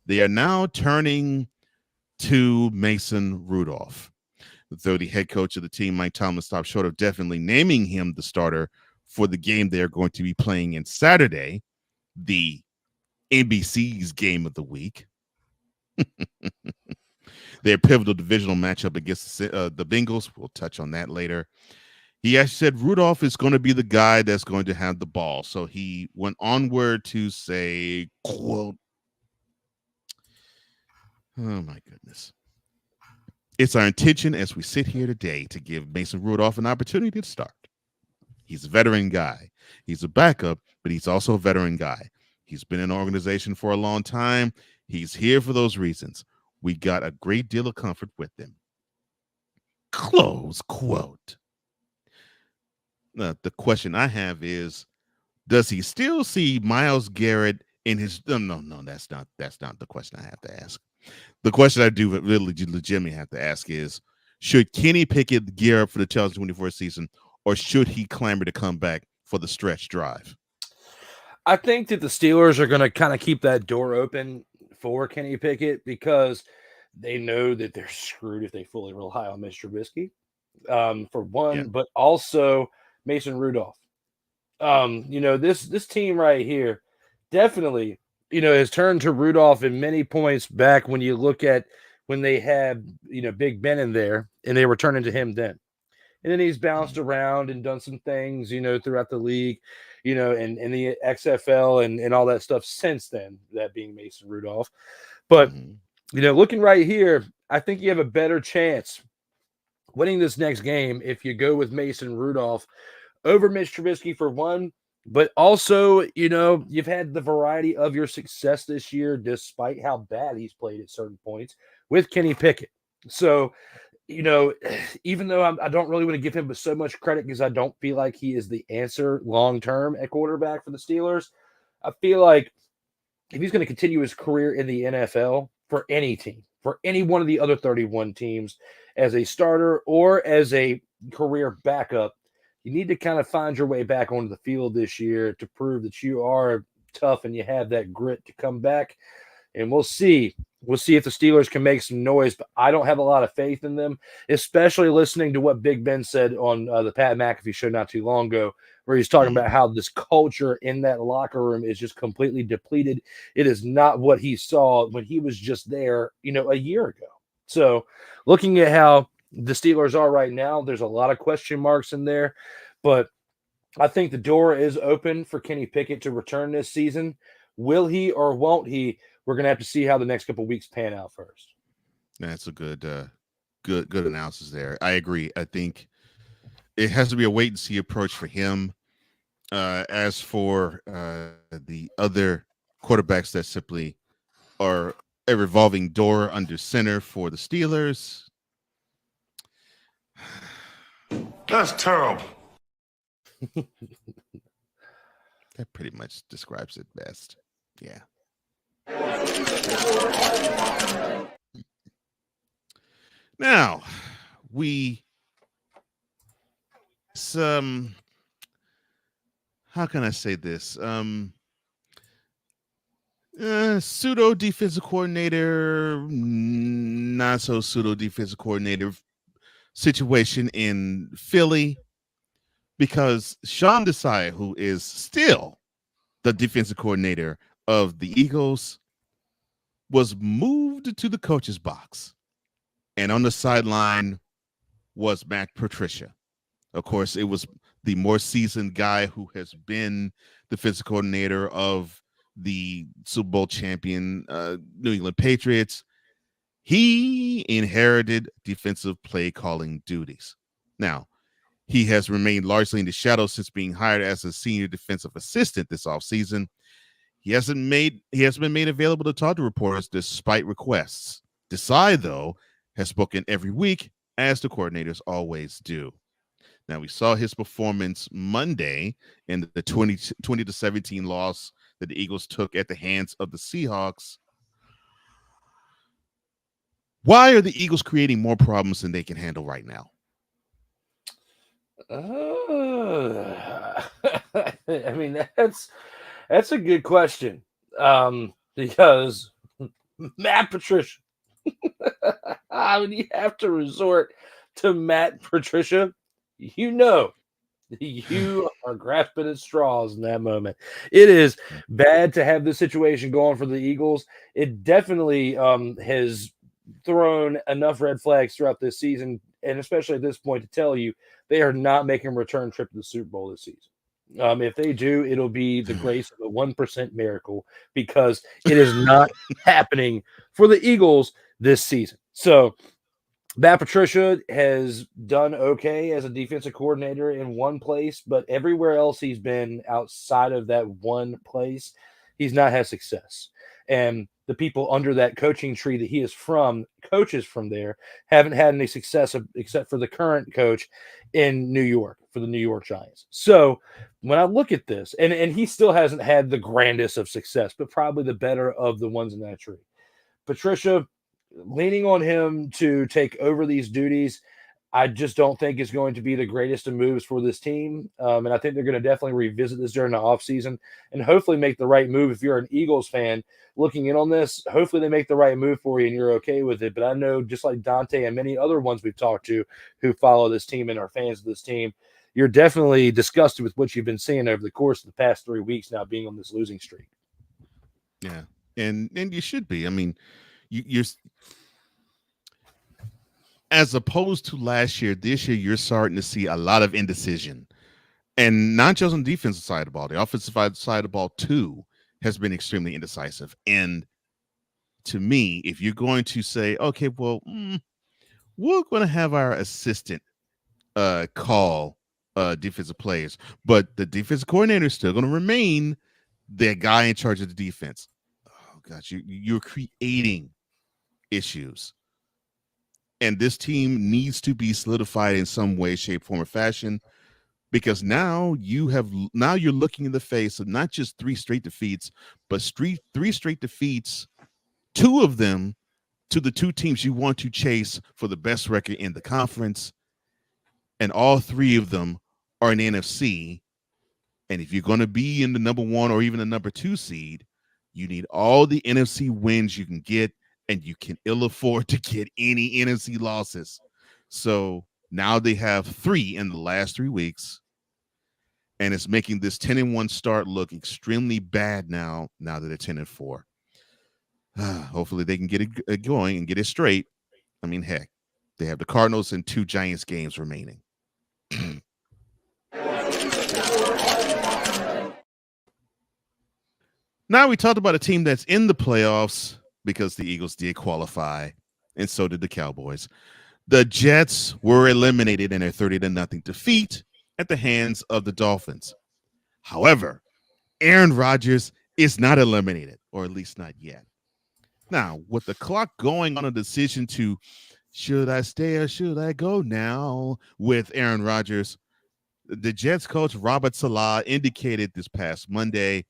They are now turning to Mason Rudolph. Though the head coach of the team, Mike Tomlin, stopped short of definitely naming him the starter for the game they are going to be playing in Saturday, the NBC's game of the week. Their pivotal divisional matchup against the Bengals. We'll touch on that later. He actually said Rudolph is going to be the guy that's going to have the ball. So he went onward to say, quote, oh my goodness. It's our intention as we sit here today to give Mason Rudolph an opportunity to start. He's a veteran guy. He's a backup, but he's also a veteran guy. He's been in the organization for a long time. He's here for those reasons. We got a great deal of comfort with them. Close quote. The question I have is, does he still see Myles Garrett in his? No, that's not the question I have to ask. The question I do really legitimately have to ask is: should Kenny Pickett gear up for the 2024 season, or should he clamor to come back for the stretch drive? I think that the Steelers are going to kind of keep that door open for Kenny Pickett because they know that they're screwed if they fully rely on Mr. Trubisky, for one, but also Mason Rudolph. This team right here definitely, has turned to Rudolph in many points back when you look at when they had, Big Ben in there and they were turning to him then. And then he's bounced around and done some things, throughout the league, and the XFL and all that stuff since then, that being Mason Rudolph. But, looking right here, I think you have a better chance winning this next game if you go with Mason Rudolph over Mitch Trubisky for one. But also, you've had the variety of your success this year, despite how bad he's played at certain points with Kenny Pickett. So, even though I don't really want to give him so much credit because I don't feel like he is the answer long-term at quarterback for the Steelers, I feel like if he's going to continue his career in the NFL for any team, for any one of the other 31 teams as a starter or as a career backup, you need to kind of find your way back onto the field this year to prove that you are tough and you have that grit to come back. And we'll see. We'll see if the Steelers can make some noise, but I don't have a lot of faith in them, especially listening to what Big Ben said on the Pat McAfee show not too long ago, where he's talking about how this culture in that locker room is just completely depleted. It is not what he saw when he was just there, a year ago. So looking at how the Steelers are right now, there's a lot of question marks in there, but I think the door is open for Kenny Pickett to return this season. Will he or won't he? We're going to have to see how the next couple of weeks pan out first. That's a good analysis there. I agree. I think it has to be a wait and see approach for him. As for the other quarterbacks that simply are a revolving door under center for the Steelers, that's terrible. That pretty much describes it best. Yeah. Now, how can I say this? Pseudo defensive coordinator, not so pseudo defensive coordinator situation in Philly, because Sean Desai, who is still the defensive coordinator of the Eagles, was moved to the coach's box, and on the sideline was Matt Patricia. Of course, it was the more seasoned guy who has been the defensive coordinator of the Super Bowl champion New England Patriots. He inherited defensive play calling duties. Now, he has remained largely in the shadows since being hired as a senior defensive assistant this offseason. He hasn't been made available to talk to reporters despite requests. Desai, though, has spoken every week, as the coordinators always do. Now, we saw his performance Monday in the 20-17 loss that the Eagles took at the hands of the Seahawks. Why are the Eagles creating more problems than they can handle right now? I mean, that's a good question, because Matt Patricia, when you have to resort to Matt Patricia, you are grasping at straws in that moment. It is bad to have this situation going for the Eagles. It definitely has thrown enough red flags throughout this season, and especially at this point, to tell you they are not making a return trip to the Super Bowl this season. If they do, it'll be the grace of a 1% miracle, because it is not happening for the Eagles this season. So Matt Patricia has done okay as a defensive coordinator in one place, but everywhere else he's been outside of that one place, he's not had success. And the people under that coaching tree that he is from, coaches from there, haven't had any success except for the current coach in New York for the New York Giants. So when I look at this, and he still hasn't had the grandest of success, but probably the better of the ones in that tree. Patricia, leaning on him to take over these duties, I just don't think is going to be the greatest of moves for this team. And I think they're going to definitely revisit this during the offseason and hopefully make the right move. If you're an Eagles fan looking in on this, hopefully they make the right move for you and you're okay with it. But I know just like Dante and many other ones we've talked to who follow this team and are fans of this team, you're definitely disgusted with what you've been seeing over the course of the past 3 weeks now being on this losing streak. Yeah. And you should be. I mean, you're as opposed to last year, this year you're starting to see a lot of indecision, and not just on the defensive side of the ball. The offensive side of the ball too has been extremely indecisive. And to me, if you're going to say, okay, well, we're going to have our assistant call defensive players, but the defensive coordinator is still going to remain the guy in charge of the defense. Oh gosh, you're creating issues. And this team needs to be solidified in some way, shape, form, or fashion, because now you're looking in the face of not just 3 straight defeats, but 3 straight defeats, 2 of them to the 2 teams you want to chase for the best record in the conference, and all 3 of them are in the NFC. And if you're going to be in the number 1 or even the number 2 seed, you need all the NFC wins you can get. And you can ill afford to get any NFC losses. So now they have 3 in the last 3 weeks. And it's making this 10-1 start look extremely bad now that they're 10-4. Hopefully they can get it going and get it straight. I mean, heck, they have the Cardinals and 2 Giants games remaining. Now we talked about a team that's in the playoffs, because the Eagles did qualify, and so did the Cowboys. The Jets were eliminated in a 30-0 defeat at the hands of the Dolphins. However, Aaron Rodgers is not eliminated, or at least not yet. Now, with the clock going on a decision to should I stay or should I go now with Aaron Rodgers, the Jets coach Robert Saleh indicated this past Monday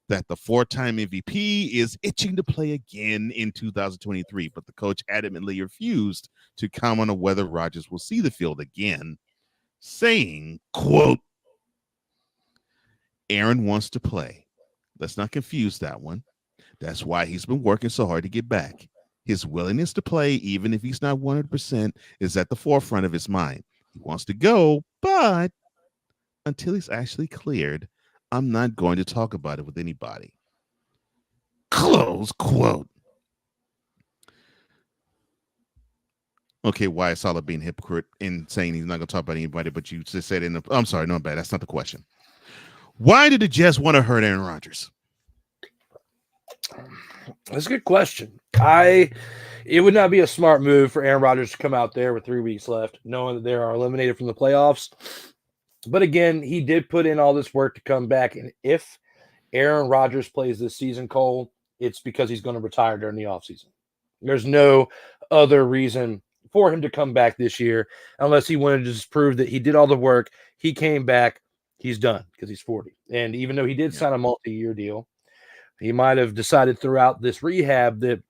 that the 4-time MVP is itching to play again in 2023, but the coach adamantly refused to comment on whether Rodgers will see the field again, saying, quote, Aaron wants to play. Let's not confuse that one. That's why he's been working so hard to get back. His willingness to play, even if he's not 100%, is at the forefront of his mind. He wants to go, but until he's actually cleared, I'm not going to talk about it with anybody. Close quote. Okay, why is Saleh being a hypocrite in saying he's not going to talk about anybody, but you just said I'm sorry, no, bad. That's not the question. Why did the Jets want to hurt Aaron Rodgers? That's a good question. It would not be a smart move for Aaron Rodgers to come out there with 3 weeks left, knowing that they are eliminated from the playoffs. But again, he did put in all this work to come back. And if Aaron Rodgers plays this season, Cole, it's because he's going to retire during the offseason. There's no other reason for him to come back this year unless he wanted to just prove that he did all the work. He came back. He's done because he's 40. And even though he did sign a multi-year deal, he might have decided throughout this rehab that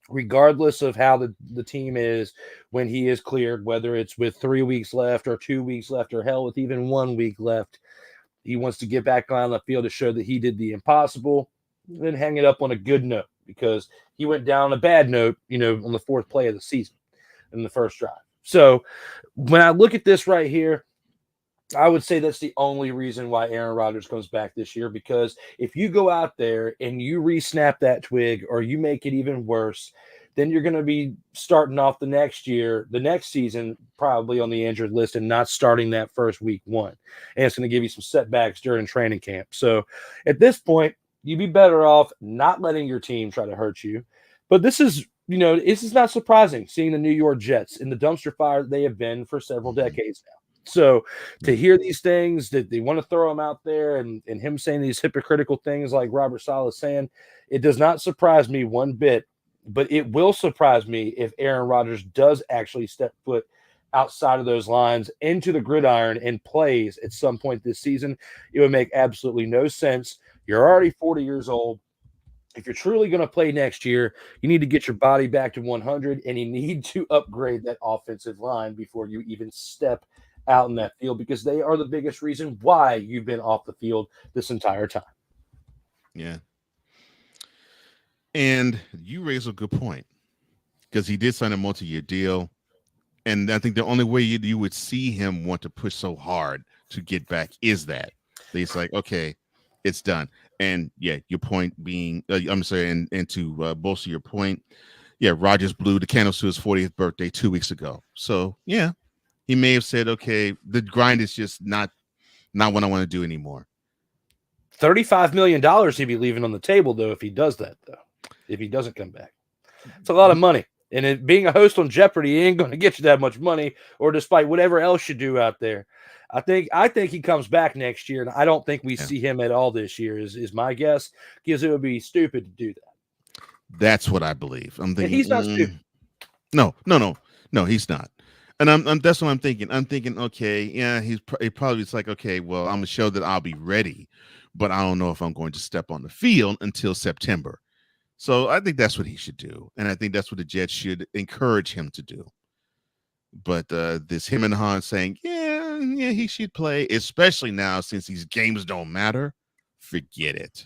regardless of how the team is when he is cleared, whether it's with 3 weeks left or 2 weeks left or hell with even 1 week left, he wants to get back on the field to show that he did the impossible and then hang it up on a good note because he went down on a bad note, on the 4th play of the season in the first drive. So when I look at this right here, I would say that's the only reason why Aaron Rodgers comes back this year, because if you go out there and you re-snap that twig or you make it even worse, then you're going to be starting off the next season, probably on the injured list and not starting that first week 1. And it's going to give you some setbacks during training camp. So at this point, you'd be better off not letting your team try to hurt you. But this is not surprising, seeing the New York Jets in the dumpster fire they have been for several decades now. So to hear these things that they want to throw him out there and him saying these hypocritical things like Robert Saleh is saying, it does not surprise me one bit, but it will surprise me if Aaron Rodgers does actually step foot outside of those lines into the gridiron and plays at some point this season. It would make absolutely no sense. You're already 40 years old. If you're truly going to play next year, you need to get your body back to 100, and you need to upgrade that offensive line before you even step out in that field, because they are the biggest reason why you've been off the field this entire time. Yeah. And you raise a good point, because he did sign a multi-year deal. And I think the only way you would see him want to push so hard to get back is that he's like, okay, it's done. And yeah, your point being, I'm sorry, and to bolster your point, yeah, Rodgers blew the candles to his 40th birthday 2 weeks ago. So yeah, he may have said, okay, the grind is just not what I want to do anymore. $35 million he'd be leaving on the table, though, if he does that, though, if he doesn't come back. It's a lot of money. And being a host on Jeopardy ain't going to get you that much money, or despite whatever else you do out there. I think he comes back next year, and I don't think we see him at all this year, is my guess, because it would be stupid to do that. That's what I believe. I'm thinking and he's not stupid. No, he's not. And I'm that's what I'm thinking. I'm thinking, okay, yeah, he probably is like, okay, well, I'm gonna show that I'll be ready, but I don't know if I'm going to step on the field until September. So I think that's what he should do, and I think that's what the Jets should encourage him to do. But this him and Han saying, yeah, he should play, especially now since these games don't matter. Forget it.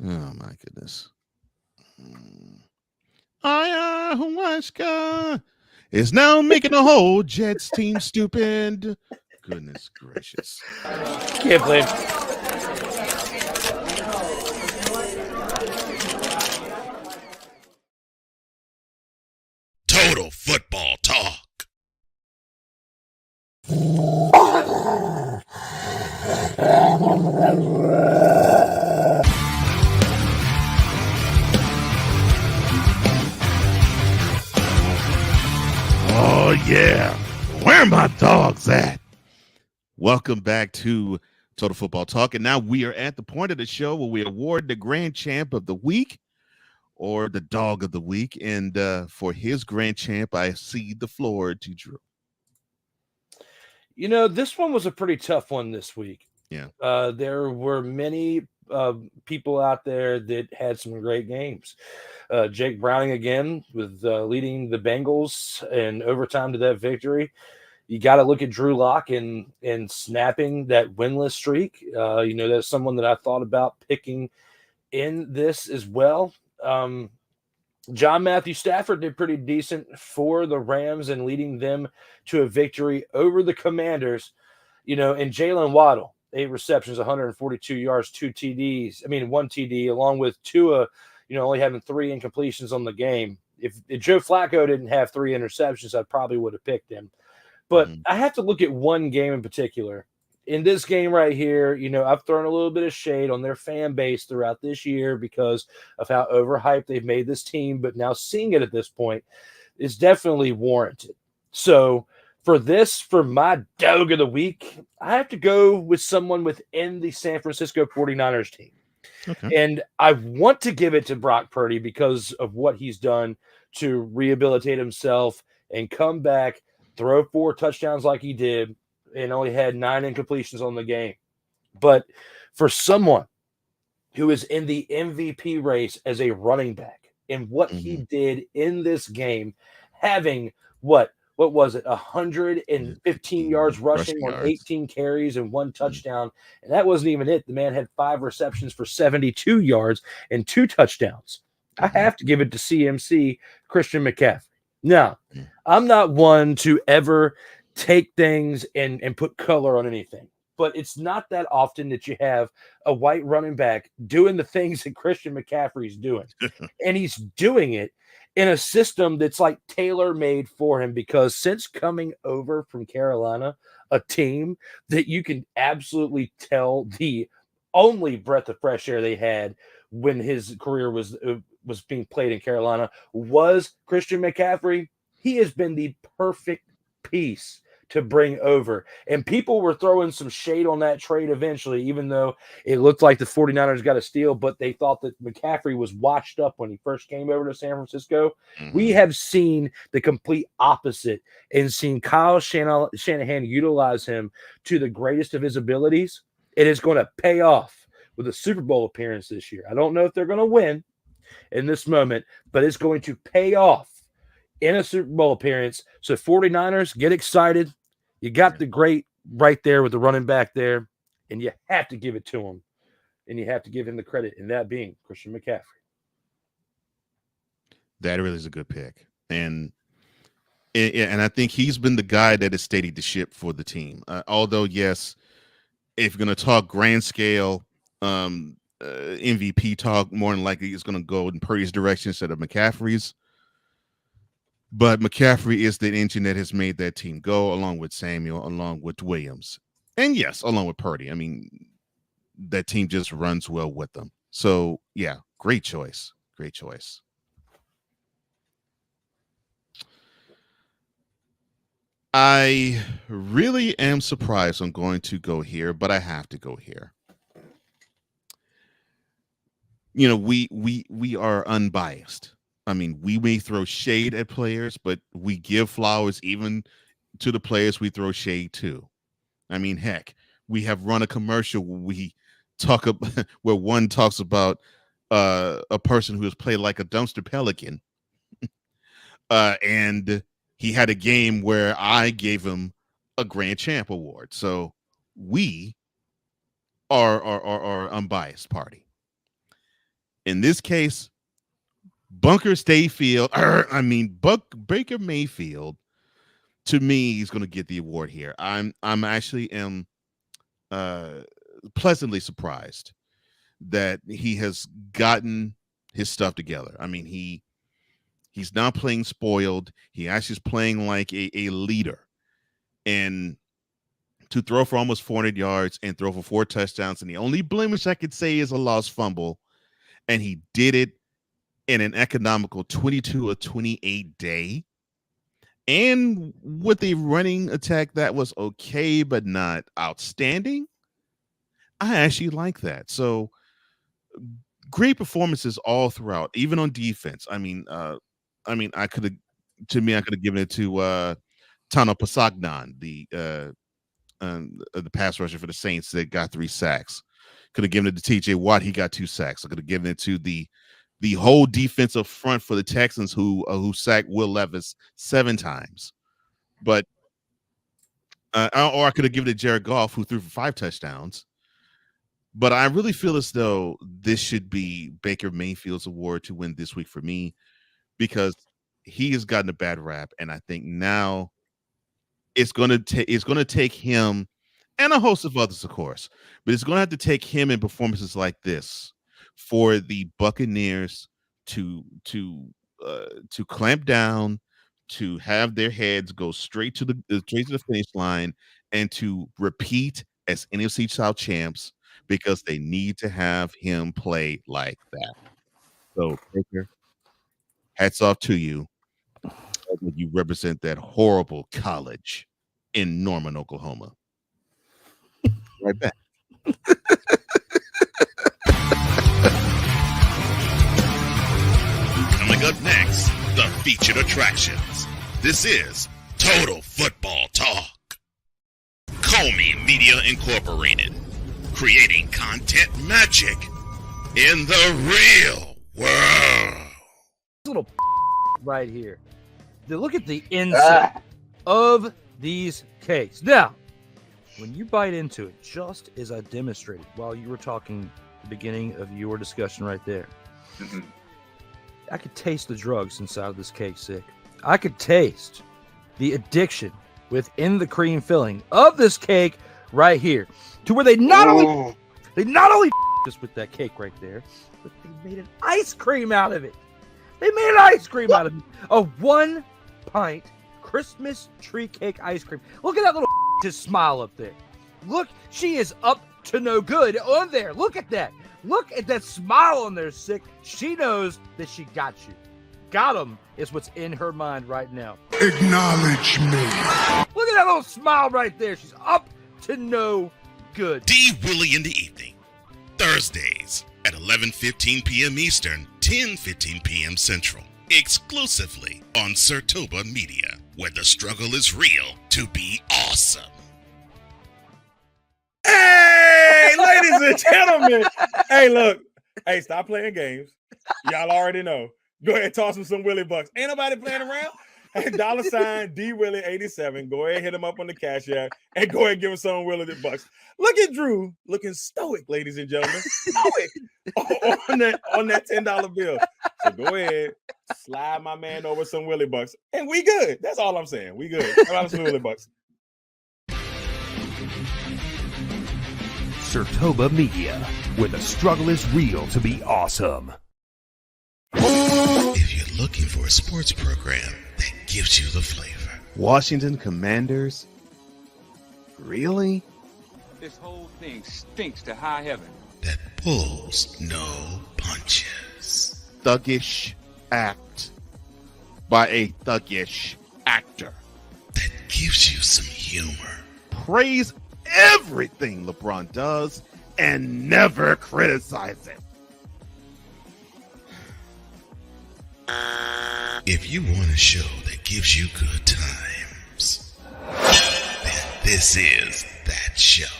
Oh my goodness. Ayahuasca is now making the whole Jets team stupid. Goodness gracious. Can't blame. Total Football Talk. Oh yeah, where are my dogs at? Welcome back to Total Football Talk, and now we are at the point of the show where we award the grand champ of the week, or the dog of the week. And for his grand champ, I cede the floor to Drew. You know, this one was a pretty tough one this week. Yeah. There were many people out there that had some great games. Jake Browning again with leading the Bengals in overtime to that victory. You got to look at Drew Lock and snapping that winless streak. You know, that's someone that I thought about picking in this as well. John Matthew Stafford did pretty decent for the Rams and leading them to a victory over the Commanders. You know, and Jalen Waddle, 8 receptions, 142 yards, 1 TD, along with Tua, only having 3 incompletions on the game. If Joe Flacco didn't have 3 interceptions, I probably would have picked him. But I have to look at one game in particular. In this game right here, I've thrown a little bit of shade on their fan base throughout this year because of how overhyped they've made this team. But now seeing it at this point is definitely warranted. So for my dog of the week, I have to go with someone within the San Francisco 49ers team. Okay. And I want to give it to Brock Purdy because of what he's done to rehabilitate himself and come back, throw 4 touchdowns like he did, and only had 9 incompletions on the game. But for someone who is in the MVP race as a running back and what he did in this game, having what was it, 115 yards rushing on 18 carries and 1 touchdown, and that wasn't even it. The man had 5 receptions for 72 yards and 2 touchdowns. I have to give it to CMC, Christian McCaffrey. Now, I'm not one to ever take things and put color on anything, but it's not that often that you have a white running back doing the things that Christian McCaffrey's doing. And he's doing it in a system that's like tailor-made for him, because since coming over from Carolina, a team that you can absolutely tell the only breath of fresh air they had when his career was being played in Carolina was Christian McCaffrey. He has been the perfect piece to bring over. And people were throwing some shade on that trade eventually, even though it looked like the 49ers got a steal, but they thought that McCaffrey was washed up when he first came over to San Francisco. Mm-hmm. We have seen the complete opposite and seen Kyle Shanahan utilize him to the greatest of his abilities. It is going to pay off with a Super Bowl appearance this year. I don't know if they're going to win in this moment, but it's going to pay off in a Super Bowl appearance. So 49ers, get excited. You got the great right there with the running back there, and you have to give it to him, and you have to give him the credit, and that being Christian McCaffrey. That really is a good pick. And I think he's been the guy that has steadied the ship for the team. Although, yes, if you're going to talk grand scale, MVP talk, more than likely it's going to go in Purdy's direction instead of McCaffrey's. But McCaffrey is the engine that has made that team go, along with Samuel, along with Williams. And yes, along with Purdy. I mean, that team just runs well with them. So, yeah, great choice. Great choice. I really am surprised I'm going to go here, but I have to go here. You know, we are unbiased. I mean, we may throw shade at players, but we give flowers even to the players we throw shade to. I mean, heck, we have run a commercial where we talk about where one talks about a person who has played like a dumpster pelican, and he had a game where I gave him a Grand Champ award. So we are unbiased party. In this case, Baker Mayfield, to me, he's going to get the award here. I'm actually am pleasantly surprised that he has gotten his stuff together. I mean, he's not playing spoiled. He actually is playing like a leader. And to throw for almost 400 yards and throw for 4 touchdowns, and the only blemish I could say is a lost fumble, and he did it in an economical 22 or 28 day, and with a running attack that was okay but not outstanding. I actually like that. So great performances all throughout, even on defense. I could have given it to Tano Pasagnan, the pass rusher for the Saints that got 3 sacks. Could have given it to TJ Watt. He got 2 sacks. I could have given it to the whole defensive front for the Texans who sacked Will Levis 7 times. But or I could have given it to Jared Goff, who threw for 5 touchdowns. But I really feel as though this should be Baker Mayfield's award to win this week for me, because he has gotten a bad rap, and I think now it's going to take him and a host of others, of course, but it's going to have to take him in performances like this for the Buccaneers to clamp down, to have their heads go straight to the finish line, and to repeat as NFC South champs, because they need to have him play like that. So, Baker, hats off to you. You represent that horrible college in Norman, Oklahoma. Right back. Coming up next, the featured attractions. This is Total Football Talk. Comey Media Incorporated, creating content magic in the real world. Little right here. Look at the inside of these cakes. Now, when you bite into it, just as I demonstrated while you were talking at the beginning of your discussion right there, I could taste the drugs inside of this cake, Sick. I could taste the addiction within the cream filling of this cake right here, to where they not only us with that cake right there, but they made an ice cream out of it. They made an ice cream out of it. A 1-pint Christmas tree cake ice cream. Look at that little just smile up there. Look, she is up to no good on there. Look at that. Look at that smile on there, Sick. She knows that she got you. Got him is what's in her mind right now. Acknowledge me. Look at that little smile right there. She's up to no good. D. Willie in the evening. Thursdays at 11:15 p.m. Eastern, 10:15 p.m. Central. Exclusively on Sertoba Media, where the struggle is real to be awesome. Hey, ladies and gentlemen. Hey, look. Hey, stop playing games. Y'all already know. Go ahead and toss him some Willie Bucks. Ain't nobody playing around. $, D Willie 87. Go ahead, hit him up on the Cash App, and go ahead and give him some Willie Bucks. Look at Drew looking stoic, ladies and gentlemen. Stoic on that $10 bill. So go ahead, slide my man over some Willie Bucks, and we good. That's all I'm saying. We good. Slide some Willie Bucks. Sertoba Media, where the struggle is real to be awesome. If you're looking for a sports program that gives you the flavor. Washington Commanders? Really? This whole thing stinks to high heaven. That pulls no punches. Thuggish act by a thuggish actor. That gives you some humor. Praise everything LeBron does and never criticize it. If you want a show that gives you good times, then this is that show.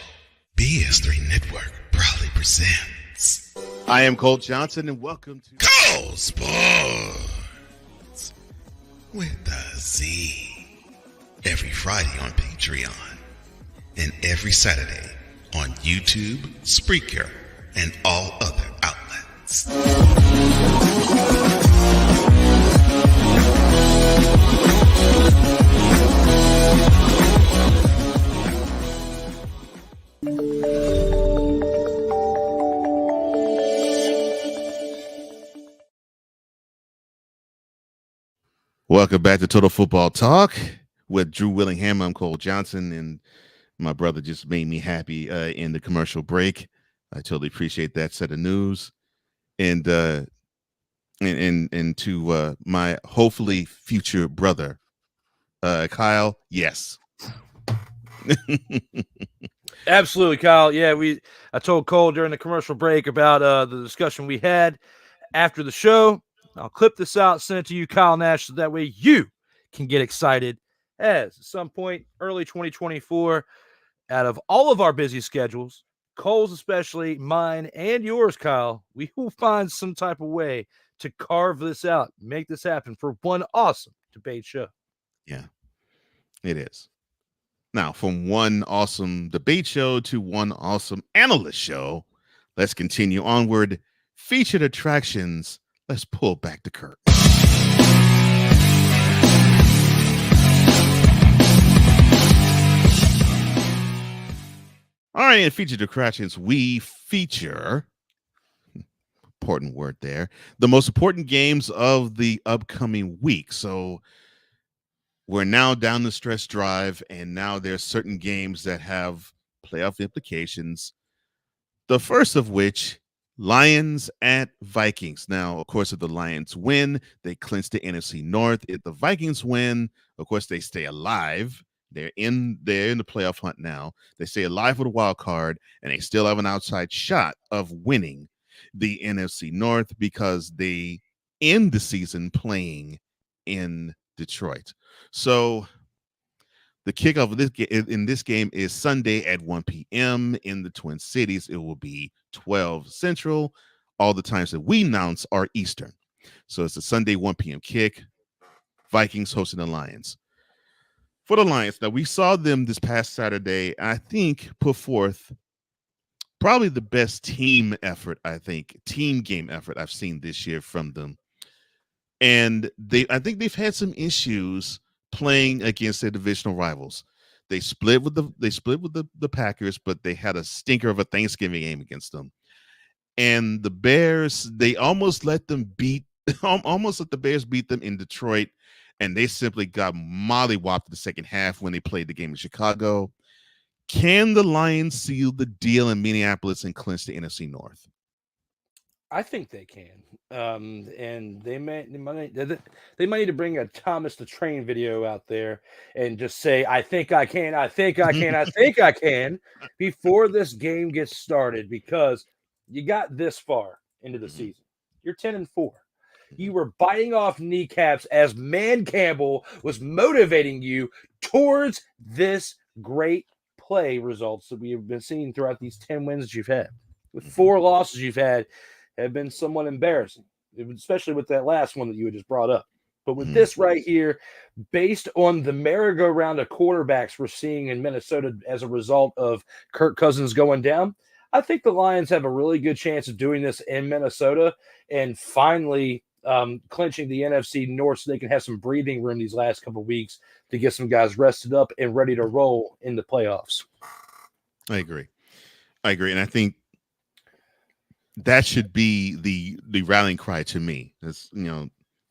BS3 Network proudly presents. I am Cole Johnson, and welcome to Cole Sports with a Z. Every Friday on Patreon, and every Saturday on YouTube, Spreaker, and all other outlets. Welcome back to Total Football Talk with Drew Willingham. I'm Cole Johnson, and my brother just made me happy in the commercial break. I totally appreciate that set of news, and to my hopefully future brother, Kyle. Yes, Absolutely, Kyle. Yeah, I told Cole during the commercial break about the discussion we had after the show. I'll clip this out, send it to you, Kyle Nash, so that way you can get excited as at some point early 2024, out of all of our busy schedules, Cole's especially, mine and yours, Kyle, we will find some type of way to carve this out, make this happen for one awesome debate show. Yeah, it is. Now, from one awesome debate show to one awesome analyst show, let's continue onward. Featured attractions. Let's pull back the curtain. All right, in featured attractions, we feature, important word there, the most important games of the upcoming week. So we're now down the stretch drive, and now there's certain games that have playoff implications. The first of which, Lions at Vikings. Now, of course, if the Lions win, they clinch the NFC North. If the Vikings win, of course, they stay alive. They're in the playoff hunt now. They stay alive for the wild card, and they still have an outside shot of winning the NFC North because they end the season playing in Detroit. So the kickoff of this game is Sunday at 1 p.m. in the Twin Cities. It will be 12 Central. All the times that we announce are Eastern. So it's a Sunday 1 p.m. kick. Vikings hosting the Lions. For the Lions, now we saw them this past Saturday, I think, put forth probably the best team game effort I've seen this year from them. And I think they've had some issues playing against their divisional rivals. They split with the Packers, but they had a stinker of a Thanksgiving game against them. And the Bears, they almost let the Bears beat them in Detroit, and they simply got mollywopped in the second half when they played the game in Chicago. Can the Lions seal the deal in Minneapolis and clinch the NFC North? I think they can, and they might need to bring a Thomas the Train video out there and just say, "I think I can, I think I can, I think I can," before this game gets started, because you got this far into the season. You're 10-4. You were biting off kneecaps as Man Campbell was motivating you towards this great play results that we have been seeing throughout these 10 wins that you've had. With 4 losses you've had have been somewhat embarrassing, especially with that last one that you had just brought up. But with this right here, based on the merry-go-round of quarterbacks we're seeing in Minnesota as a result of Kirk Cousins going down, I think the Lions have a really good chance of doing this in Minnesota and finally clinching the NFC North so they can have some breathing room these last couple of weeks to get some guys rested up and ready to roll in the playoffs. I agree. And I think that should be the rallying cry to me. It's,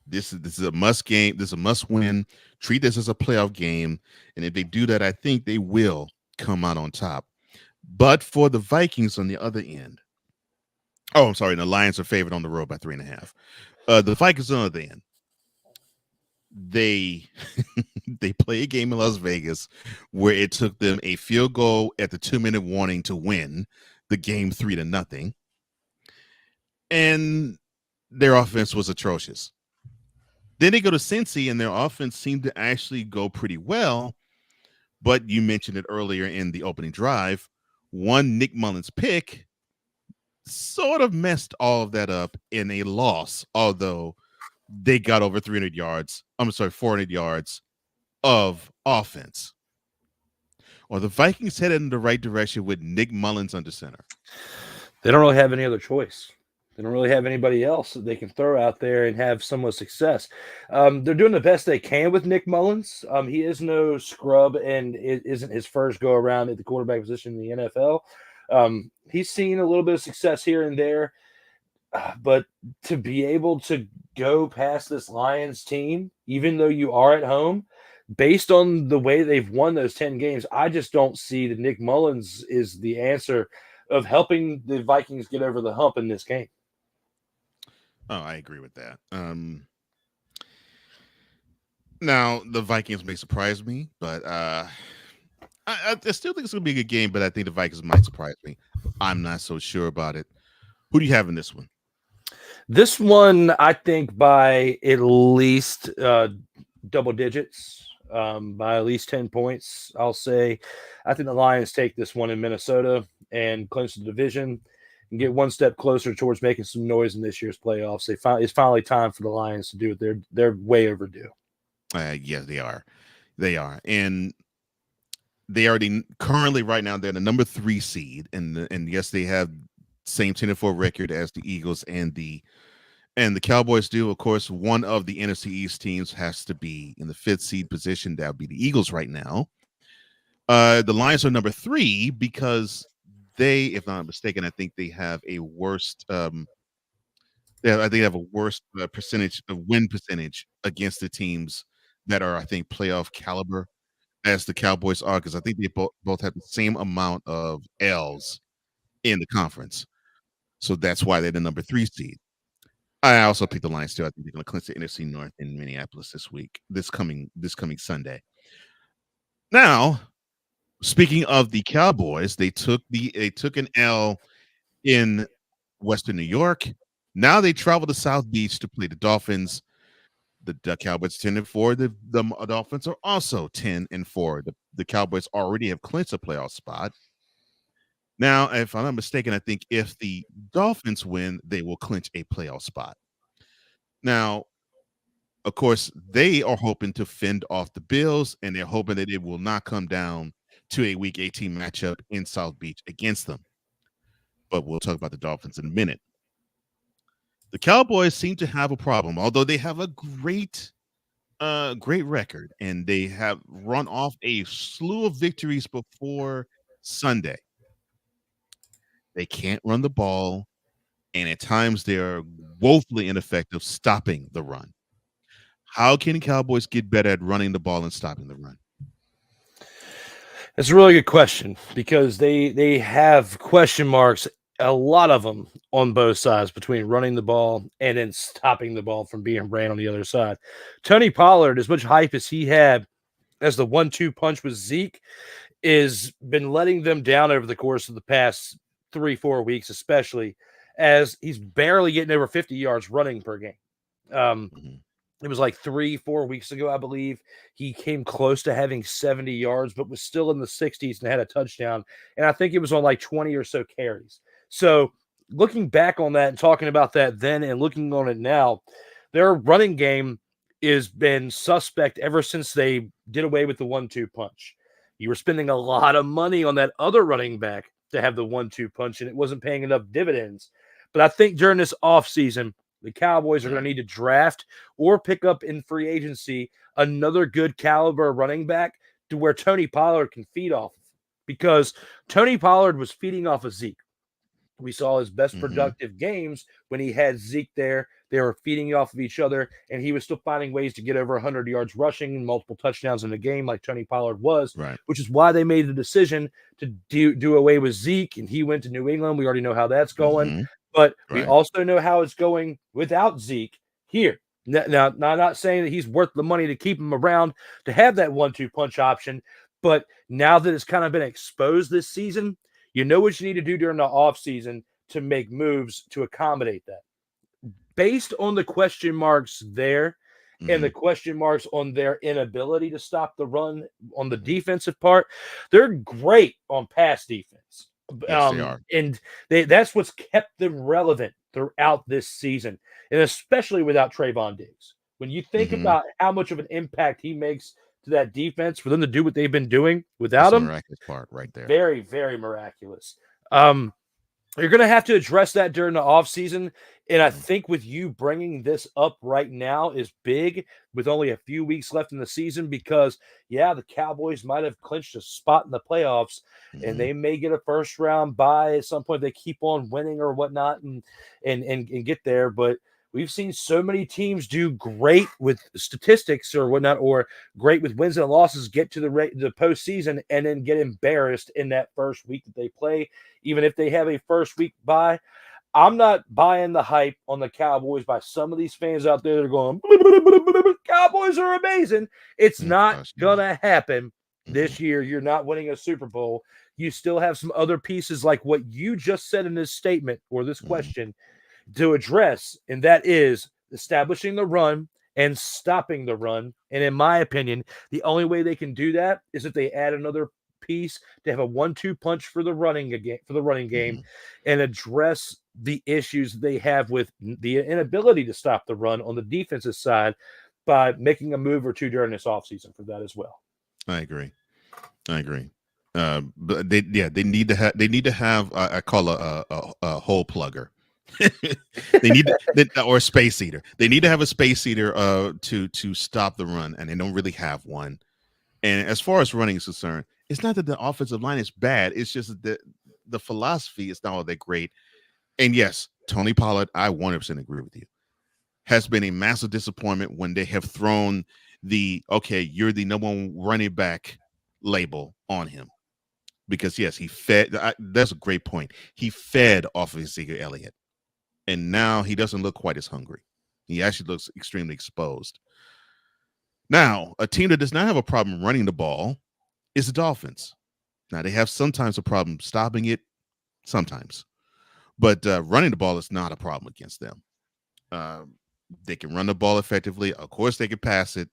this is a must game. This is a must win. Treat this as a playoff game. And if they do that, I think they will come out on top. But for the Vikings on the other end, I'm sorry, the Lions are favored on the road by 3.5. The Vikings on the other end, they play a game in Las Vegas where it took them a field goal at the 2-minute warning to win the game 3-0. And their offense was atrocious. Then they go to Cincy, and their offense seemed to actually go pretty well. But you mentioned it earlier in the opening drive. One Nick Mullins pick sort of messed all of that up in a loss, although they got over 400 yards of offense. Or the Vikings headed in the right direction with Nick Mullins under center. They don't really have any other choice. They don't really have anybody else that they can throw out there and have somewhat success. They're doing the best they can with Nick Mullins. He is no scrub, and it isn't his first go around at the quarterback position in the NFL. He's seen a little bit of success here and there, but to be able to go past this Lions team, even though you are at home, based on the way they've won those 10 games, I just don't see that Nick Mullins is the answer of helping the Vikings get over the hump in this game. Oh, I agree with that. Now, the Vikings may surprise me, but I still think it's going to be a good game, but I think the Vikings might surprise me. I'm not so sure about it. Who do you have in this one? This one, I think by at least double digits, by at least 10 points, I'll say. I think the Lions take this one in Minnesota and clinch the division and get one step closer towards making some noise in this year's playoffs. It's finally time for the Lions to do it. They're way overdue. Yes, they are. They are. And they already currently right now they're the number 3 seed, and yes, they have same 10-4 record as the Eagles and the Cowboys do. Of course, one of the NFC East teams has to be in the 5th seed position. That would be the Eagles right now. The Lions are number 3 because they, if not mistaken, I think they have a worst. I think they have a worst percentage of win percentage against the teams that are, I think, playoff caliber as the Cowboys are, because I think they both have the same amount of L's in the conference. So that's why they're the number 3 seed. I also picked the Lions too. I think they're going to clinch the NFC North in Minneapolis this coming Sunday. Now, speaking of the Cowboys, they took an L in Western New York. Now they travel to South Beach to play the Dolphins. The Cowboys 10-4. The Dolphins are also 10-4. The Cowboys already have clinched a playoff spot. Now, if I'm not mistaken, I think if the Dolphins win, they will clinch a playoff spot. Now, of course, they are hoping to fend off the Bills, and they're hoping that it will not come down to a Week 18 matchup in South Beach against them. But we'll talk about the Dolphins in a minute. The Cowboys seem to have a problem, although they have a great record, and they have run off a slew of victories before Sunday. They can't run the ball, and at times they are woefully ineffective stopping the run. How can the Cowboys get better at running the ball and stopping the run? It's a really good question because they have question marks a lot of them on both sides between running the ball and then stopping the ball from being ran on the other side. Tony Pollard, as much hype as he had as the 1-2 punch with Zeke, is been letting them down over the course of the past 3-4 weeks, especially as he's barely getting over 50 yards running per game. It was like 3-4 weeks ago, I believe, he came close to having 70 yards, but was still in the 60s and had a touchdown. And I think it was on like 20 or so carries. So looking back on that and talking about that then and looking on it now, their running game has been suspect ever since they did away with the 1-2 punch. You were spending a lot of money on that other running back to have the 1-2 punch, and it wasn't paying enough dividends. But I think during this offseason, the Cowboys are going to need to draft or pick up in free agency another good caliber running back to where Tony Pollard can feed off of. Because Tony Pollard was feeding off of Zeke. We saw his best productive games when he had Zeke there. They were feeding off of each other, and he was still finding ways to get over 100 yards rushing and multiple touchdowns in the game like Tony Pollard was, which is why they made the decision to do away with Zeke, and he went to New England. We already know how that's going. But we also know how it's going without Zeke here. Now, I'm not saying that he's worth the money to keep him around to have that 1-2 punch option, but now that it's kind of been exposed this season, you know what you need to do during the offseason to make moves to accommodate that. Based on the question marks there and the question marks on their inability to stop the run on the defensive part, they're great on pass defense. Yes, they are. And that's what's kept them relevant throughout this season, and especially without Trayvon Diggs. When you think about how much of an impact he makes to that defense, for them to do what they've been doing without him, miraculous part right there. Very, very miraculous. You're going to have to address that during the offseason, and I think with you bringing this up right now is big with only a few weeks left in the season because, the Cowboys might have clinched a spot in the playoffs, and they may get a first-round bye at some point. They keep on winning or whatnot and get there, but we've seen so many teams do great with statistics or whatnot, or great with wins and losses, get to the postseason and then get embarrassed in that first week that they play, even if they have a first week bye. I'm not buying the hype on the Cowboys by some of these fans out there that are going, Cowboys are amazing. It's not going to happen this year. You're not winning a Super Bowl. You still have some other pieces like what you just said in this statement or this question to address, and that is establishing the run and stopping the run. And in my opinion, the only way they can do that is if they add another piece to have a 1-2 punch for the running game and address the issues they have with the inability to stop the run on the defensive side by making a move or two during this offseason for that as well. I agree. But they need to have I call a hole plugger. They need or a space eater. They need to have a space eater to stop the run, and they don't really have one. And as far as running is concerned, it's not that the offensive line is bad. It's just that the philosophy is not all that great. And yes, Tony Pollard, I 100% agree with you, has been a massive disappointment when they have thrown you're the number one running back label on him. Because yes, he fed. That's a great point. He fed off of Ezekiel Elliott, and now he doesn't look quite as hungry. He actually looks extremely exposed. Now, a team that does not have a problem running the ball is the Dolphins. Now, they have sometimes a problem stopping it, sometimes, but running the ball is not a problem against them. They can run the ball effectively. Of course, they can pass it,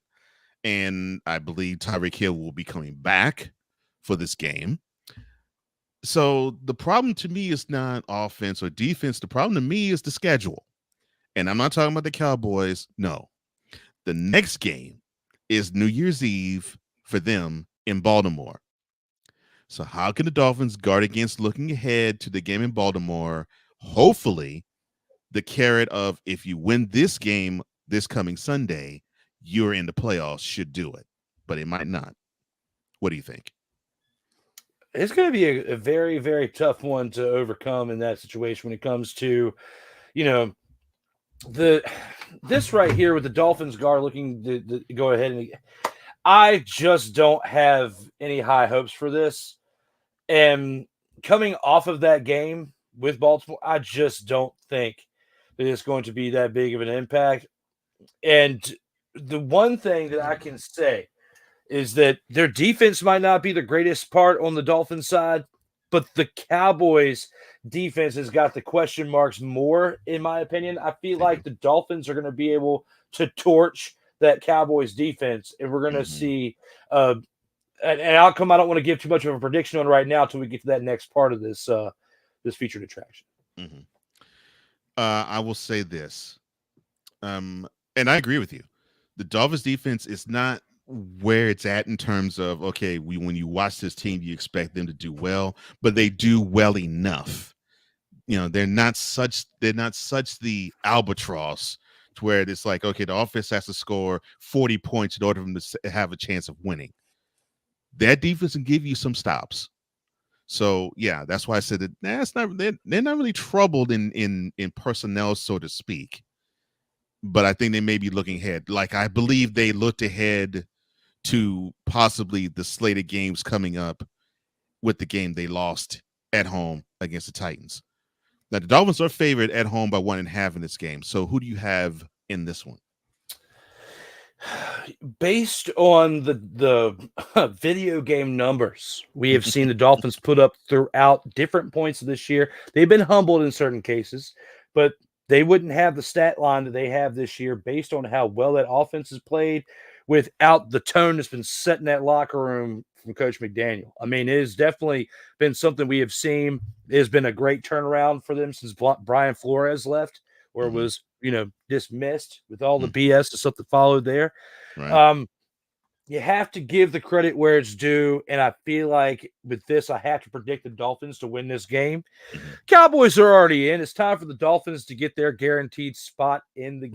and I believe Tyreek Hill will be coming back for this game. So the problem to me is not offense or defense. The problem to me is the schedule. And I'm not talking about the Cowboys. No. The next game is New Year's Eve for them in Baltimore. So how can the Dolphins guard against looking ahead to the game in Baltimore? Hopefully, the carrot of if you win this game this coming Sunday, you're in the playoffs should do it. But it might not. What do you think? It's going to be a very, very tough one to overcome in that situation when it comes to, this right here with the Dolphins guard looking to go ahead and I just don't have any high hopes for this. And coming off of that game with Baltimore, I just don't think that it's going to be that big of an impact. And the one thing that I can say is that their defense might not be the greatest part on the Dolphins side, but the Cowboys defense has got the question marks more, in my opinion. I feel like the Dolphins are going to be able to torch that Cowboys defense, and we're going to see an outcome I don't want to give too much of a prediction on right now until we get to that next part of this this featured attraction. I will say this, and I agree with you. The Dolphins defense is not where it's at in terms of, okay, when you watch this team, you expect them to do well, but they do well enough. You know, they're not such the albatross to where it's like, okay, the offense has to score 40 points in order for them to have a chance of winning. That defense can give you some stops. So yeah, that's why I said that they're not really troubled in personnel, so to speak. But I think they may be looking ahead. Like, I believe they looked ahead to possibly the slate of games coming up with the game they lost at home against the Titans. Now, the Dolphins are favored at home by 1.5 in this game. So who do you have in this one? Based on the video game numbers we have seen the Dolphins put up throughout different points of this year, they've been humbled in certain cases, but they wouldn't have the stat line that they have this year based on how well that offense has played without the tone that's been set in that locker room from Coach McDaniel. I mean, it has definitely been something we have seen. It has been a great turnaround for them since Brian Flores left, where it was, dismissed with all the BS and stuff that followed there. Right. You have to give the credit where it's due, and I feel like with this, I have to predict the Dolphins to win this game. Cowboys are already in. It's time for the Dolphins to get their guaranteed spot in the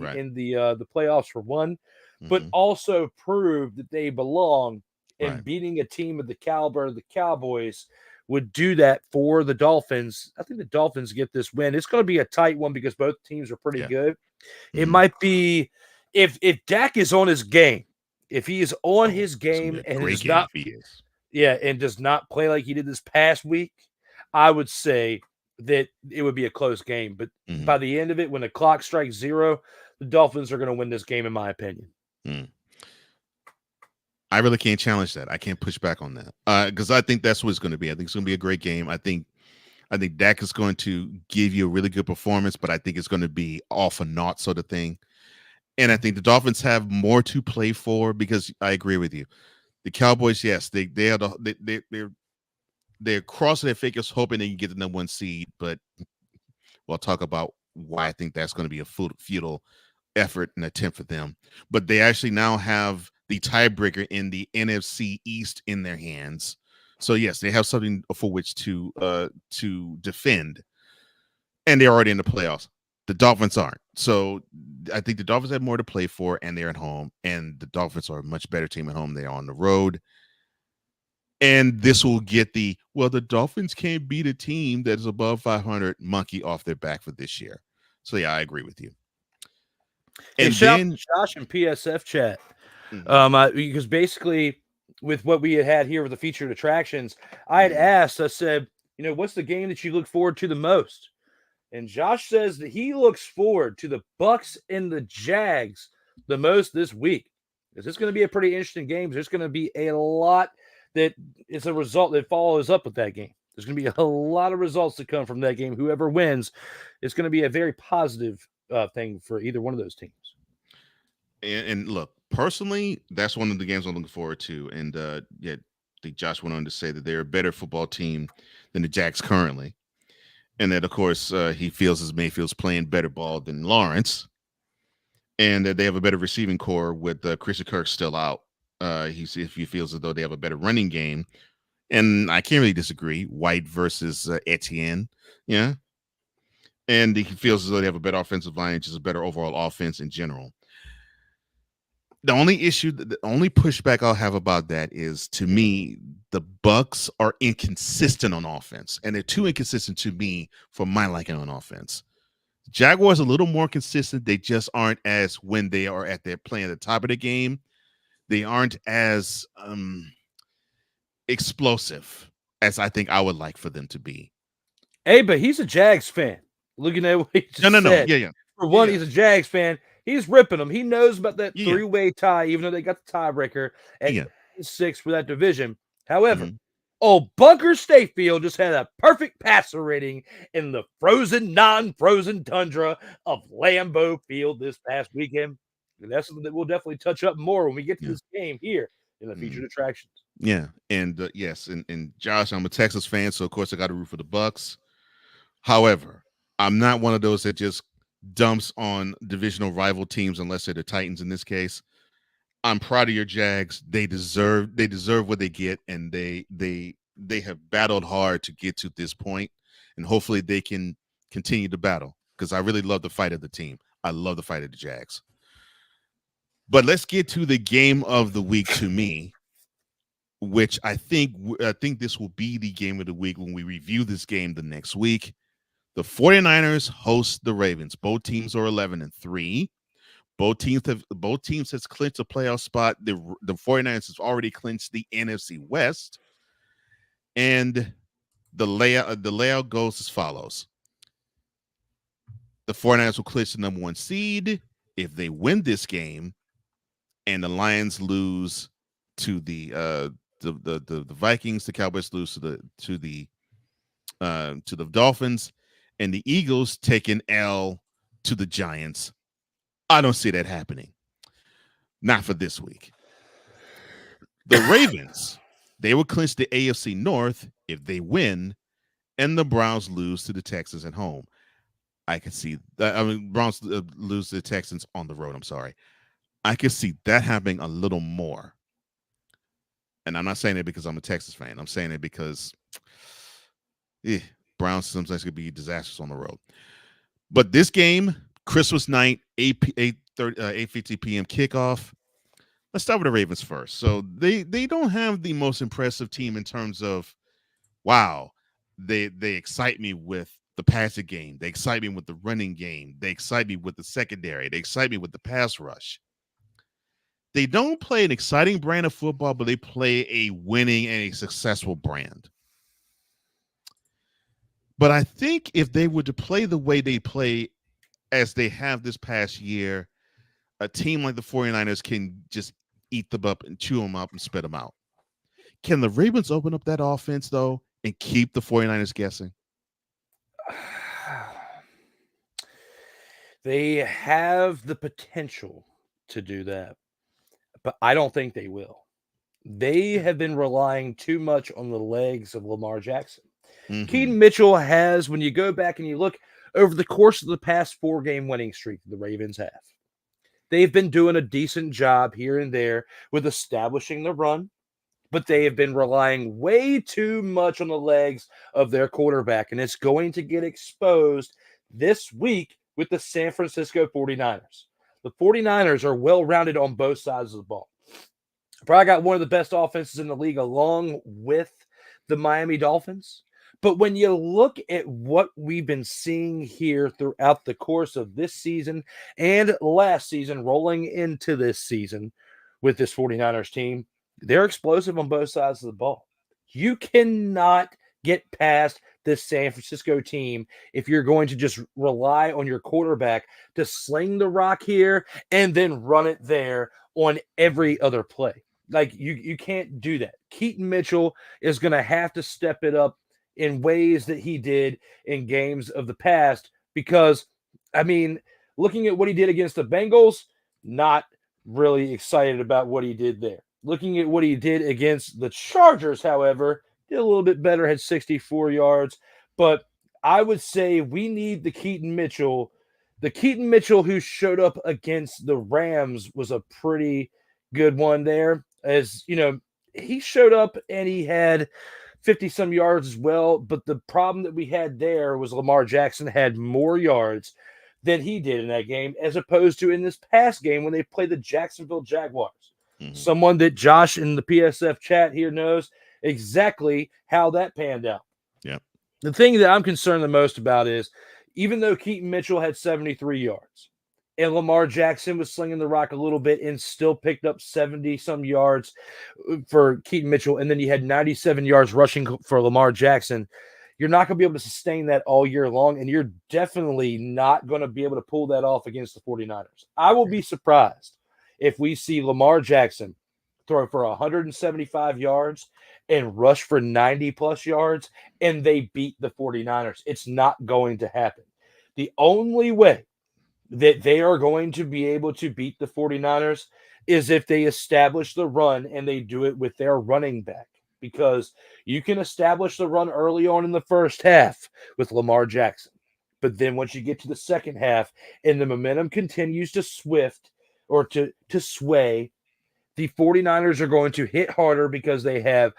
playoffs for one, but also prove that they belong. And beating a team of the caliber of the Cowboys would do that for the Dolphins. I think the Dolphins get this win. It's going to be a tight one because both teams are pretty good. It might be if Dak is on his game. If he is on his game and does not play like he did this past week, I would say that it would be a close game. But by the end of it, when the clock strikes 0, the Dolphins are going to win this game, in my opinion. I really can't challenge that. I can't push back on that because I think that's what it's going to be. I think it's going to be a great game. I think Dak is going to give you a really good performance, but I think it's going to be off a naught sort of thing. And I think the Dolphins have more to play for because I agree with you. The Cowboys, yes, they're crossing their fingers hoping they can get the number 1 seed, but we'll talk about why I think that's going to be a futile effort and attempt for them. But they actually now have the tiebreaker in the NFC East in their hands. So yes, they have something for which to defend, and they're already in the playoffs. The Dolphins aren't. So I think the Dolphins have more to play for, and they're at home, and the Dolphins are a much better team at home. They're on the road. And this will get the Dolphins can't beat a team that is above 500 monkey off their back for this year. So yeah, I agree with you. And then Josh and PSF chat. Because basically with what we had here with the featured attractions, I had asked, I said, what's the game that you look forward to the most? And Josh says that he looks forward to the Bucks and the Jags the most this week. This is going to be a pretty interesting game. There's going to be a lot that is a result that follows up with that game. There's going to be a lot of results that come from that game. Whoever wins, it's going to be a very positive thing for either one of those teams. And look, personally, that's one of the games I'm looking forward to. And I think Josh went on to say that they're a better football team than the Jags currently. And that, of course, he feels as Mayfield's playing better ball than Lawrence. And that they have a better receiving core with Christian Kirk still out. He feels as though they have a better running game. And I can't really disagree. White versus Etienne. Yeah. And he feels as though they have a better offensive line, just a better overall offense in general. The only pushback I'll have about that is, to me, the Bucks are inconsistent on offense, and they're too inconsistent to me for my liking on offense. Jaguars a little more consistent. They just aren't as, when they are at their playing at the top of the game, they aren't as explosive as I think I would like for them to be. Hey, but he's a Jags fan. Looking at what he just No. said. Yeah. For one, Yeah. he's a Jags fan. He's ripping them. He knows about that Yeah. three-way tie, even though they got the tiebreaker at Yeah. 6 for that division. However, Mhm. old Bunker Stayfield just had a perfect passer rating in the frozen, non-frozen tundra of Lambeau Field this past weekend. And that's something that we'll definitely touch up more when we get to this game here in the featured attractions. Yeah, and yes, and Josh, I'm a Texas fan, so of course I got to root for the Bucks. However, I'm not one of those that just dumps on divisional rival teams unless they're the Titans in this case. I'm proud of your Jags. They deserve what they get, and they have battled hard to get to this point, and hopefully they can continue to battle because I really love the fight of the team. I love the fight of the Jags. But let's get to the game of the week to me, which I think this will be the game of the week when we review this game the next week. The 49ers host the Ravens. Both teams are 11-3. Both teams has clinched a playoff spot. The 49ers has already clinched the NFC West. And the layout goes as follows. The 49ers will clinch the number 1 seed if they win this game, and the Lions lose to the Vikings. The Cowboys lose to the Dolphins, and the Eagles take an L to the Giants. I don't see that happening. Not for this week. The Ravens, they will clinch the AFC North if they win, and the Browns lose to the Texans at home. I can see that. I mean, Browns lose to the Texans on the road. I'm sorry. I can see that happening a little more. And I'm not saying it because I'm a Texas fan. I'm saying it because Browns sometimes could be disastrous on the road. But this game, Christmas night, 8:50 p.m. kickoff. Let's start with the Ravens first. So they don't have the most impressive team in terms of, wow, they excite me with the passing game. They excite me with the running game. They excite me with the secondary. They excite me with the pass rush. They don't play an exciting brand of football, but they play a winning and a successful brand. But I think if they were to play the way they play as they have this past year, a team like the 49ers can just eat them up and chew them up and spit them out. Can the Ravens open up that offense, though, and keep the 49ers guessing? They have the potential to do that, but I don't think they will. They have been relying too much on the legs of Lamar Jackson. Mm-hmm. Keaton Mitchell has, when you go back and you look over the course of the past 4-game winning streak the Ravens have, they've been doing a decent job here and there with establishing the run, but they have been relying way too much on the legs of their quarterback, and it's going to get exposed this week with the San Francisco 49ers. The 49ers are well-rounded on both sides of the ball. Probably got one of the best offenses in the league along with the Miami Dolphins. But when you look at what we've been seeing here throughout the course of this season and last season, rolling into this season with this 49ers team, they're explosive on both sides of the ball. You cannot get past this San Francisco team if you're going to just rely on your quarterback to sling the rock here and then run it there on every other play. Like, you can't do that. Keaton Mitchell is going to have to step it up in ways that he did in games of the past because, I mean, looking at what he did against the Bengals, not really excited about what he did there. Looking at what he did against the Chargers, however, did a little bit better, had 64 yards. But I would say we need the Keaton Mitchell. The Keaton Mitchell who showed up against the Rams was a pretty good one there. As, you know, he showed up and he had 50-some yards as well. But the problem that we had there was Lamar Jackson had more yards than he did in that game, as opposed to in this past game when they played the Jacksonville Jaguars. Mm-hmm. Someone that Josh in the PSF chat here knows exactly how that panned out. Yeah. The thing that I'm concerned the most about is, even though Keaton Mitchell had 73 yards and Lamar Jackson was slinging the rock a little bit and still picked up 70-some yards for Keaton Mitchell, and then you had 97 yards rushing for Lamar Jackson, you're not going to be able to sustain that all year long, and you're definitely not going to be able to pull that off against the 49ers. I will be surprised if we see Lamar Jackson throw for 175 yards and rush for 90-plus yards, and they beat the 49ers. It's not going to happen. The only way that they are going to be able to beat the 49ers is if they establish the run and they do it with their running back. Because you can establish the run early on in the first half with Lamar Jackson. But then once you get to the second half and the momentum continues to sway, the 49ers are going to hit harder because they have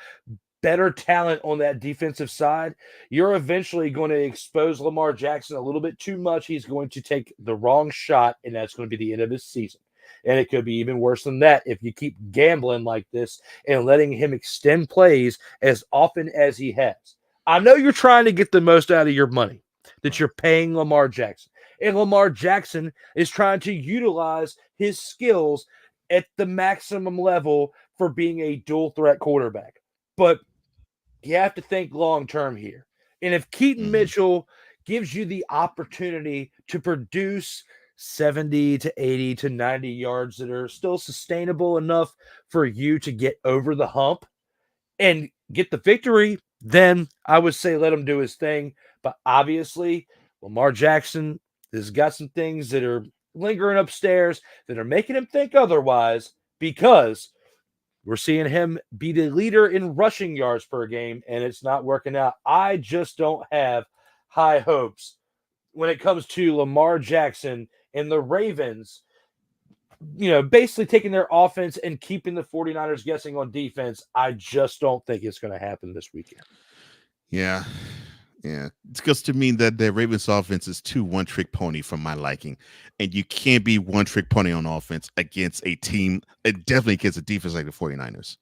better talent on that defensive side. You're eventually going to expose Lamar Jackson a little bit too much. He's going to take the wrong shot, and that's going to be the end of his season. And it could be even worse than that if you keep gambling like this and letting him extend plays as often as he has. I know you're trying to get the most out of your money that you're paying Lamar Jackson. And Lamar Jackson is trying to utilize his skills at the maximum level for being a dual threat quarterback. But you have to think long-term here. And if Keaton Mitchell gives you the opportunity to produce 70 to 80 to 90 yards that are still sustainable enough for you to get over the hump and get the victory, then I would say let him do his thing. But obviously, Lamar Jackson has got some things that are lingering upstairs that are making him think otherwise, because we're seeing him be the leader in rushing yards per game, and it's not working out. I just don't have high hopes when it comes to Lamar Jackson and the Ravens, basically taking their offense and keeping the 49ers guessing on defense. I just don't think it's going to happen this weekend. Yeah. It's because to me that the Ravens offense is too one-trick pony for my liking. And you can't be one-trick pony on offense against a team, definitely against a defense like the 49ers.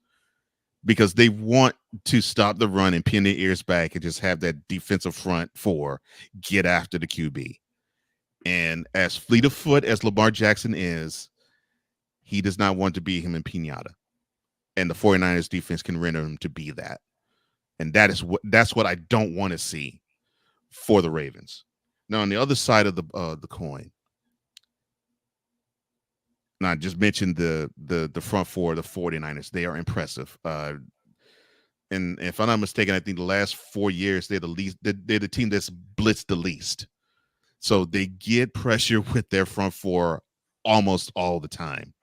Because they want to stop the run and pin their ears back and just have that defensive front four get after the QB. And as fleet of foot as Lamar Jackson is, he does not want to be him in Pinata. And the 49ers defense can render him to be that. And that's what I don't want to see for the Ravens. Now, on the other side of the coin, now I just mentioned the front four of the 49ers. They are impressive. And if I'm not mistaken, I think the last 4 years they're the team that's blitzed the least. So they get pressure with their front four almost all the time.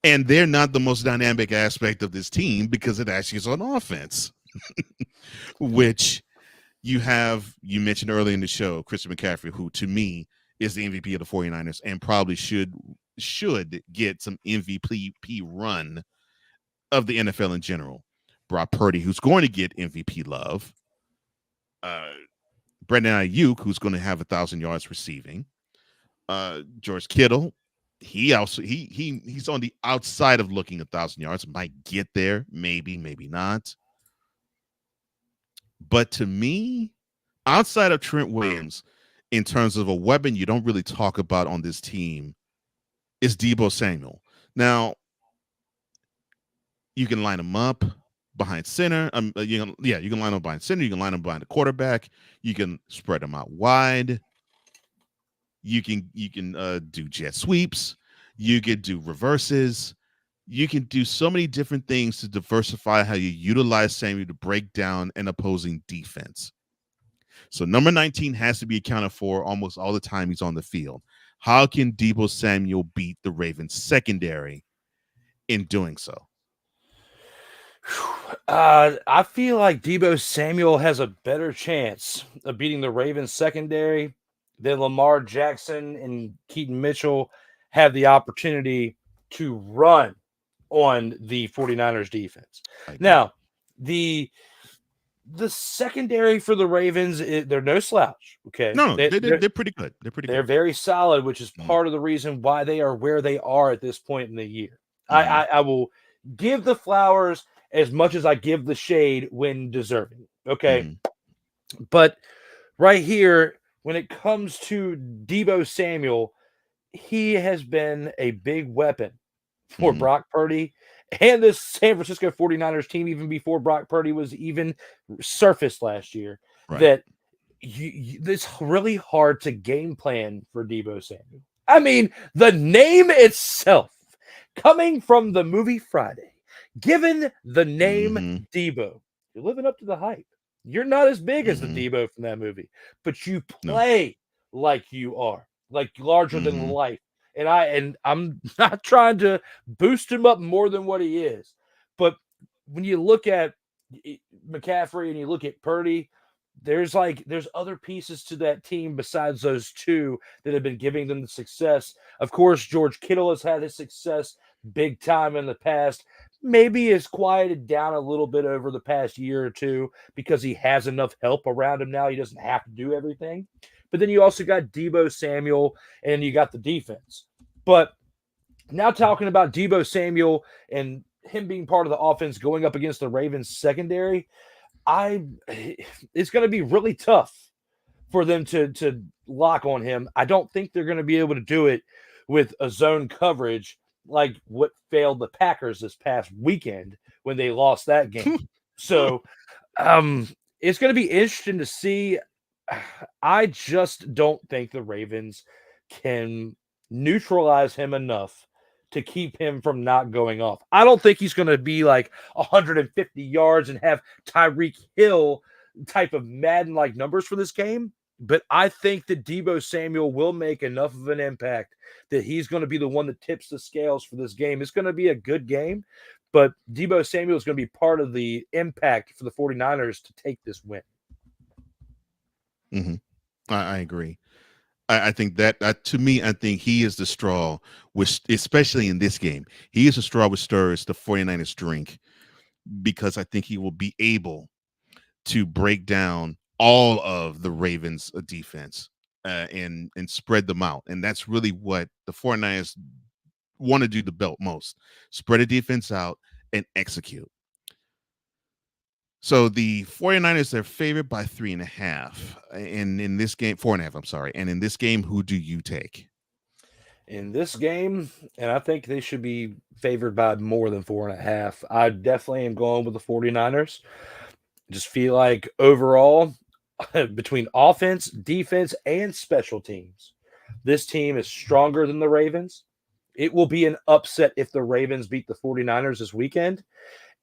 And they're not the most dynamic aspect of this team because it actually is on offense, which you mentioned earlier in the show, Christian McCaffrey, who to me is the MVP of the 49ers and probably should get some MVP run of the NFL in general. Brock Purdy, who's going to get MVP love. Brandon Ayuk, who's going to have 1,000 yards receiving. George Kittle, he's on the outside of looking 1,000 yards. Might get there, maybe not. But to me, outside of Trent Williams, in terms of a weapon you don't really talk about on this team, is Deebo Samuel. Now, you can line him up behind center. You can line him behind center. You can line him behind the quarterback. You can spread him out wide. You can do jet sweeps. You can do reverses. You can do so many different things to diversify how you utilize Samuel to break down an opposing defense. So number 19 has to be accounted for almost all the time he's on the field. How can Deebo Samuel beat the Ravens secondary in doing so? I feel like Deebo Samuel has a better chance of beating the Ravens secondary than Lamar Jackson and Keaton Mitchell have the opportunity to run on the 49ers defense. Now, the secondary for the Ravens, they're no slouch. Okay. No, they're pretty good. They're very solid, which is part of the reason why they are where they are at this point in the year. I will give the flowers as much as I give the shade when deserving. Okay. But right here, when it comes to Deebo Samuel, he has been a big weapon for Brock Purdy and this San Francisco 49ers team, even before Brock Purdy was even surfaced last year, that it's really hard to game plan for Deebo Samuel. I mean, the name itself, coming from the movie Friday, given the name Deebo, you're living up to the hype. You're not as big as the Deebo from that movie, but you play like you are, like larger than life. And I'm not trying to boost him up more than what he is. But when you look at McCaffrey and you look at Purdy, there's other pieces to that team besides those two that have been giving them the success. Of course, George Kittle has had his success big time in the past. Maybe it's quieted down a little bit over the past year or two because he has enough help around him now. He doesn't have to do everything. But then you also got Deebo Samuel and you got the defense. But now talking about Deebo Samuel and him being part of the offense going up against the Ravens secondary, it's going to be really tough for them to lock on him. I don't think they're going to be able to do it with a zone coverage like what failed the Packers this past weekend when they lost that game. So it's going to be interesting to see. I just don't think the Ravens can neutralize him enough to keep him from not going off. I don't think he's going to be like 150 yards and have Tyreek Hill type of Madden-like numbers for this game. But I think that Deebo Samuel will make enough of an impact that he's going to be the one that tips the scales for this game. It's going to be a good game, but Deebo Samuel is going to be part of the impact for the 49ers to take this win. I agree. I think that to me, I think he is the straw, which, especially in this game, he is the straw which stirs the 49ers drink, because I think he will be able to break down all of the Ravens defense and spread them out. And that's really what the 49ers want to do the belt most: spread the defense out and execute. So the 49ers are favored by 3.5. And in this game, 4.5, I'm sorry. And in this game, who do you take? In this game, and I think they should be favored by more than 4.5. I definitely am going with the 49ers. Just feel like overall, between offense, defense, and special teams, this team is stronger than the Ravens. It will be an upset if the Ravens beat the 49ers this weekend,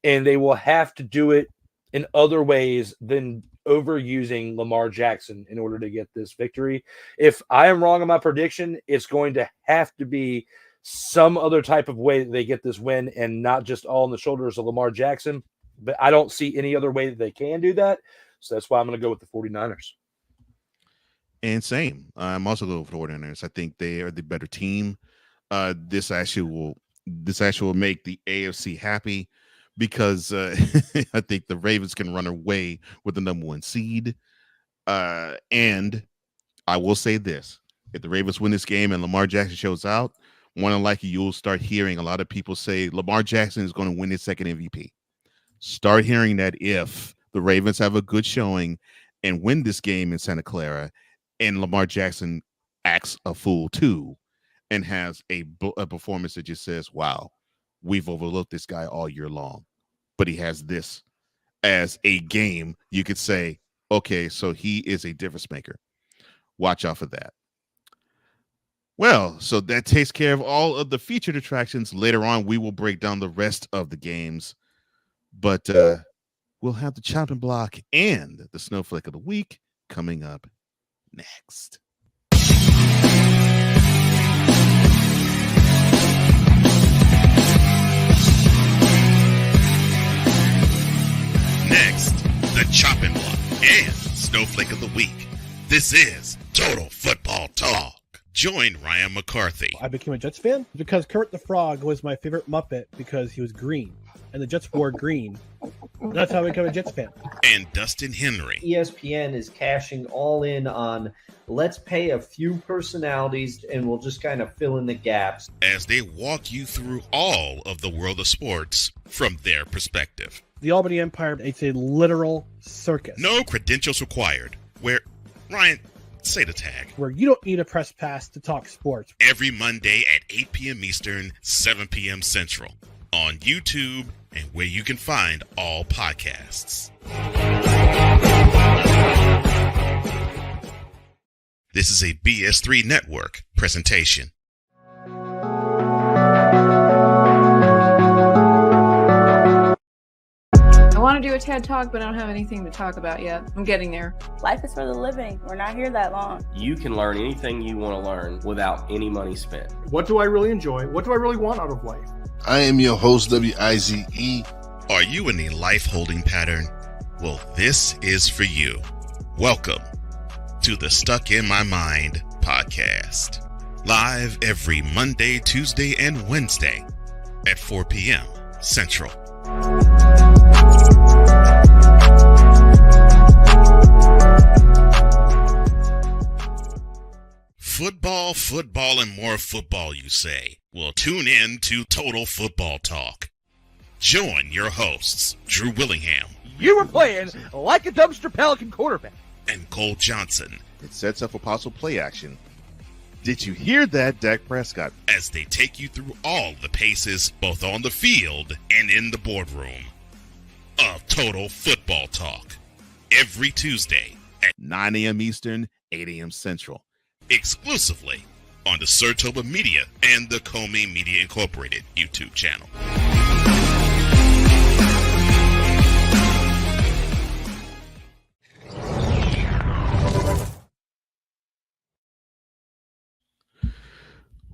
and they will have to do it in other ways than overusing Lamar Jackson in order to get this victory. If I am wrong on my prediction, it's going to have to be some other type of way that they get this win and not just all on the shoulders of Lamar Jackson. But I don't see any other way that they can do that. So that's why I'm going to go with the 49ers. And same. I'm also going with the 49ers. I think they are the better team. This actually will make the AFC happy, because I think the Ravens can run away with the number 1 seed. And I will say this: if the Ravens win this game and Lamar Jackson shows out, more than likely you'll start hearing a lot of people say Lamar Jackson is going to win his second MVP. Start hearing that if the Ravens have a good showing and win this game in Santa Clara, and Lamar Jackson acts a fool too and has a performance that just says, wow, we've overlooked this guy all year long, but he has this as a game, you could say, okay, so he is a difference maker. Watch out for that. Well, so that takes care of all of the featured attractions. Later on, we will break down the rest of the games, but we'll have the chopping block and the snowflake of the week coming up next. Next, the chopping block and snowflake of the week. This is Total Football Talk. Join Ryan McCarthy. I became a Jets fan because Kurt the Frog was my favorite Muppet because he was green, and the Jets wore green. That's how I became a Jets fan. And Dustin Henry. ESPN is cashing all in on let's pay a few personalities and we'll just kind of fill in the gaps, as they walk you through all of the world of sports from their perspective. The Albany Empire, it's a literal circus. No credentials required. Where, Ryan, say the tag. Where you don't need a press pass to talk sports. Every Monday at 8 p.m. Eastern, 7 p.m. Central. on YouTube and where you can find all podcasts. This is a BS3 Network presentation. I want to do a TED Talk, but I don't have anything to talk about yet. I'm getting there. Life is for the living. We're not here that long. You can learn anything you want to learn without any money spent. What do I really enjoy? What do I really want out of life? I am your host, WIZE. Are you in a life holding pattern? Well, this is for you. Welcome to the Stuck in My Mind podcast. Live every Monday, Tuesday, and Wednesday at 4 p.m. Central. Football, and more football, you say? Well, tune in to Total Football Talk. Join your hosts, Drew Willingham. You were playing like a dumpster Pelican quarterback. And Cole Johnson. It sets up a possible play action. Did you hear that, Dak Prescott? As they take you through all the paces, both on the field and in the boardroom, of Total Football Talk. Every Tuesday at 9 a.m. Eastern, 8 a.m. Central. Exclusively on the Sertoba Media and the Comey Media Incorporated YouTube channel.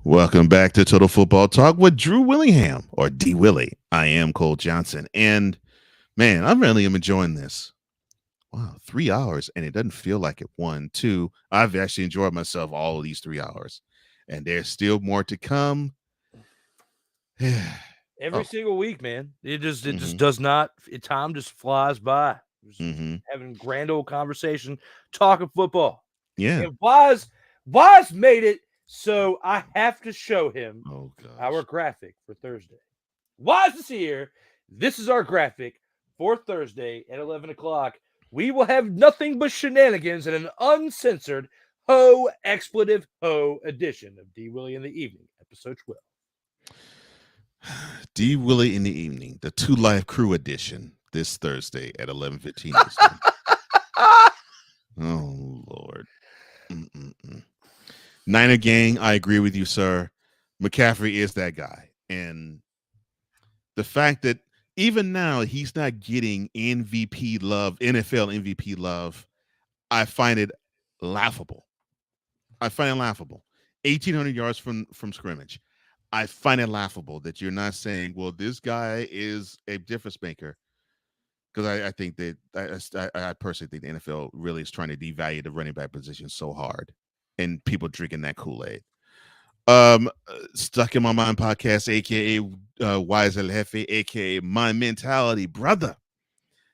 Welcome back to Total Football Talk with Drew Willingham, or D. Willie. I am Cole Johnson, and man, I really am enjoying this. Wow, 3 hours, and it doesn't feel like it. 1, 2. I've actually enjoyed myself all of these 3 hours, and there's still more to come. Every single week, man. It just does not. Time just flies by. Just having grand old conversation, talking football. Yeah. And Wise made it, so I have to show him our graphic for Thursday. Wise is here. This is our graphic for Thursday at 11 o'clock. We will have nothing but shenanigans in an uncensored expletive edition of D. Willie in the Evening, episode 12. D. Willie in the Evening, the Two Life Crew edition, this Thursday at 11:15 Eastern. Oh, Lord. Niner gang, I agree with you, sir. McCaffrey is that guy. And the fact that even now he's not getting MVP love, NFL MVP love, I find it laughable. 1,800 yards from scrimmage. I find it laughable that you're not saying, well, this guy is a difference maker. Because I think that I personally think the NFL really is trying to devalue the running back position so hard. And people drinking that Kool-Aid. Stuck in My Mind podcast, aka Wise El Jefe, aka My Mentality Brother,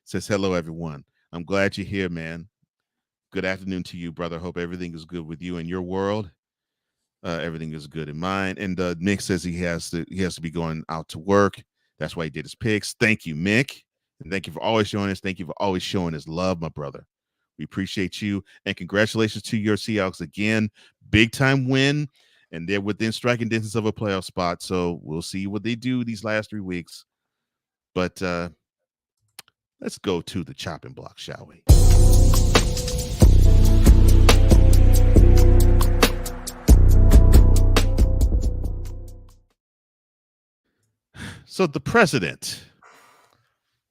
says hello, everyone. I'm glad you're here, man. Good afternoon to you, brother. Hope everything is good with you in your world. Everything is good in mine. And Mick says he has to be going out to work. That's why he did his picks. Thank you, Mick, and thank you for always showing us. Thank you for always showing us love, my brother. We appreciate you, and congratulations to your Seahawks again. Big time win. And they're within striking distance of a playoff spot. So we'll see what they do these last 3 weeks. But let's go to the chopping block, shall we? So the president,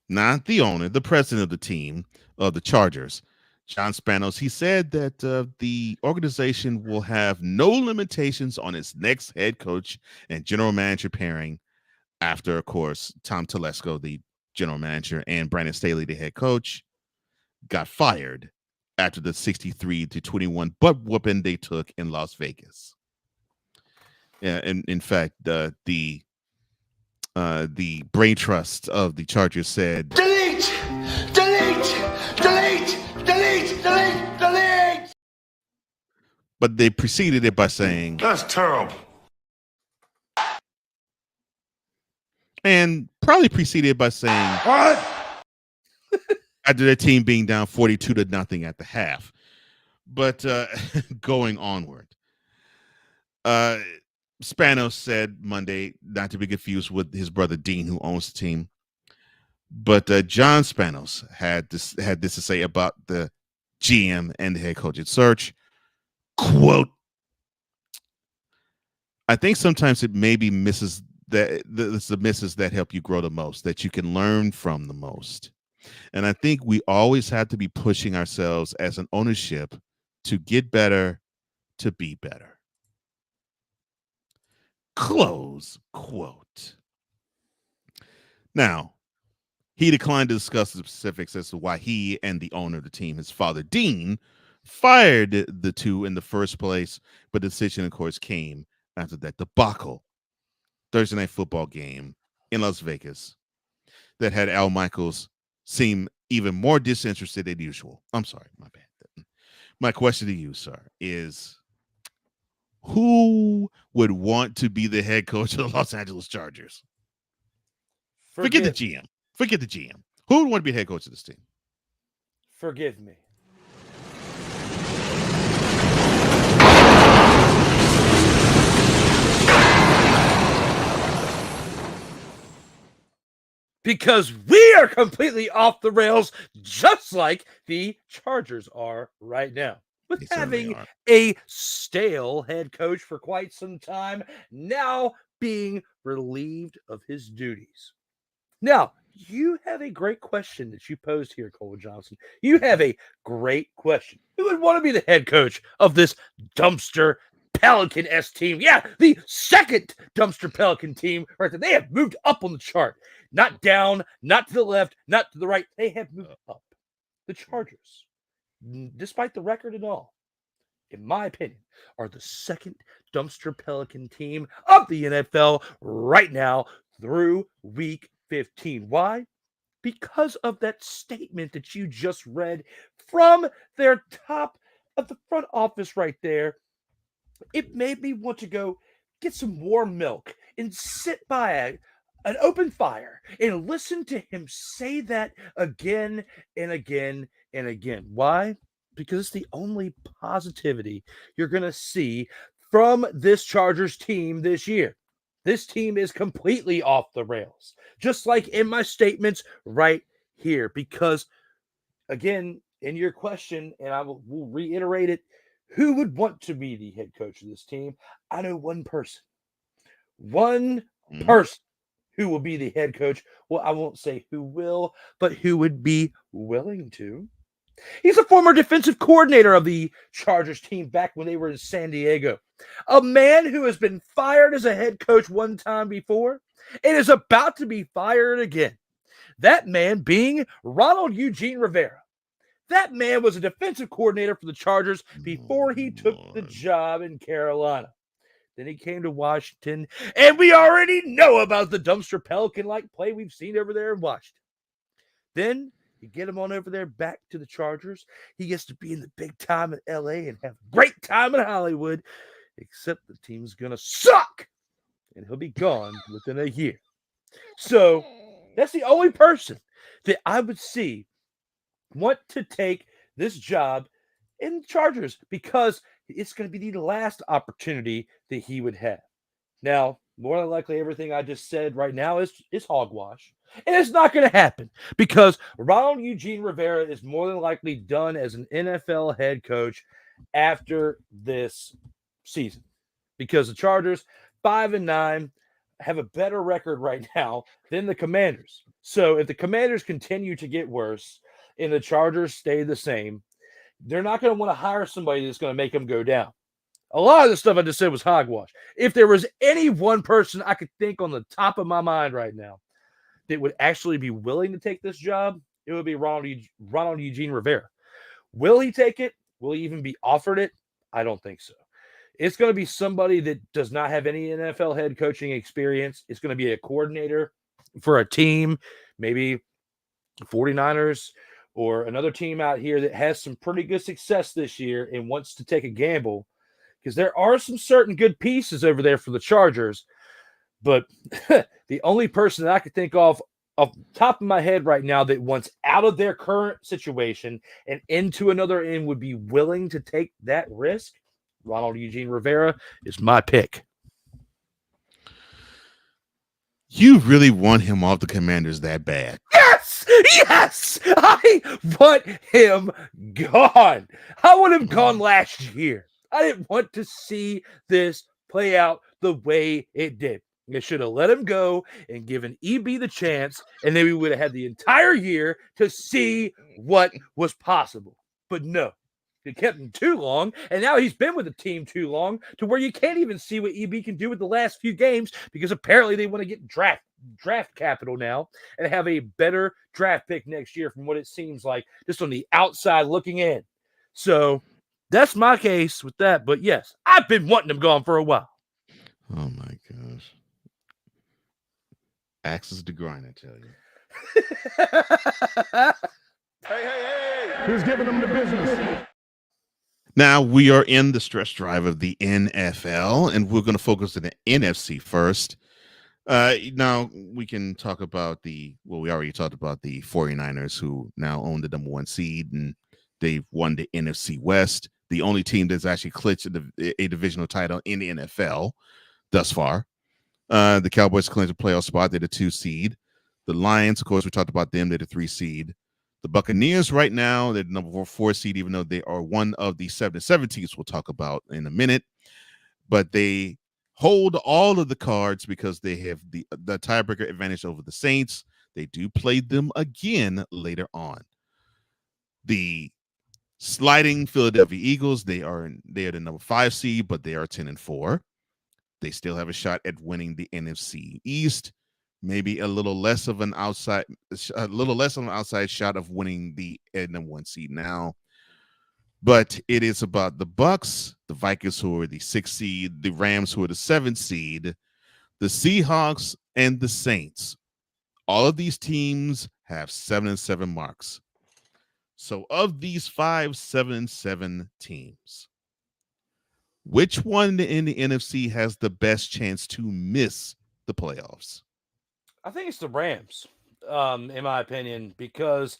not the owner, the president of the team of the Chargers, John Spanos, he said that the organization will have no limitations on its next head coach and general manager pairing after, of course, Tom Telesco, the general manager, and Brandon Staley, the head coach, got fired after the 63-21 butt whooping they took in Las Vegas. Yeah, and in fact, the brain trust of the Chargers said, Delete! But they preceded it by saying, that's terrible. And probably preceded by saying, what? After their team being down 42-0 at the half. But going onward, Spanos said Monday, not to be confused with his brother Dean, who owns the team. But John Spanos had this to say about the GM and the head coaching search. Quote, I think sometimes it maybe misses that it's the misses that help you grow the most, that you can learn from the most. And I think we always have to be pushing ourselves as an ownership to get better, to be better. Close quote. Now, he declined to discuss the specifics as to why he and the owner of the team, his father, Dean, fired the two in the first place, but the decision, of course, came after that debacle Thursday night football game in Las Vegas that had Al Michaels seem even more disinterested than usual. I'm sorry, my bad. My question to you, sir, is who would want to be the head coach of the Los Angeles Chargers? Forget the GM. Forget the GM. Who would want to be the head coach of this team? Forgive me. Because we are completely off the rails, just like the Chargers are right now. With having a stale head coach for quite some time, now being relieved of his duties. Now, you have a great question that you posed here, Cole Johnson. You have a great question. Who would want to be the head coach of this dumpster Pelican-S team? Yeah, the second dumpster Pelican team right there. They have moved up on the chart. Not down, not to the left, not to the right. They have moved up. The Chargers, despite the record and all, in my opinion, are the second dumpster Pelican team of the NFL right now through week 15. Why? Because of that statement that you just read from their top of the front office right there. It made me want to go get some warm milk and sit by an open fire and listen to him say that again and again and again. Why? Because it's the only positivity you're going to see from this Chargers team this year. This team is completely off the rails, just like in my statements right here. Because, again, in your question, and I will reiterate it, who would want to be the head coach of this team? I know one person. One person who will be the head coach. Well, I won't say who will, but who would be willing to. He's a former defensive coordinator of the Chargers team back when they were in San Diego. A man who has been fired as a head coach one time before and is about to be fired again. That man being Ronald Eugene Rivera. That man was a defensive coordinator for the Chargers before he took the job in Carolina. Then he came to Washington, and we already know about the dumpster Pelican-like play we've seen over there in Washington. Then you get him on over there back to the Chargers. He gets to be in the big time in L.A. and have a great time in Hollywood, except the team's going to suck, and he'll be gone within a year. So that's the only person that I would see want to take this job in the Chargers, because it's going to be the last opportunity that he would have. Now, more than likely, everything I just said right now is hogwash. And it's not going to happen, because Ronald Eugene Rivera is more than likely done as an NFL head coach after this season. Because the Chargers, 5-9, have a better record right now than the Commanders. So if the Commanders continue to get worse and the Chargers stay the same, they're not going to want to hire somebody that's going to make them go down. A lot of the stuff I just said was hogwash. If there was any one person I could think on the top of my mind right now that would actually be willing to take this job, it would be Ronald Eugene Rivera. Will he take it? Will he even be offered it? I don't think so. It's going to be somebody that does not have any NFL head coaching experience. It's going to be a coordinator for a team, maybe 49ers or another team out here that has some pretty good success this year and wants to take a gamble, because there are some certain good pieces over there for the Chargers. But the only person that I could think of off the top of my head right now that wants out of their current situation and into another and would be willing to take that risk, Ronald Eugene Rivera is my pick. You really want him off the Commanders that bad? Yes! Yes! I want him gone. I want him gone last year. I didn't want to see this play out the way it did. They should have let him go and given EB the chance, and then we would have had the entire year to see what was possible. But no, they kept him too long, and now he's been with the team too long to where you can't even see what EB can do with the last few games because apparently they want to get draft capital now and have a better draft pick next year from what it seems like just on the outside looking in. So that's my case with that. But yes, I've been wanting him gone for a while. Oh my gosh. Axes to grind, I tell you. Hey. Who's giving them the business? Now we are in the stretch drive of the NFL, and we're going to focus on the NFC first. Now we can talk about we already talked about the 49ers, who now own the number 1 seed, and they've won the NFC West, the only team that's actually clinched a divisional title in the NFL thus far. The Cowboys clinched a playoff spot. They're the 2 seed. The Lions, of course, we talked about them. They're the 3 seed. The Buccaneers right now, they're the number 4 seed, even though they are one of the 7 teams we'll talk about in a minute. But they hold all of the cards because they have the tiebreaker advantage over the Saints. They do play them again later on. The sliding Philadelphia Eagles, they are the number 5 seed, but they are 10-4. They still have a shot at winning the NFC East. Maybe a little less of an outside shot of winning the number 1 seed now. But it is about the Bucs, the Vikings, who are the 6th seed, the Rams, who are the 7th seed, the Seahawks, and the Saints. All of these teams have 7-7 marks. So of these 5 7-7 teams, which one in the NFC has the best chance to miss the playoffs? I think it's the Rams, in my opinion, because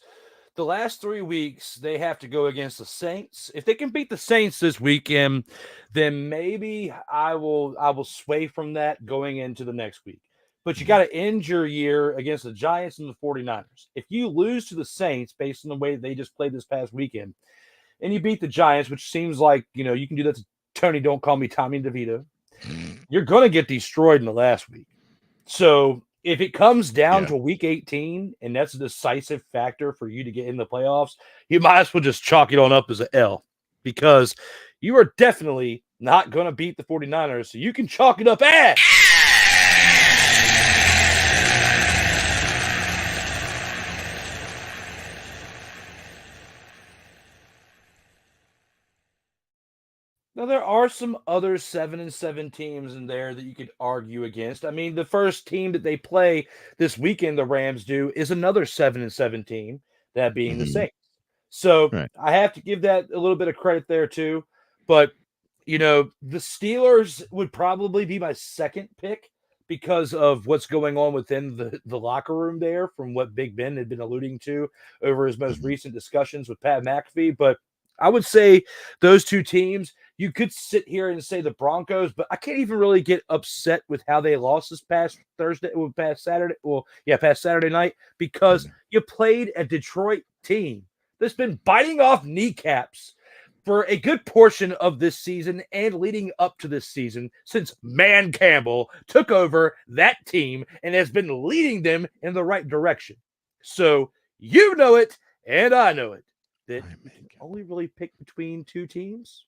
the last 3 weeks they have to go against the Saints. If they can beat the Saints this weekend, then maybe I will sway from that going into the next week. But you got to end your year against the Giants and the 49ers. If you lose to the Saints based on the way they just played this past weekend, and you beat the Giants, which seems like, you can do that to Tony, don't call me Tommy DeVito, you're going to get destroyed in the last week. So if it comes down to week 18 and that's a decisive factor for you to get in the playoffs, you might as well just chalk it on up as an L, because you are definitely not going to beat the 49ers. So you can chalk it up as now, there are some other 7-7 teams in there that you could argue against. I mean, the first team that they play this weekend, the Rams do, is another 7-7 team, that being the Saints. So I have to give that a little bit of credit there too. But, the Steelers would probably be my second pick because of what's going on within the locker room there, from what Big Ben had been alluding to over his most recent discussions with Pat McAfee. But I would say those 2 teams. You could sit here and say the Broncos, but I can't even really get upset with how they lost this past Saturday night, because you played a Detroit team that's been biting off kneecaps for a good portion of this season and leading up to this season, since Man Campbell took over that team and has been leading them in the right direction. So you know it, and I know it, that you can only really pick between 2 teams.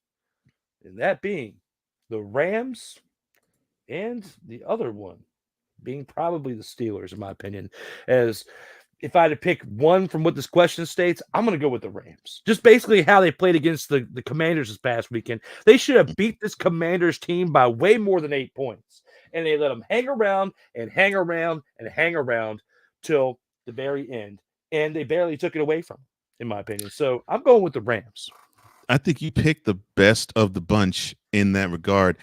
And that being the Rams and the other one being probably the Steelers, in my opinion. As if I had to pick one from what this question states, I'm going to go with the Rams. Just basically how they played against the Commanders this past weekend. They should have beat this Commanders team by way more than 8 points. And they let them hang around and hang around and hang around till the very end. And they barely took it away from them, in my opinion. So I'm going with the Rams. I think you picked the best of the bunch in that regard.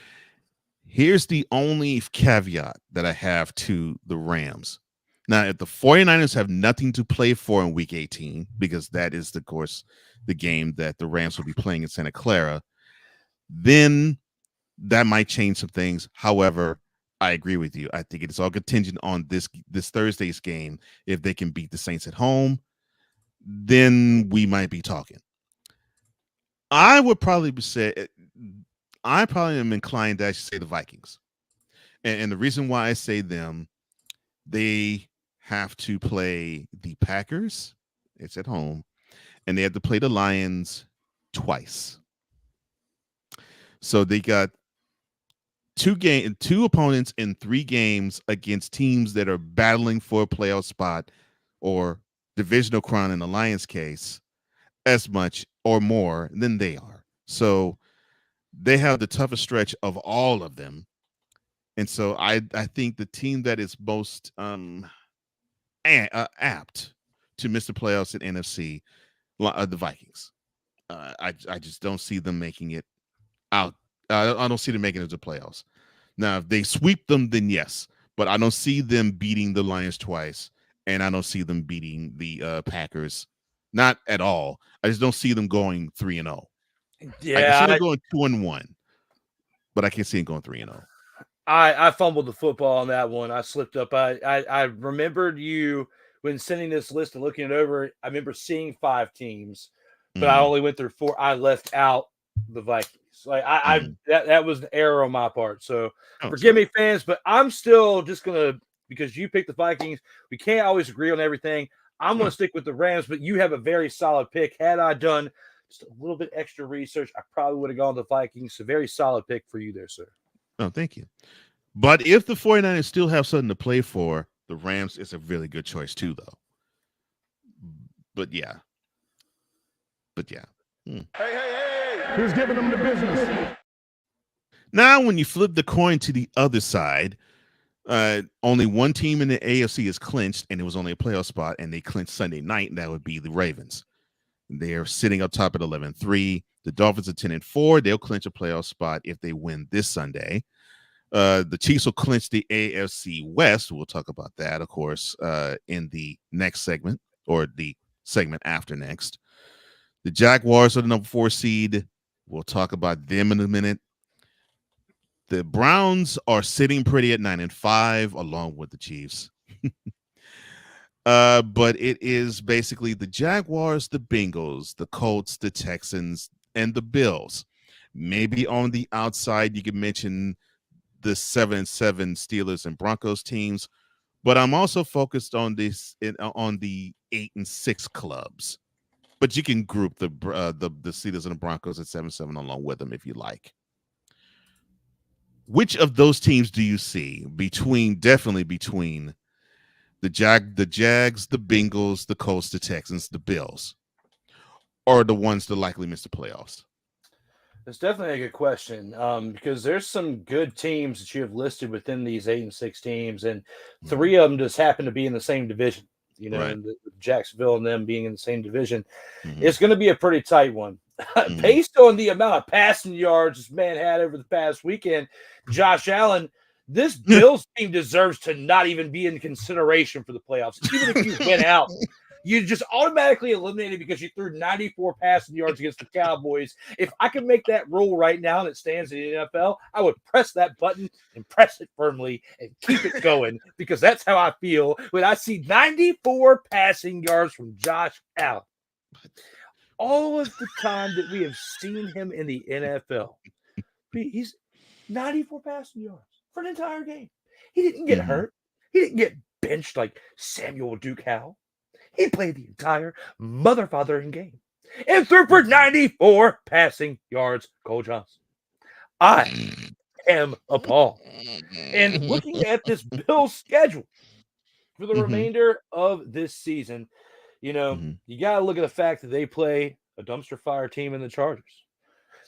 Here's the only caveat that I have to the Rams. Now, if the 49ers have nothing to play for in week 18, because that is, of course, the game that the Rams will be playing in Santa Clara, then that might change some things. However, I agree with you. I think it's all contingent on this Thursday's game. If they can beat the Saints at home, then we might be talking. I would probably say I probably am inclined to actually say the Vikings. And the reason why I say them, they have to play the Packers. It's at home. And they have to play the Lions twice. So they got two opponents in 3 games against teams that are battling for a playoff spot or divisional crown in the Lions case as much or more than they are. So they have the toughest stretch of all of them. And so I think the team that is most apt to miss the playoffs in NFC, the Vikings. I just don't see them making it out. I don't see them making it to the playoffs. Now, if they sweep them, then yes. But I don't see them beating the Lions twice, and I don't see them beating the Packers. Not at all. I just don't see them going 3-0. Yeah, I can see them going 2-1, but I can't see them going 3-0. I fumbled the football on that one. I slipped up. I remembered you when sending this list and looking it over. I remember seeing 5 teams, but I only went through 4. I left out the Vikings. Like that was an error on my part. So forgive me, fans, but I'm still just gonna, because you picked the Vikings. We can't always agree on everything. I'm gonna stick with the Rams, but you have a very solid pick. Had I done just a little bit extra research, I probably would have gone to the Vikings. A very solid pick for you there, sir. Oh, thank you. But if the 49ers still have something to play for, the Rams is a really good choice too, though. But yeah. Who's giving them the business? Now, when you flip the coin to the other side, only one team in the AFC is clinched, and it was only a playoff spot, and they clinched Sunday night, and that would be the Ravens. They're sitting up top at 11-3. The Dolphins are 10-4. They'll clinch a playoff spot if they win this Sunday. The Chiefs will clinch the AFC West. We'll talk about that, of course, in the next segment, or the segment after next. The Jaguars are the number 4 seed. We'll talk about them in a minute. The Browns are sitting pretty at 9-5, along with the Chiefs. But it is basically the Jaguars, the Bengals, the Colts, the Texans, and the Bills. Maybe on the outside, you can mention the 7-7 Steelers and Broncos teams, but I'm also focused on on the 8-6 clubs. But you can group the Steelers and the Broncos at 7-7 along with them if you like. Which of those teams do you see definitely between the Jags, the Bengals, the Colts, the Texans, the Bills, are the ones that likely miss the playoffs? It's definitely a good question, because there's some good teams that you have listed within these 8-6 teams, and 3 of them just happen to be in the same division. You know, Right. Jacksonville and them being in the same division. It's going to be a pretty tight one. Based on the amount of passing yards this man had over the past weekend, Josh Allen, this Bills team deserves to not even be in consideration for the playoffs. Even if you win out, you just automatically eliminated because you threw 94 passing yards against the Cowboys. If I could make that rule right now and it stands in the NFL, I would press that button and press it firmly and keep it going, because that's how I feel when I see 94 passing yards from Josh Allen. All of the time that we have seen him in the NFL, he's 94 passing yards for an entire game. He didn't get hurt. He didn't get benched like Samuel Duke Howell. He played the entire mother-fathering game and threw for 94 passing yards, Cole Johnson. I am appalled. And looking at this Bills schedule for the remainder of this season, you know, you got to look at the fact that they play a dumpster fire team in the Chargers.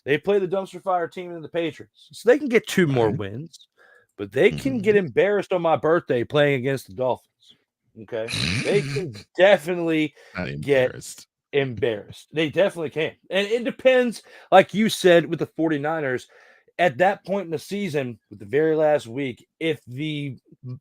They play the dumpster fire team in the Patriots. So they can get 2 more wins, but they can get embarrassed on my birthday playing against the Dolphins. Okay. They can definitely get embarrassed. They definitely can. And it depends, like you said, with the 49ers, at that point in the season, with the very last week, if the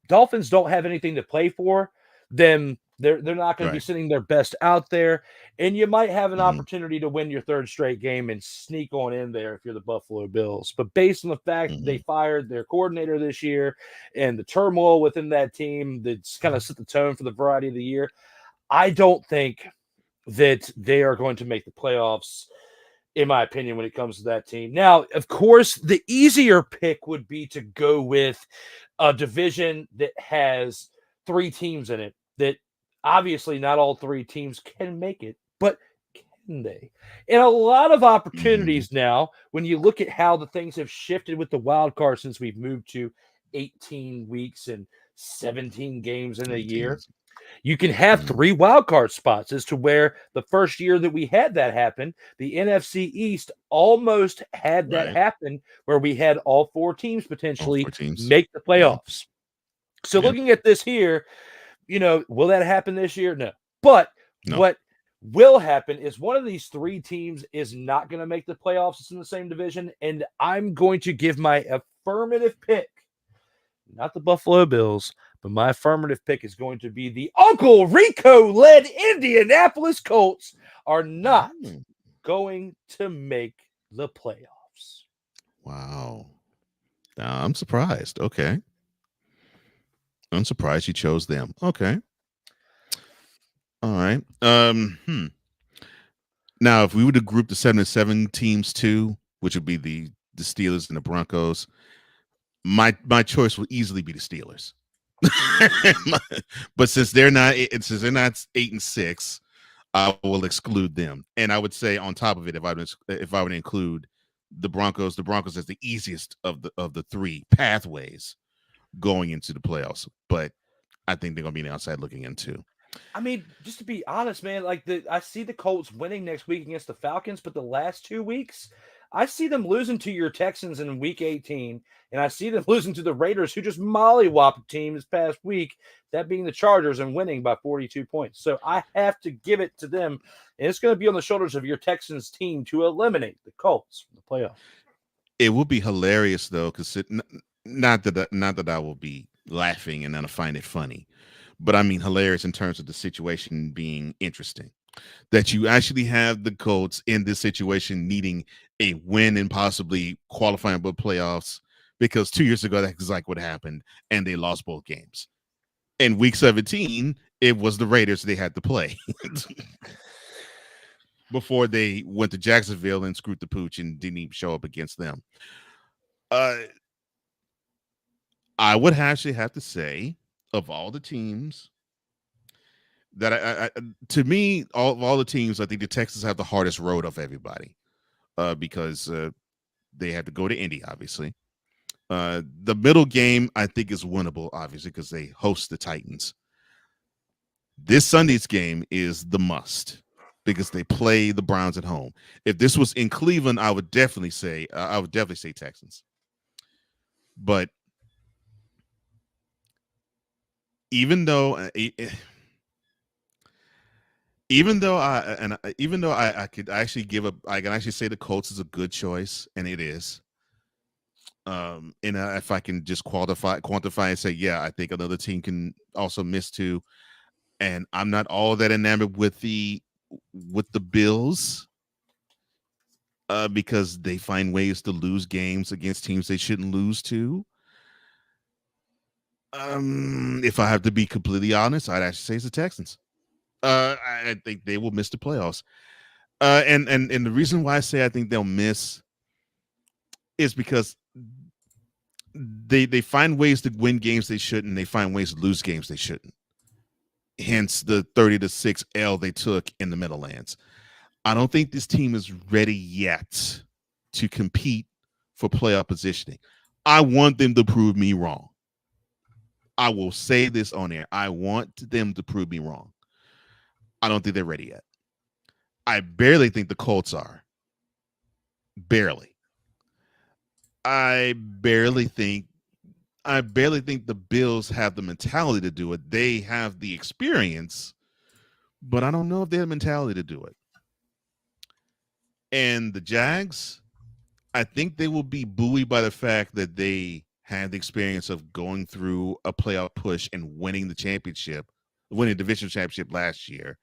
Dolphins don't have anything to play for, then They're not going to be sending their best out there, and you might have an opportunity to win your third straight game and sneak on in there if you're the Buffalo Bills. But based on the fact that they fired their coordinator this year and the turmoil within that team that's kind of set the tone for the variety of the year, I don't think that they are going to make the playoffs, in my opinion, when it comes to that team. Now, of course, the easier pick would be to go with a division that has 3 teams in it, that obviously not all 3 teams can make it, but can they? And a lot of opportunities now, when you look at how the things have shifted with the wild card since we've moved to 18 weeks and 17 games in a year, you can have 3 wild card spots, as to where the first year that we had that happen, the NFC East almost had that happen, where we had all 4 teams potentially make the playoffs. So looking at this here, will that happen this year? No. But what will happen is one of these 3 teams is not going to make the playoffs. It's in the same division, and I'm going to give my affirmative pick, not the Buffalo Bills, but my affirmative pick is going to be the Uncle Rico-led Indianapolis Colts are not going to make the playoffs. Wow. I'm surprised. Okay. I'm surprised you chose them. Okay. All right. Now, if we were to group the 7-7 teams too, which would be the Steelers and the Broncos, my choice would easily be the Steelers. But since they're not 8-6, I will exclude them. And I would say on top of it, if I would include the Broncos as the easiest of the 3 pathways going into the playoffs. But I think they're gonna be on the outside looking in too. I mean, just to be honest, man, I see the Colts winning next week against the Falcons, but the last 2 weeks, I see them losing to your Texans in week 18, and I see them losing to the Raiders, who just mollywopped a team this past week, that being the Chargers, and winning by 42 points. So I have to give it to them, and it's going to be on the shoulders of your Texans team to eliminate the Colts from the playoffs. It will be hilarious though, because not that I will be laughing and then I find it funny, but I mean hilarious in terms of the situation being interesting. That you actually have the Colts in this situation needing a win and possibly qualifying for playoffs, because 2 years ago that's like what happened, and they lost both games. In week 17, it was the Raiders they had to play before they went to Jacksonville and screwed the pooch and didn't even show up against them. I would actually have to say, of all the teams, that to me, all the teams, I think the Texans have the hardest road of everybody, because they have to go to Indy, obviously. The middle game, I think, is winnable, obviously, because they host the Titans. This Sunday's game is the must, because they play the Browns at home. If this was in Cleveland, I would definitely say Texans. But even though I could actually I can actually say the Colts is a good choice, and it is. And if I can just quantify and say, yeah, I think another team can also miss too. And I'm not all that enamored with the Bills, because they find ways to lose games against teams they shouldn't lose to. If I have to be completely honest, I'd actually say it's the Texans. I think they will miss the playoffs. And the reason why I say I think they'll miss is because they find ways to win games they shouldn't. They find ways to lose games they shouldn't. Hence the 30-6 L they took in the Meadowlands. I don't think this team is ready yet to compete for playoff positioning. I want them to prove me wrong. I will say this on air. I want them to prove me wrong. I don't think they're ready yet. I barely think the Colts are. Barely. I barely think the Bills have the mentality to do it. They have the experience, but I don't know if they have the mentality to do it. And the Jags, I think they will be buoyed by the fact that they had the experience of going through a playoff push and winning the championship winning division championship last year.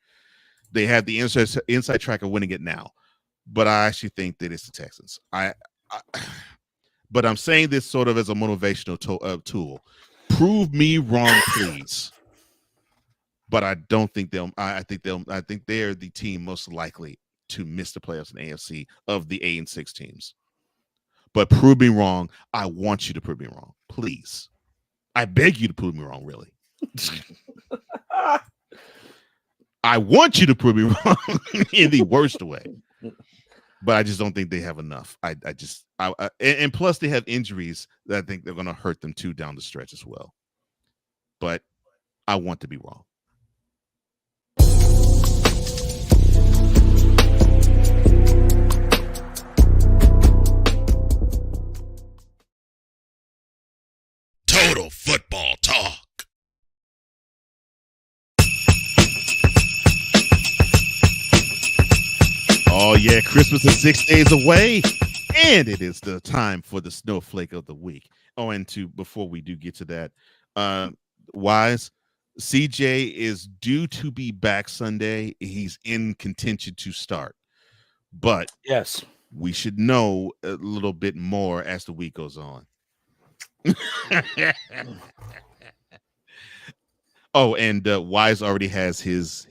They have the inside track of winning it now. But I actually think that it's the Texans. But I'm saying this sort of as a motivational tool. Prove me wrong, please. But I don't think they'll. I think they're the team most likely to miss the playoffs in the AFC of the 8 and 6 teams. But prove me wrong. I want you to prove me wrong, please. I beg you to prove me wrong. Really. I want you to prove me wrong in the worst way. But I just don't think they have enough. And plus they have injuries that I think they're going to hurt them too down the stretch as well. But I want to be wrong. Total Football Talk. Oh, yeah, Christmas is 6 days away, and it is the time for the snowflake of the week. Oh, and before we do get to that, Wise, CJ is due to be back Sunday. He's in contention to start. But yes, we should know a little bit more as the week goes on. Oh, and Wise already has his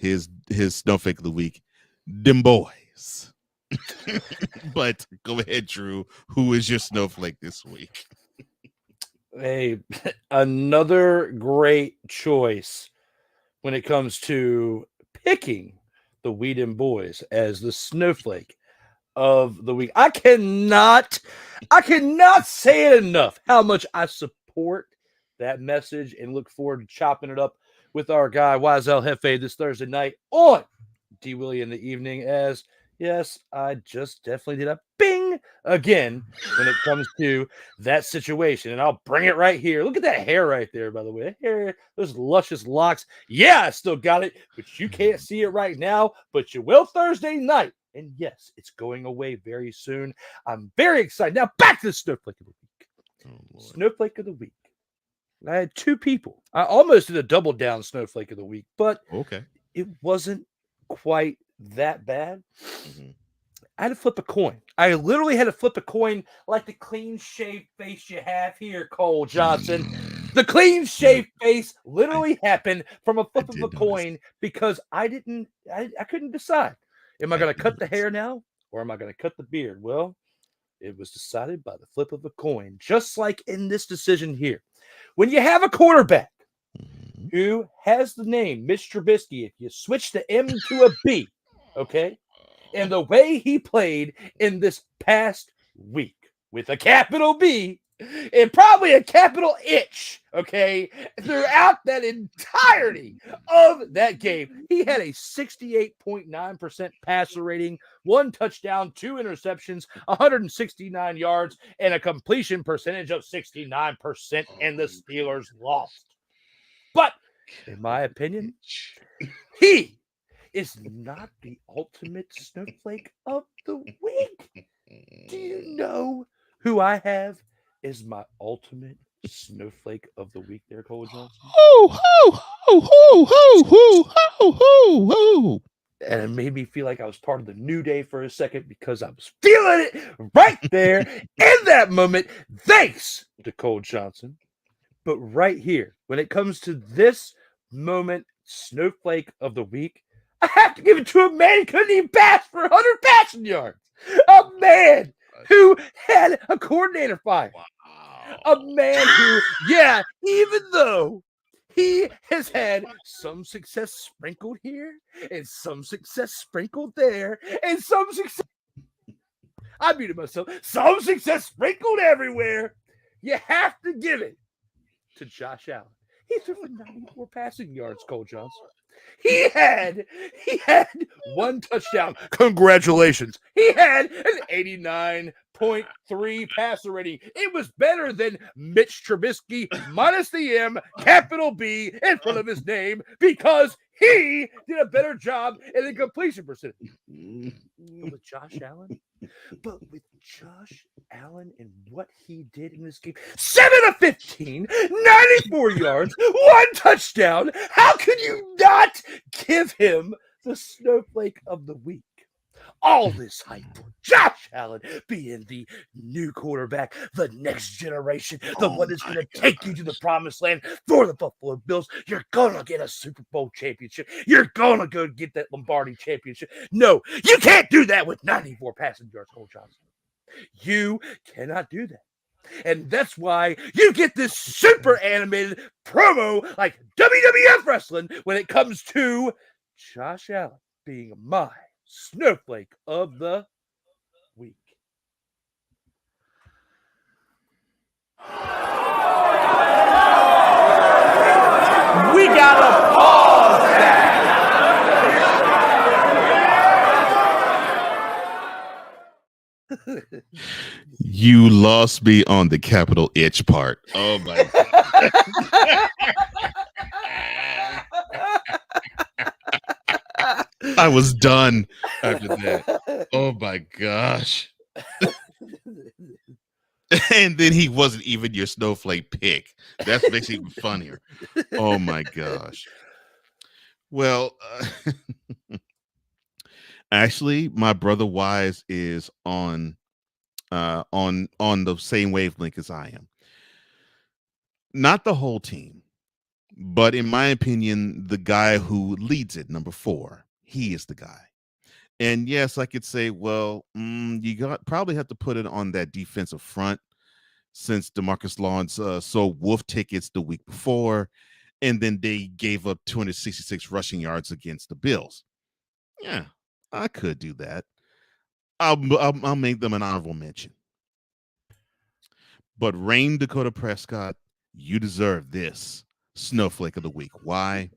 snowflake of the week. Them boys. But go ahead, Drew. Who is your snowflake this week? Hey, another great choice when it comes to picking the Whedon boys as the snowflake of the week. I cannot say it enough how much I support that message and look forward to chopping it up with our guy Wiesel Hefe this Thursday night on D. Willie in the evening. As yes, I just definitely did a bing again when it comes to that situation. And I'll bring it right here. Look at that hair right there, by the way. That hair, those luscious locks. Yeah, I still got it, but you can't see it right now, but you will Thursday night. And yes, it's going away very soon. I'm very excited. Now back to the snowflake of the week. Oh, snowflake of the week. I had two people. I almost did a double down snowflake of the week, but okay, it wasn't quite that bad. Mm-hmm. I had to flip a coin. I literally had to flip a coin like the clean shaved face you have here, Cole Johnson. The clean shaved face literally happened from a flip of a coin because I couldn't decide. Am I going to cut the hair now or am I going to cut the beard? Well, it was decided by the flip of a coin, just like in this decision here. When you have a quarterback who has the name Mitch Trubisky, if you switch the M to a B, okay, and the way he played in this past week with a capital B and probably a capital itch, okay, throughout that entirety of that game, he had a 68.9% passer rating, 1 touchdown, 2 interceptions, 169 yards, and a completion percentage of 69%, and the Steelers lost. But in my opinion, he is not the ultimate snowflake of the week. Do you know who I have is my ultimate snowflake of the week there, Cole Johnson? And it made me feel like I was part of the New Day for a second because I was feeling it right there in that moment. Thanks to Cole Johnson. But right here, when it comes to this moment, snowflake of the week, I have to give it to a man who couldn't even pass for 100 passing yards. A man who had a coordinator fired. A man who, yeah, even though he has had some success sprinkled here and some success sprinkled there and some success, I muted myself, some success sprinkled everywhere, you have to give it to Josh Allen. He threw for 94 passing yards, Cole Johnson. He had 1 touchdown. Congratulations. He had an 89.3 passer rating. It was better than Mitch Trubisky minus the M, capital B in front of his name because he did a better job in the completion percentage. But with Josh Allen, Allen and what he did in this game. 7 of 15, 94 yards, 1 touchdown. How could you not give him the snowflake of the week? All this hype for Josh Allen being the new quarterback, the next generation, the one that's going to take you to the promised land for the Buffalo Bills. You're going to get a Super Bowl championship. You're going to go get that Lombardi championship. No, you can't do that with 94 passing yards, Cole Johnson. You cannot do that. And that's why you get this super animated promo like WWF wrestling when it comes to Josh Allen being my snowflake of the week. We gotta pause that. You lost me on the capital itch part. Oh my God. I was done after that. Oh my gosh. And then he wasn't even your snowflake pick. That makes it even funnier. Oh my gosh. Well, actually, my brother Wise is on the same wavelength as I am. Not the whole team, but in my opinion, the guy who leads it, number 4, he is the guy. And yes, I could say, well, you probably have to put it on that defensive front since DeMarcus Lawrence sold wolf tickets the week before, and then they gave up 266 rushing yards against the Bills. Yeah, I could do that. I'll make them an honorable mention. But Rain Dakota Prescott, you deserve this snowflake of the week. Why?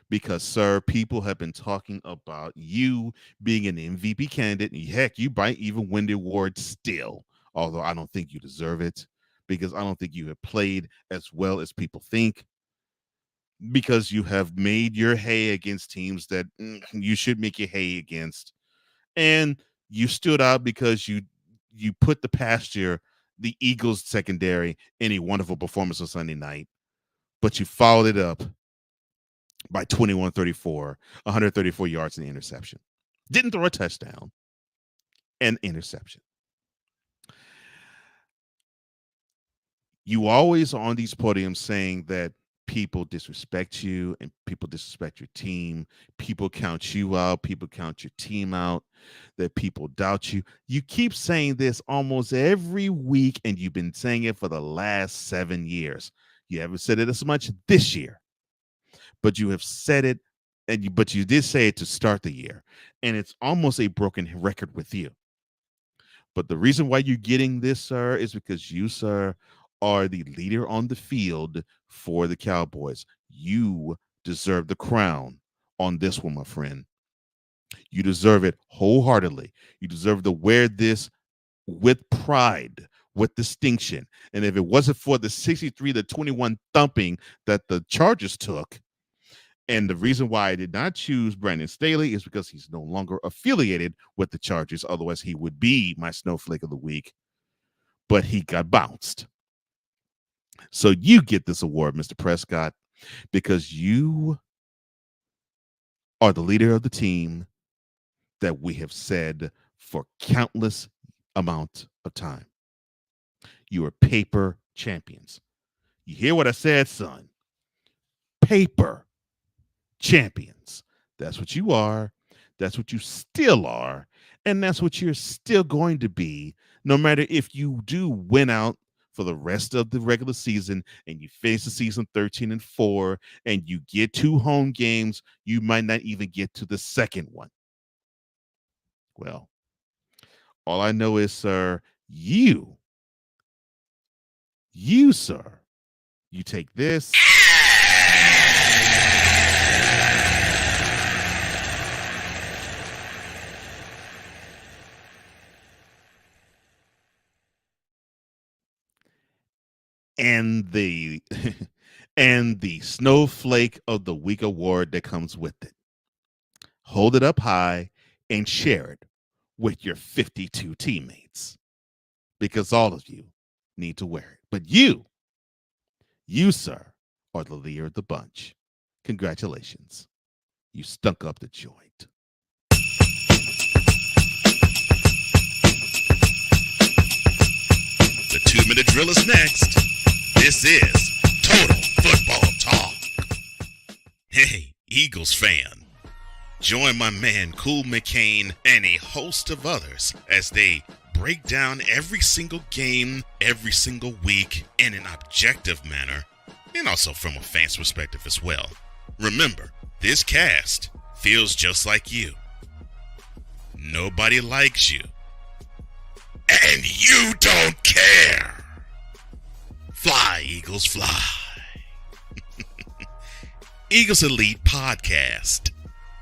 Because, sir, people have been talking about you being an MVP candidate. And heck, you might even win the award still, although I don't think you deserve it because I don't think you have played as well as people think, because you have made your hay against teams that you should make your hay against. And you stood out because you put the pasture, the Eagles secondary, in a wonderful performance on Sunday night, but you followed it up by 21-34, 134 yards and the interception. Didn't throw a touchdown, and interception. You always on these podiums saying that people disrespect you and people disrespect your team. People count you out. People count your team out. That people doubt you. You keep saying this almost every week, and you've been saying it for the last 7 years. You haven't said it as much this year, but you have said it, but you did say it to start the year, and it's almost a broken record with you. But the reason why you're getting this, sir, is because you, sir, are the leader on the field for the Cowboys. You deserve the crown on this one, my friend. You deserve it wholeheartedly. You deserve to wear this with pride, with distinction. And if it wasn't for the 63-21 thumping that the Chargers took, and the reason why I did not choose Brandon Staley is because he's no longer affiliated with the Chargers. Otherwise, he would be my snowflake of the week. But he got bounced. So you get this award, Mr. Prescott, because you are the leader of the team that we have said for countless amount of time. You are paper champions. You hear what I said, son? Paper champions. That's what you are. That's what you still are. And that's what you're still going to be, no matter if you do win out for the rest of the regular season and you finish the season 13-4 and you get 2 home games. You might not even get to the second one. Well, all I know is, sir, you, sir, you take this. And the snowflake of the week award that comes with it. Hold it up high and share it with your 52 teammates. because all of you need to wear it. But you, sir, are the leader of the bunch. Congratulations. You stunk up the joint. The 2-minute drill is next. This is Total Football Talk. Hey, Eagles fan. Join my man Cool McCain and a host of others as they break down every single game, every single week in an objective manner, and also from a fan's perspective as well. Remember, this cast feels just like you. Nobody likes you. And you don't care. Fly, Eagles, fly. Eagles Elite Podcast.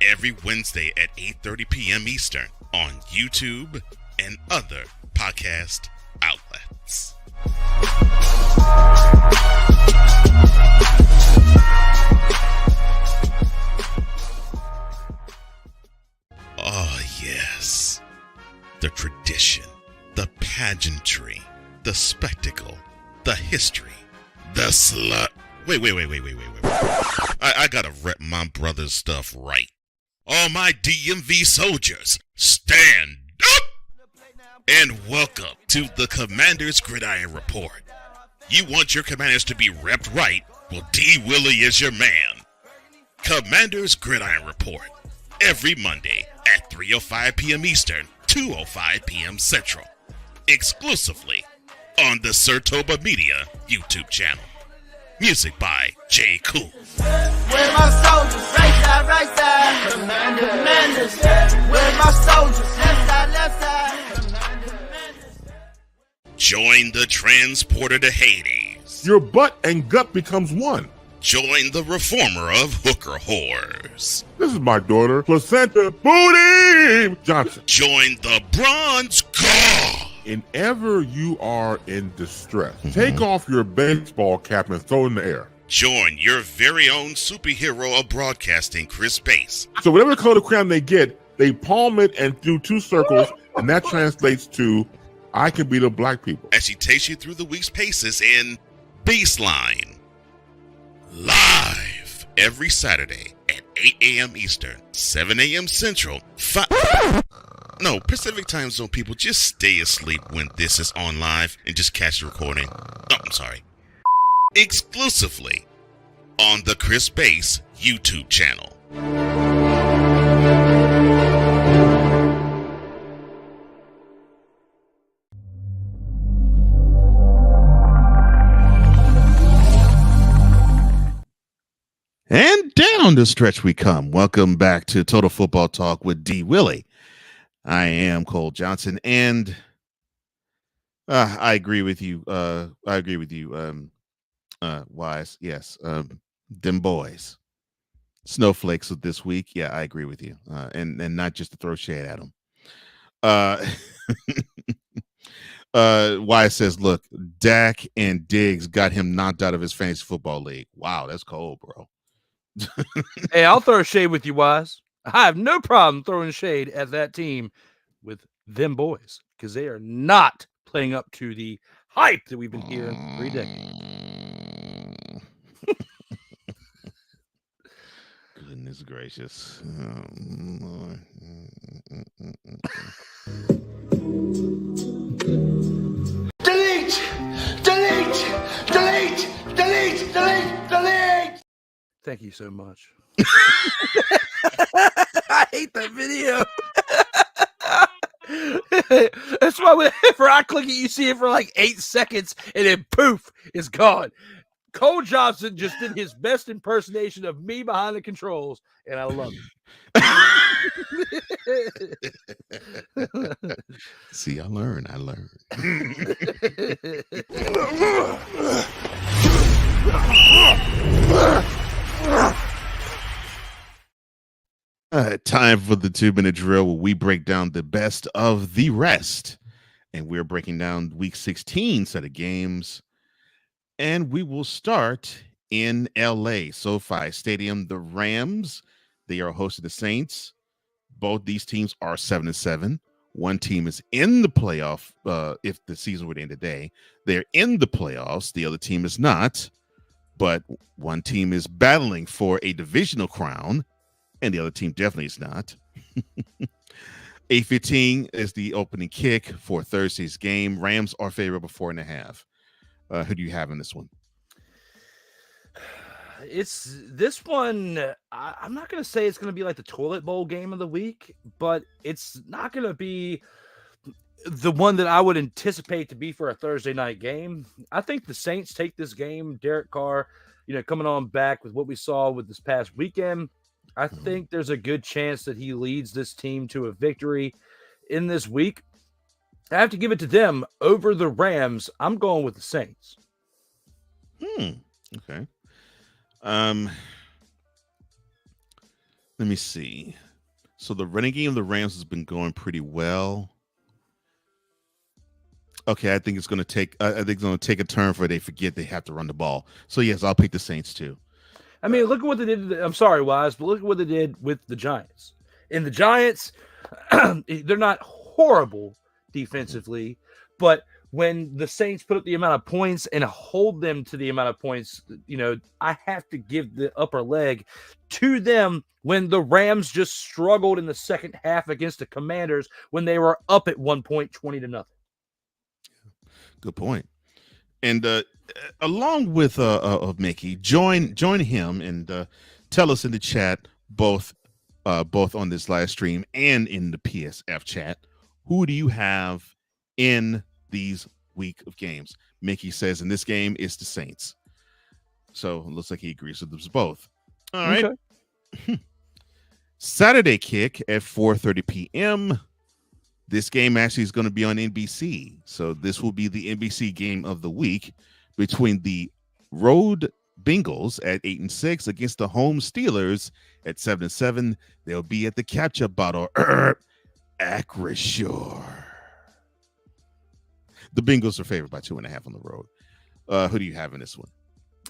Every Wednesday at 8:30 p.m. Eastern on YouTube and other podcast outlets. Oh, yes. The tradition, the pageantry, the spectacle, the history, the slut. Wait. I gotta rep my brother's stuff right. All my DMV soldiers, stand up! And welcome to the Commander's Gridiron Report. You want your commanders to be repped right? Well, D. Willie is your man. Commander's Gridiron Report. Every Monday at 3:05 p.m. Eastern, 2:05 p.m. Central. Exclusively on the Sertoba Media YouTube channel. Music by J. Cool. Where my soldiers? Right side. Commanders. Where my soldiers? Left side. Join the transporter to Hades. Your butt and gut becomes one. Join the reformer of hooker whores. This is my daughter, Placenta Booty Johnson. Join the bronze god. Whenever you are in distress, take off your baseball cap and throw it in the air. Join your very own superhero of broadcasting, Chris Bass. So whatever color crayon they get, they palm it and do 2 circles, and that translates to, I can be the black people. As she takes you through the week's paces in Baseline. Live every Saturday at 8 a.m. Eastern, 7 a.m. Central, Pacific Time Zone people, just stay asleep when this is on live and just catch the recording. Oh, I'm sorry. Exclusively on the Chris Bass YouTube channel. And down the stretch we come. Welcome back to Total Football Talk with D. Willie. I am Cole Johnson, and I agree with you. Wise. Yes. Them boys. Snowflakes of this week. Yeah, I agree with you. And not just to throw shade at them. Wise says, look, Dak and Diggs got him knocked out of his fantasy football league. Wow, that's cold, bro. Hey, I'll throw shade with you, Wise. I have no problem throwing shade at that team with them boys because they are not playing up to the hype that we've been hearing for 3 decades. Goodness gracious. Delete. Thank you so much. I hate that video. That's why whenever I click it, you see it for like 8 seconds and then poof, it's gone. Cole Johnson just did his best impersonation of me behind the controls, and I love it. See, I learn. Time for the 2-minute drill where we break down the best of the rest. And we're breaking down week 16 set of games. And we will start in LA, SoFi Stadium. The Rams, they are hosting the Saints. Both these teams are 7-7. One team is in the playoff. If the season would end today, they're in the playoffs. The other team is not. But one team is battling for a divisional crown, and the other team definitely is not. 8:15 is the opening kick for Thursday's game. Rams are favorable 4.5. Who do you have in this one? It's this one. I'm not going to say it's going to be like the toilet bowl game of the week, but it's not going to be the one that I would anticipate to be for a Thursday night game. I think the Saints take this game. Derek Carr, coming on back with what we saw with this past weekend, I think there's a good chance that he leads this team to a victory in this week. I have to give it to them over the Rams. I'm going with the Saints. Okay. Let me see. So the running game of the Rams has been going pretty well. Okay, I think it's going to take. I think it's going to take a turn for they forget they have to run the ball. So yes, I'll pick the Saints too. I mean, look at what they did. I'm sorry, Wise, but look at what they did with the Giants. And the Giants, they're not horrible defensively, but when the Saints put up the amount of points and hold them to the amount of points, I have to give the upper leg to them when the Rams just struggled in the second half against the Commanders when they were up at 1 point, 20-0. Good point. And along with Mickey, join him and tell us in the chat, both on this live stream and in the PSF chat, who do you have in these week of games? Mickey says in this game it's the Saints. So it looks like he agrees with us both. All right. Okay. Saturday kick at 4:30 p.m. This game actually is going to be on NBC. So this will be the NBC game of the week between the road Bengals at 8-6 against the home Steelers at 7-7. They'll be at the Capture Bottle Acrisure. The Bengals are favored by 2.5 on the road. Who do you have in this one?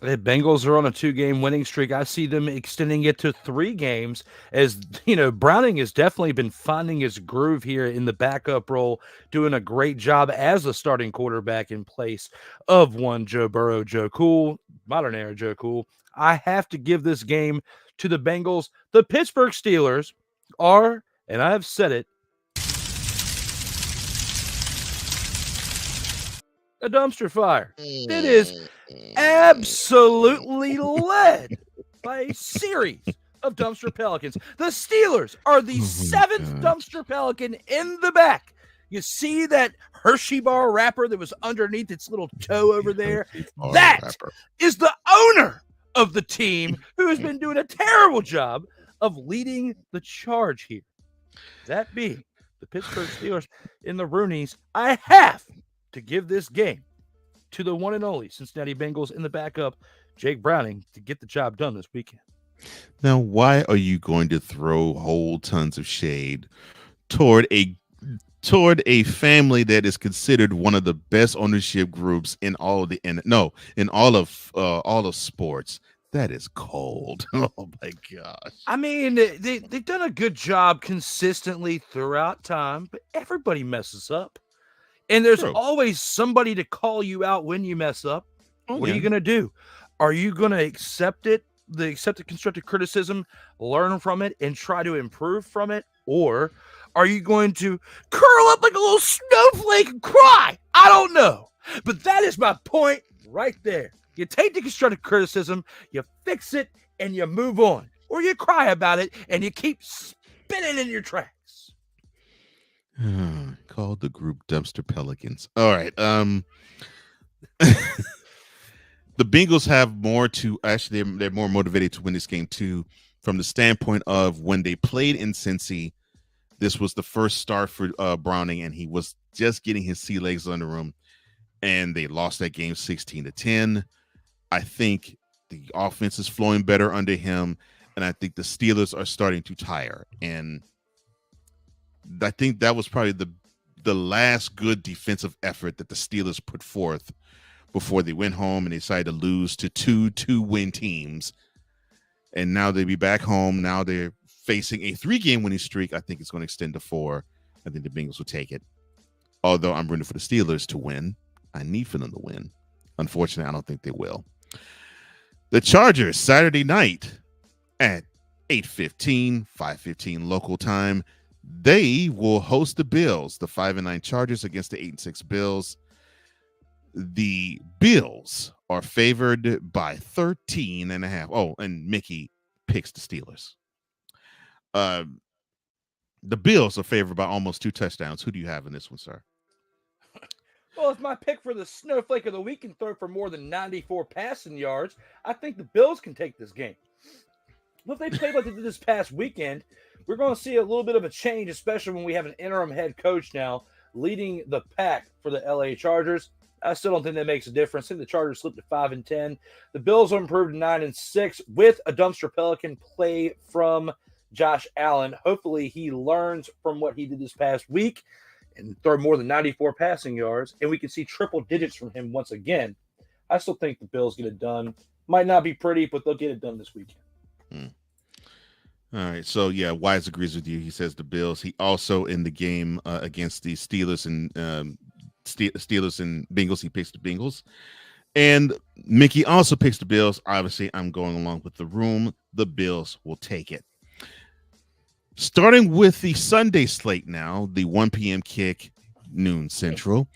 The Bengals are on a 2-game winning streak. I see them extending it to 3 games as, Browning has definitely been finding his groove here in the backup role, doing a great job as a starting quarterback in place of one Joe Burrow, Joe Cool, modern era Joe Cool. I have to give this game to the Bengals. The Pittsburgh Steelers are, and I have said it, a dumpster fire. It is absolutely led by a series of dumpster pelicans. The Steelers are the 7th dumpster pelican in the back. You see that Hershey bar wrapper that was underneath its little toe over there? That is the owner of the team who has been doing a terrible job of leading the charge here. That being the Pittsburgh Steelers in the Roonies, I have to give this game to the one and only Cincinnati Bengals in the backup, Jake Browning, to get the job done this weekend. Now, why are you going to throw whole tons of shade toward a family that is considered one of the best ownership groups in all of sports? That is cold. Oh my gosh. I mean, they've done a good job consistently throughout time, but everybody messes up. And there's always somebody to call you out when you mess up. What are you going to do? Are you going to accept it, accept the constructive criticism, learn from it, and try to improve from it? Or are you going to curl up like a little snowflake and cry? I don't know. But that is my point right there. You take the constructive criticism, you fix it, and you move on. Or you cry about it, and you keep spinning in your tracks. Called the group Dumpster Pelicans. All right. The Bengals have more to actually, they're more motivated to win this game too, from the standpoint of when they played in Cincy. This was the first start for Browning, and he was just getting his sea legs under him, and they lost that game 16-10. I think the offense is flowing better under him, and I think the Steelers are starting to tire. And I think that was probably the last good defensive effort that the Steelers put forth before they went home and they decided to lose to two-win teams. And now they'll be back home. Now they're facing a 3-game winning streak. I think it's going to extend to 4. I think the Bengals will take it. Although I'm rooting for the Steelers to win. I need for them to win. Unfortunately, I don't think they will. The Chargers, Saturday night at 8:15, 5:15 local time. They will host the Bills, the 5-9 Chargers against the 8-6 Bills. The Bills are favored by 13.5. Oh, and Mickey picks the Steelers. The Bills are favored by almost 2 touchdowns. Who do you have in this one, sir? Well, if my pick for the snowflake of the week can throw for more than 94 passing yards, I think the Bills can take this game. Well, if they play like they did this past weekend, we're going to see a little bit of a change, especially when we have an interim head coach now leading the pack for the LA Chargers. I still don't think that makes a difference. I think the Chargers slipped to 5-10. The Bills will improve to 9-6 with a dumpster Pelican play from Josh Allen. Hopefully he learns from what he did this past week and throw more than 94 passing yards, and we can see triple digits from him once again. I still think the Bills get it done. Might not be pretty, but they'll get it done this weekend. All right. So, yeah, Wise agrees with you. He says the Bills. He also in the game against the Steelers and Bengals, he picks the Bengals. And Mickey also picks the Bills. Obviously, I'm going along with the room. The Bills will take it. Starting with the Sunday slate now, the 1 p.m. kick, noon Central,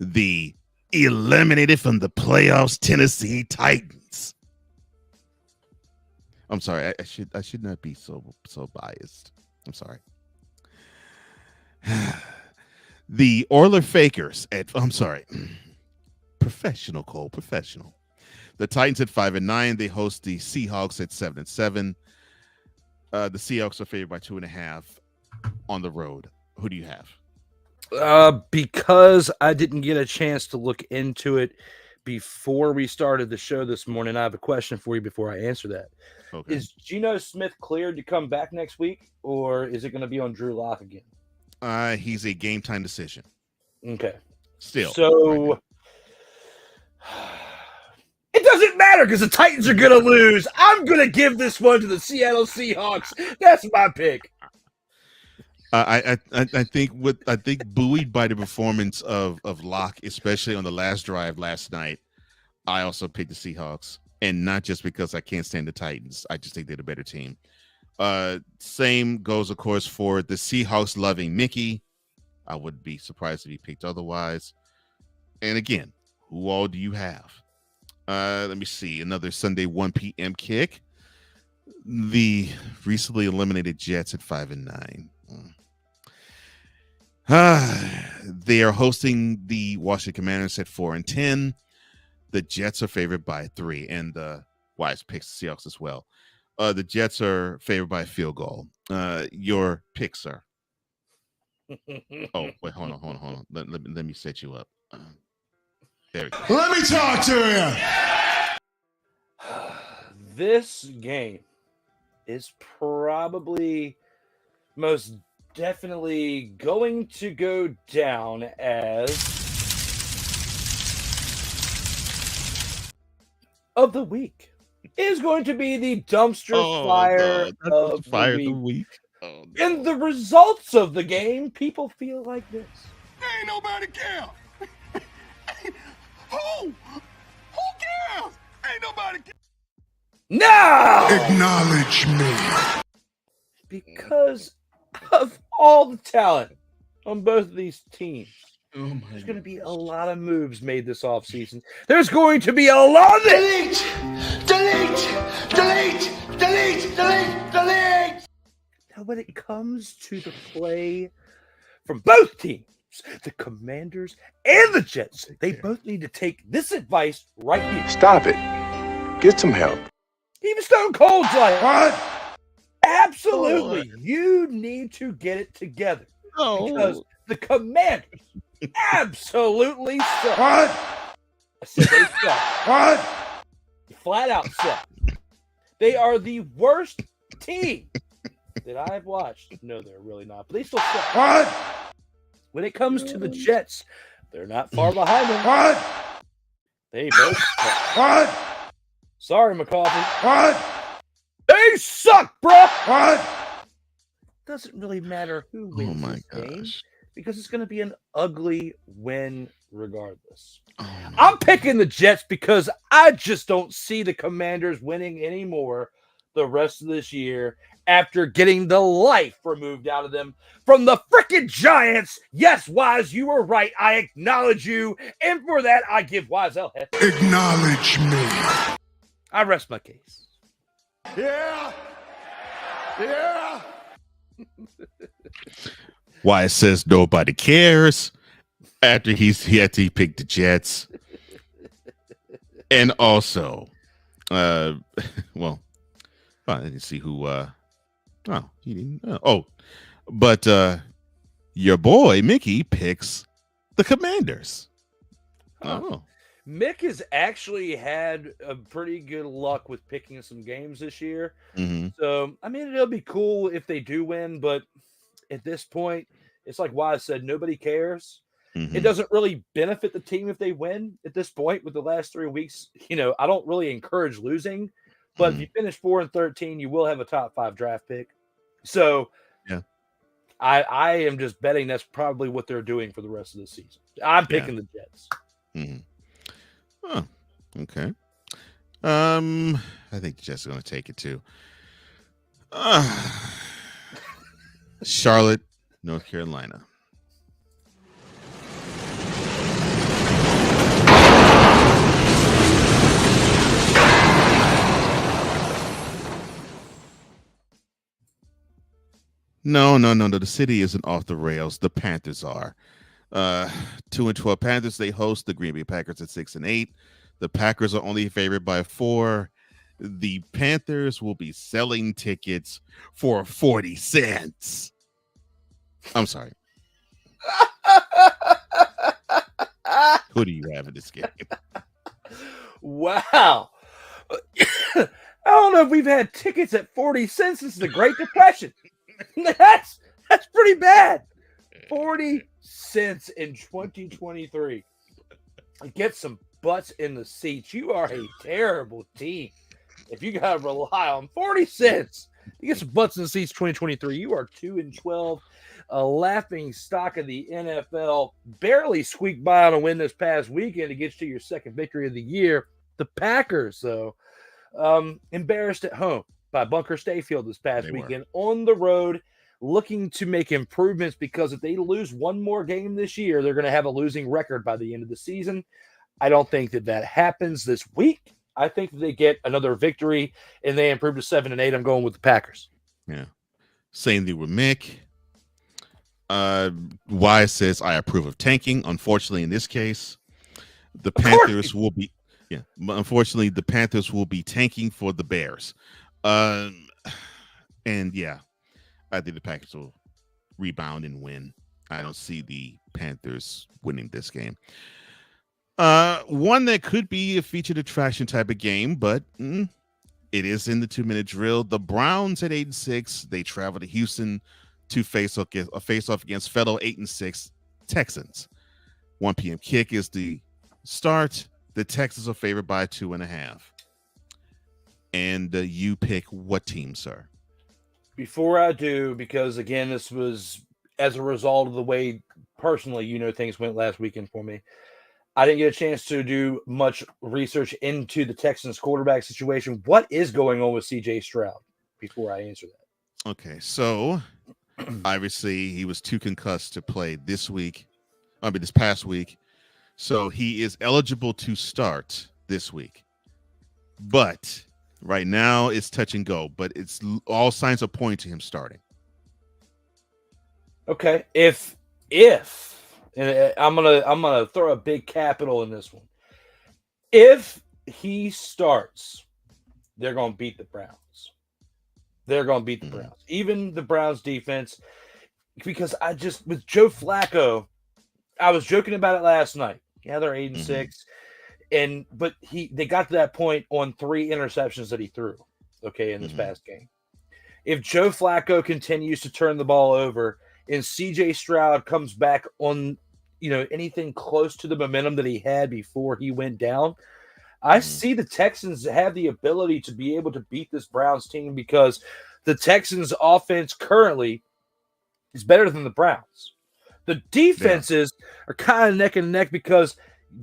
the eliminated from the playoffs Tennessee Titans. I'm sorry, I should not be so biased. I'm sorry. The Oiler Fakers professional, Cole, professional. The Titans at 5-9. They host the Seahawks at 7-7. The Seahawks are favored by 2.5 on the road. Who do you have? Because I didn't get a chance to look into it before we started the show this morning, I have a question for you before I answer that. Okay. Is Geno Smith cleared to come back next week, or is it going to be on Drew Lock again? He's a game time decision. Okay. Still. So it doesn't matter because the Titans are going to lose. I'm going to give this one to the Seattle Seahawks. That's my pick. I think buoyed by the performance of Locke, especially on the last drive last night, I also picked the Seahawks, and not just because I can't stand the Titans. I just think they're the better team. Same goes, of course, for the Seahawks loving Mickey. I would be surprised if he picked otherwise. And again, who all do you have? Let me see. Another Sunday 1 p.m. kick. The recently eliminated Jets at 5-9. They are hosting the Washington Commanders at 4-10. The Jets are favored by 3, and Wise picks the Seahawks as well. The Jets are favored by a field goal. Your pick, sir. Oh, wait, hold on. Let me set you up. There we go. Let me talk to you. This game is probably most definitely going to go down as of the week. It is going to be the dumpster fire of the week. Oh, no. And the results of the game, people feel like this. Ain't nobody care. Who cares? Ain't nobody care. No! Acknowledge me. Because of all the talent on both of these teams, there's going to be a lot of moves made this offseason. There's going to be a lot of delete. Now, when it comes to the play from both teams, the Commanders and the Jets, they both need to take this advice right here. Stop it. Get some help. Even Stone Cold's like, what? Absolutely. You need to get it together. Because the Commanders absolutely suck. What? I said they suck. What? Flat out suck. They are the worst team that I've watched. No, they're really not. But they still suck. What? When it comes to the Jets, they're not far behind them. What? They both suck. What? Sorry, McCarthy. What? They suck, bro. What? doesn't really matter who wins my this game gosh. because it's going to be an ugly win regardless. Oh I'm picking the Jets because I just don't see the Commanders winning anymore the rest of this year after getting the life removed out of them from the freaking Giants. Yes, Wise, you were right. I acknowledge you. And for that, I give Wise L-head. Acknowledge me. I rest my case. Yeah. Yeah. Why it says nobody cares after he picked the Jets. And also, well, I didn't see who he didn't but your boy Mickey picks the Commanders. Oh. Mick has actually had a pretty good luck with picking some games this year. Mm-hmm. So, I mean, it'll be cool if they do win, but at this point, it's like Wise said, nobody cares. Mm-hmm. It doesn't really benefit the team if they win at this point with the last 3 weeks. You know, I don't really encourage losing, but if you finish 4-13, you will have a top 5 draft pick. So, yeah, I am just betting that's probably what they're doing for the rest of the season. I'm picking the Jets. Mm-hmm. Oh, okay. I think the Jets are going to take it too. Charlotte, North Carolina. No. The city isn't off the rails. The Panthers are. 2-12 Panthers. They host the Green Bay Packers at 6-8. The Packers are only favored by 4. The Panthers will be selling tickets for 40 cents. I'm sorry. Who do you have in this game? Wow. I don't know if we've had tickets at 40 cents since the Great Depression. That's pretty bad. 40 cents in 2023. Get some butts in the seats. You are a terrible team. If you got to rely on 40 cents to get some butts in the seats 2023, you are 2-12. A laughing stock of the NFL. Barely squeaked by on a win this past weekend to get you your second victory of the year. The Packers, though, embarrassed at home by Bunker Stayfield this past weekend. On the road, looking to make improvements because if they lose one more game this year, they're going to have a losing record by the end of the season. I don't think that happens this week. I think that they get another victory and they improve to 7-8. I'm going with the Packers. Yeah. Same thing with Mick. Wise says, I approve of tanking. Unfortunately, in this case, the Panthers will be, unfortunately, the Panthers will be tanking for the Bears. And yeah, I think the Packers will rebound and win. I don't see the Panthers winning this game. One that could be a featured attraction type of game, but it is in the 2-minute drill. The Browns at 8-6, they travel to Houston to face off against fellow 8-6 Texans. 1 p.m. kick is the start. The Texans are favored by 2.5. And you pick what team, sir? Before I do, because again, this was as a result of the way personally, things went last weekend for me. I didn't get a chance to do much research into the Texans quarterback situation. What is going on with CJ Stroud before I answer that? Okay, so obviously he was too concussed to play this past week. So he is eligible to start this week. But right now it's touch and go, but it's all signs are pointing to him starting. Okay, if and I'm gonna throw a big capital in this one. If he starts, they're gonna beat the Browns. They're gonna beat the Browns, even the Browns defense, because with Joe Flacco, I was joking about it last night. Yeah, they're 8-6, but they got to that point on 3 interceptions that he threw. Okay, in this past game. If Joe Flacco continues to turn the ball over and CJ Stroud comes back on, anything close to the momentum that he had before he went down, I see the Texans have the ability to be able to beat this Browns team because the Texans offense currently is better than the Browns. The defenses are kind of neck and neck because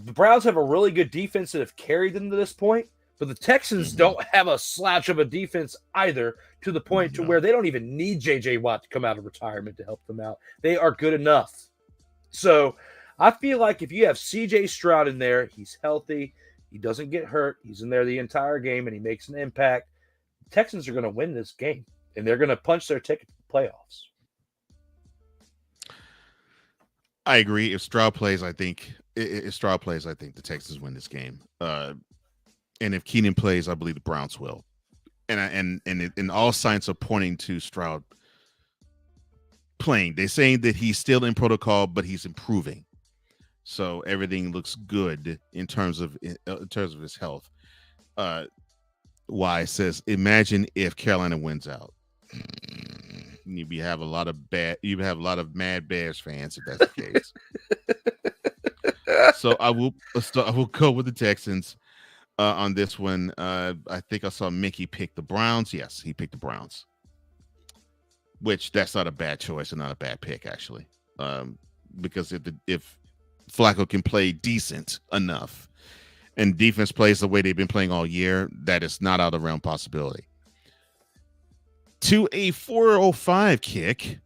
the Browns have a really good defense that have carried them to this point, but the Texans don't have a slouch of a defense either, to the point to where they don't even need J.J. Watt to come out of retirement to help them out. They are good enough. So I feel like if you have C.J. Stroud in there, he's healthy, he doesn't get hurt, he's in there the entire game, and he makes an impact, the Texans are going to win this game, and they're going to punch their ticket to the playoffs. I agree. If Stroud plays, I think the Texans win this game. And if Keenan plays, I believe the Browns will. And all signs are pointing to Stroud playing. They're saying that he's still in protocol, but he's improving. So everything looks good in terms of his health. Why says, imagine if Carolina wins out. You have a lot of mad Bears fans if that's the case. So I will go with the Texans on this one. I think I saw Mickey pick the Browns. Yes, he picked the Browns, which that's not a bad choice and not a bad pick actually, because if Flacco can play decent enough and defense plays the way they've been playing all year, that is not out of the realm possibility. To a 405 kick,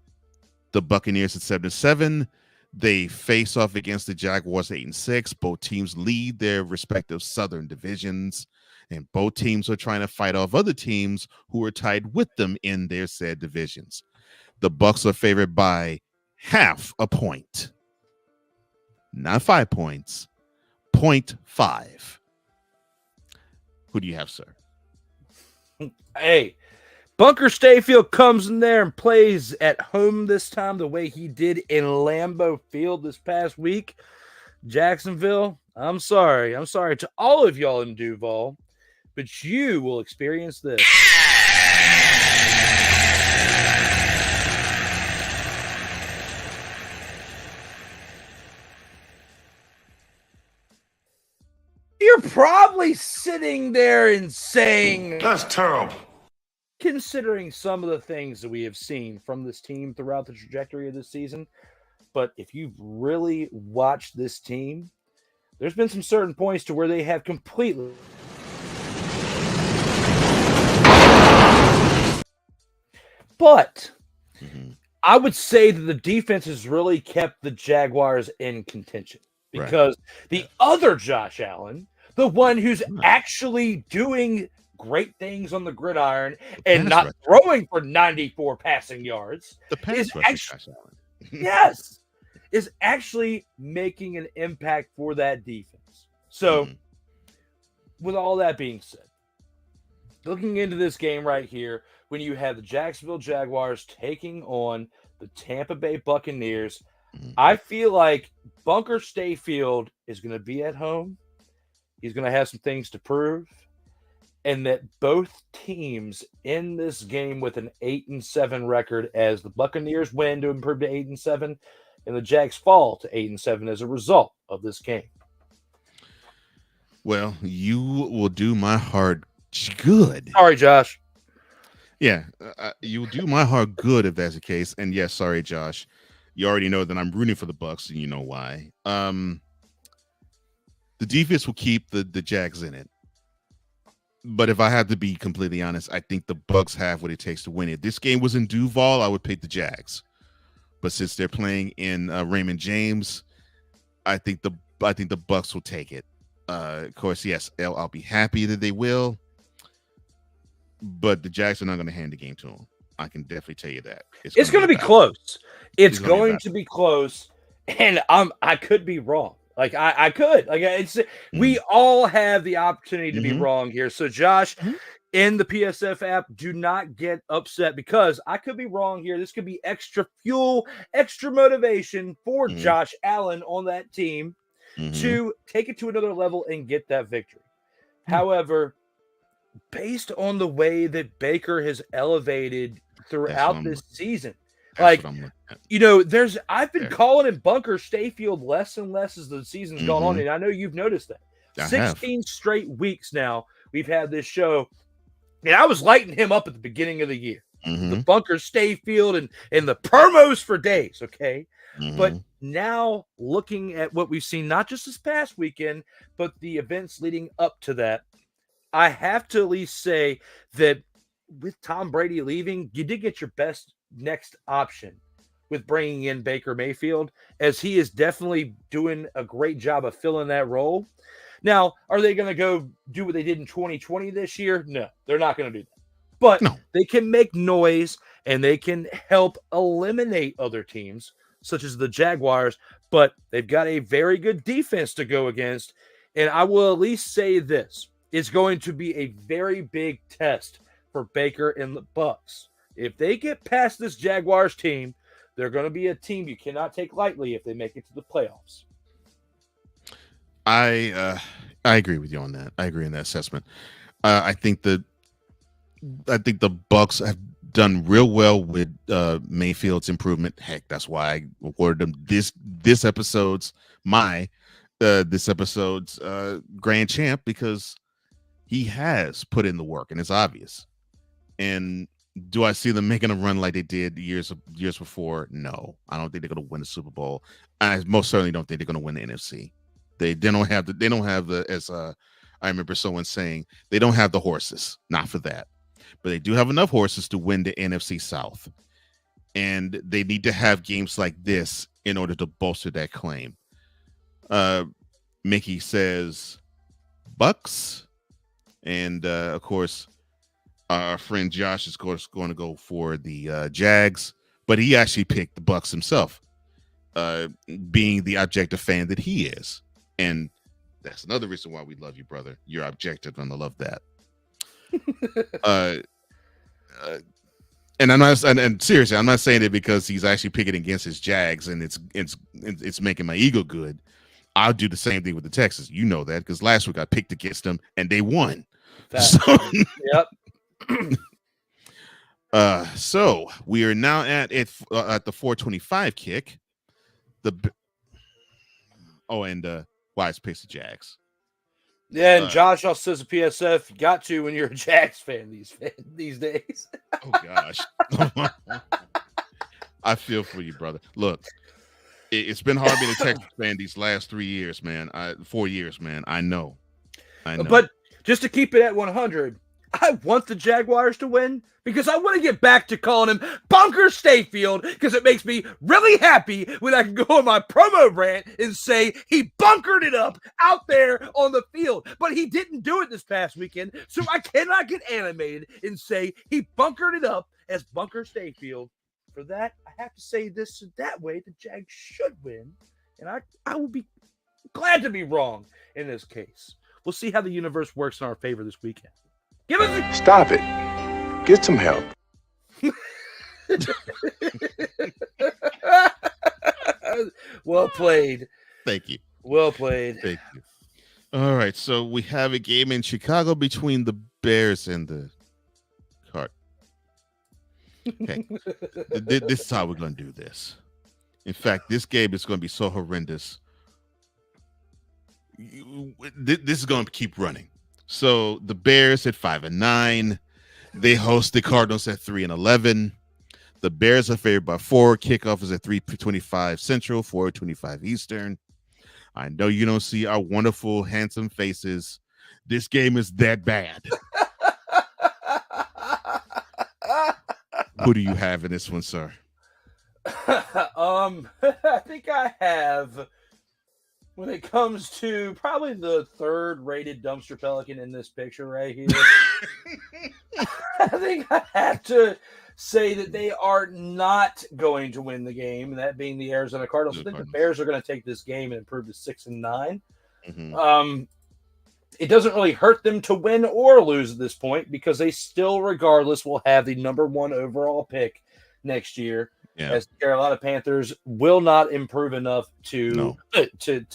the Buccaneers at 7-7. They face off against the Jaguars 8-6. Both teams lead their respective Southern divisions, and both teams are trying to fight off other teams who are tied with them in their said divisions. The Bucs are favored by half a point, not 5 points, 0.5. Who do you have, sir? Hey, Bunker Stayfield comes in there and plays at home this time the way he did in Lambeau Field this past week. Jacksonville, I'm sorry to all of y'all in Duval, but you will experience this. You're probably sitting there and saying, that's terrible. Considering some of the things that we have seen from this team throughout the trajectory of this season. But if you've really watched this team, there's been some certain points to where they have completely but I would say that the defense has really kept the Jaguars in contention because the other Josh Allen, the one who's actually doing great things on the gridiron and not throwing for 94 passing yards, is actually making an impact for that defense. So, with all that being said, looking into this game right here, when you have the Jacksonville Jaguars taking on the Tampa Bay Buccaneers, I feel like Bunker Stayfield is going to be at home. He's going to have some things to prove. And that both teams in this game with an 8-7 record, as the Buccaneers win to improve to 8-7, and the Jags fall to 8-7 as a result of this game. Well, you will do my heart good. Sorry, Josh. Yeah, you'll do my heart good if that's the case. And yes, sorry, Josh. You already know that I'm rooting for the Bucs, and you know why. The defense will keep the Jags in it. But if I have to be completely honest, I think the Bucs have what it takes to win it. This game was in Duval, I would pick the Jags. But since they're playing in Raymond James, I think the Bucs will take it. Of course, yes, I'll be happy that they will. But the Jags are not going to hand the game to them. I can definitely tell you that. It's going to be close. It's going to be close, and I could be wrong. Like I could. Like it's we all have the opportunity to be wrong here. So Josh, in the PSF app, do not get upset because I could be wrong here. This could be extra fuel, extra motivation for Josh Allen on that team to take it to another level and get that victory. However, based on the way that Baker has elevated throughout this season, like, you know, I've been calling him Bunker Stayfield less and less as the season's gone on, and I know you've noticed that. 16 straight weeks now we've had this show, and I was lighting him up at the beginning of the year. the bunkers stay field and the promos for days, okay? But now looking at what we've seen, not just this past weekend, but the events leading up to that, I have to at least say that with Tom Brady leaving, you did get your best next option with bringing in Baker Mayfield, as he is definitely doing a great job of filling that role. Now, are they going to go do what they did in 2020 this year? No, they're not going to do that. But they can make noise and they can help eliminate other teams, such as the Jaguars. But they've got a very good defense to go against. And I will at least say this. It's going to be a very big test for Baker and the Bucs. If they get past this Jaguars team, they're going to be a team you cannot take lightly if they make it to the playoffs. I agree with you on that. I agree in that assessment. I think the Bucs have done real well with Mayfield's improvement. Heck, that's why I awarded them this episode's grand champ, because he has put in the work and it's obvious. And do I see them making a run like they did years before? No, I don't think they're going to win the Super Bowl. I most certainly don't think they're going to win the NFC. They don't have the as I remember someone saying, they don't have the horses, not for that, but they do have enough horses to win the NFC South, and they need to have games like this in order to bolster that claim. Mickey says Bucks, and of course our friend Josh is going to go for the Jags, but he actually picked the Bucks himself, being the objective fan that he is. And that's another reason why we love you, brother. You're objective, and I love that. And I'm not, and seriously, I'm not saying it because he's actually picking against his Jags, and it's making my ego good. I'll do the same thing with the Texans. You know that, because last week I picked against them and they won. Yep. So we are now at the 425 kick. Wise picks the Jags. Yeah, and Josh also says a PSF, you got to when you're a Jags fan these days. Oh gosh. I feel for you, brother. Look, it's been hard being a Texas fan these last 4 years, man. I know. But just to keep it at 100, I want the Jaguars to win because I want to get back to calling him Bunker Stayfield, because it makes me really happy when I can go on my promo rant and say he bunkered it up out there on the field. But he didn't do it this past weekend, so I cannot get animated and say he bunkered it up as Bunker Stayfield. For that, I have to say this that way. The Jags should win, and I will be glad to be wrong in this case. We'll see how the universe works in our favor this weekend. Give us Stop it. Get some help. Well played. Thank you. Well played. Thank you. All right, so we have a game in Chicago between the Bears and the Cardinals. Okay. This is how we're going to do this. In fact, this game is going to be so horrendous. This is going to keep running. So the Bears at 5-9, they host the Cardinals at 3-11. The Bears are favored by 4. Kickoff is at 3:25 Central, 4:25 Eastern. I know you don't see our wonderful, handsome faces. This game is that bad. Who do you have in this one, sir? I think I have, when it comes to probably the third-rated dumpster pelican in this picture right here, I think I have to say that they are not going to win the game, that being the Arizona Cardinals. I think the Bears are going to take this game and improve to 6-9. Mm-hmm. It doesn't really hurt them to win or lose at this point, because they still, regardless, will have the number 1 overall pick next year. Yeah. As the Carolina Panthers will not improve enough to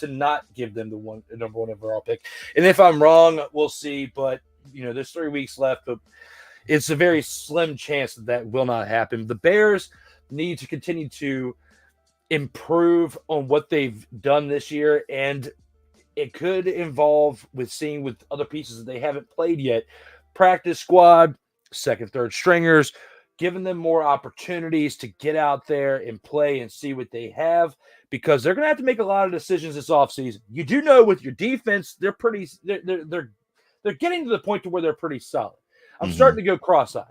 not give them the number 1 overall pick. And if I'm wrong, we'll see. But there's 3 weeks left, but it's a very slim chance that will not happen. The Bears need to continue to improve on what they've done this year, and it could involve with other pieces that they haven't played yet. Practice squad, second, third stringers, giving them more opportunities to get out there and play and see what they have, because they're going to have to make a lot of decisions this offseason. You do know with your defense, they're getting to the point to where they're pretty solid. I'm starting to go cross-eyed.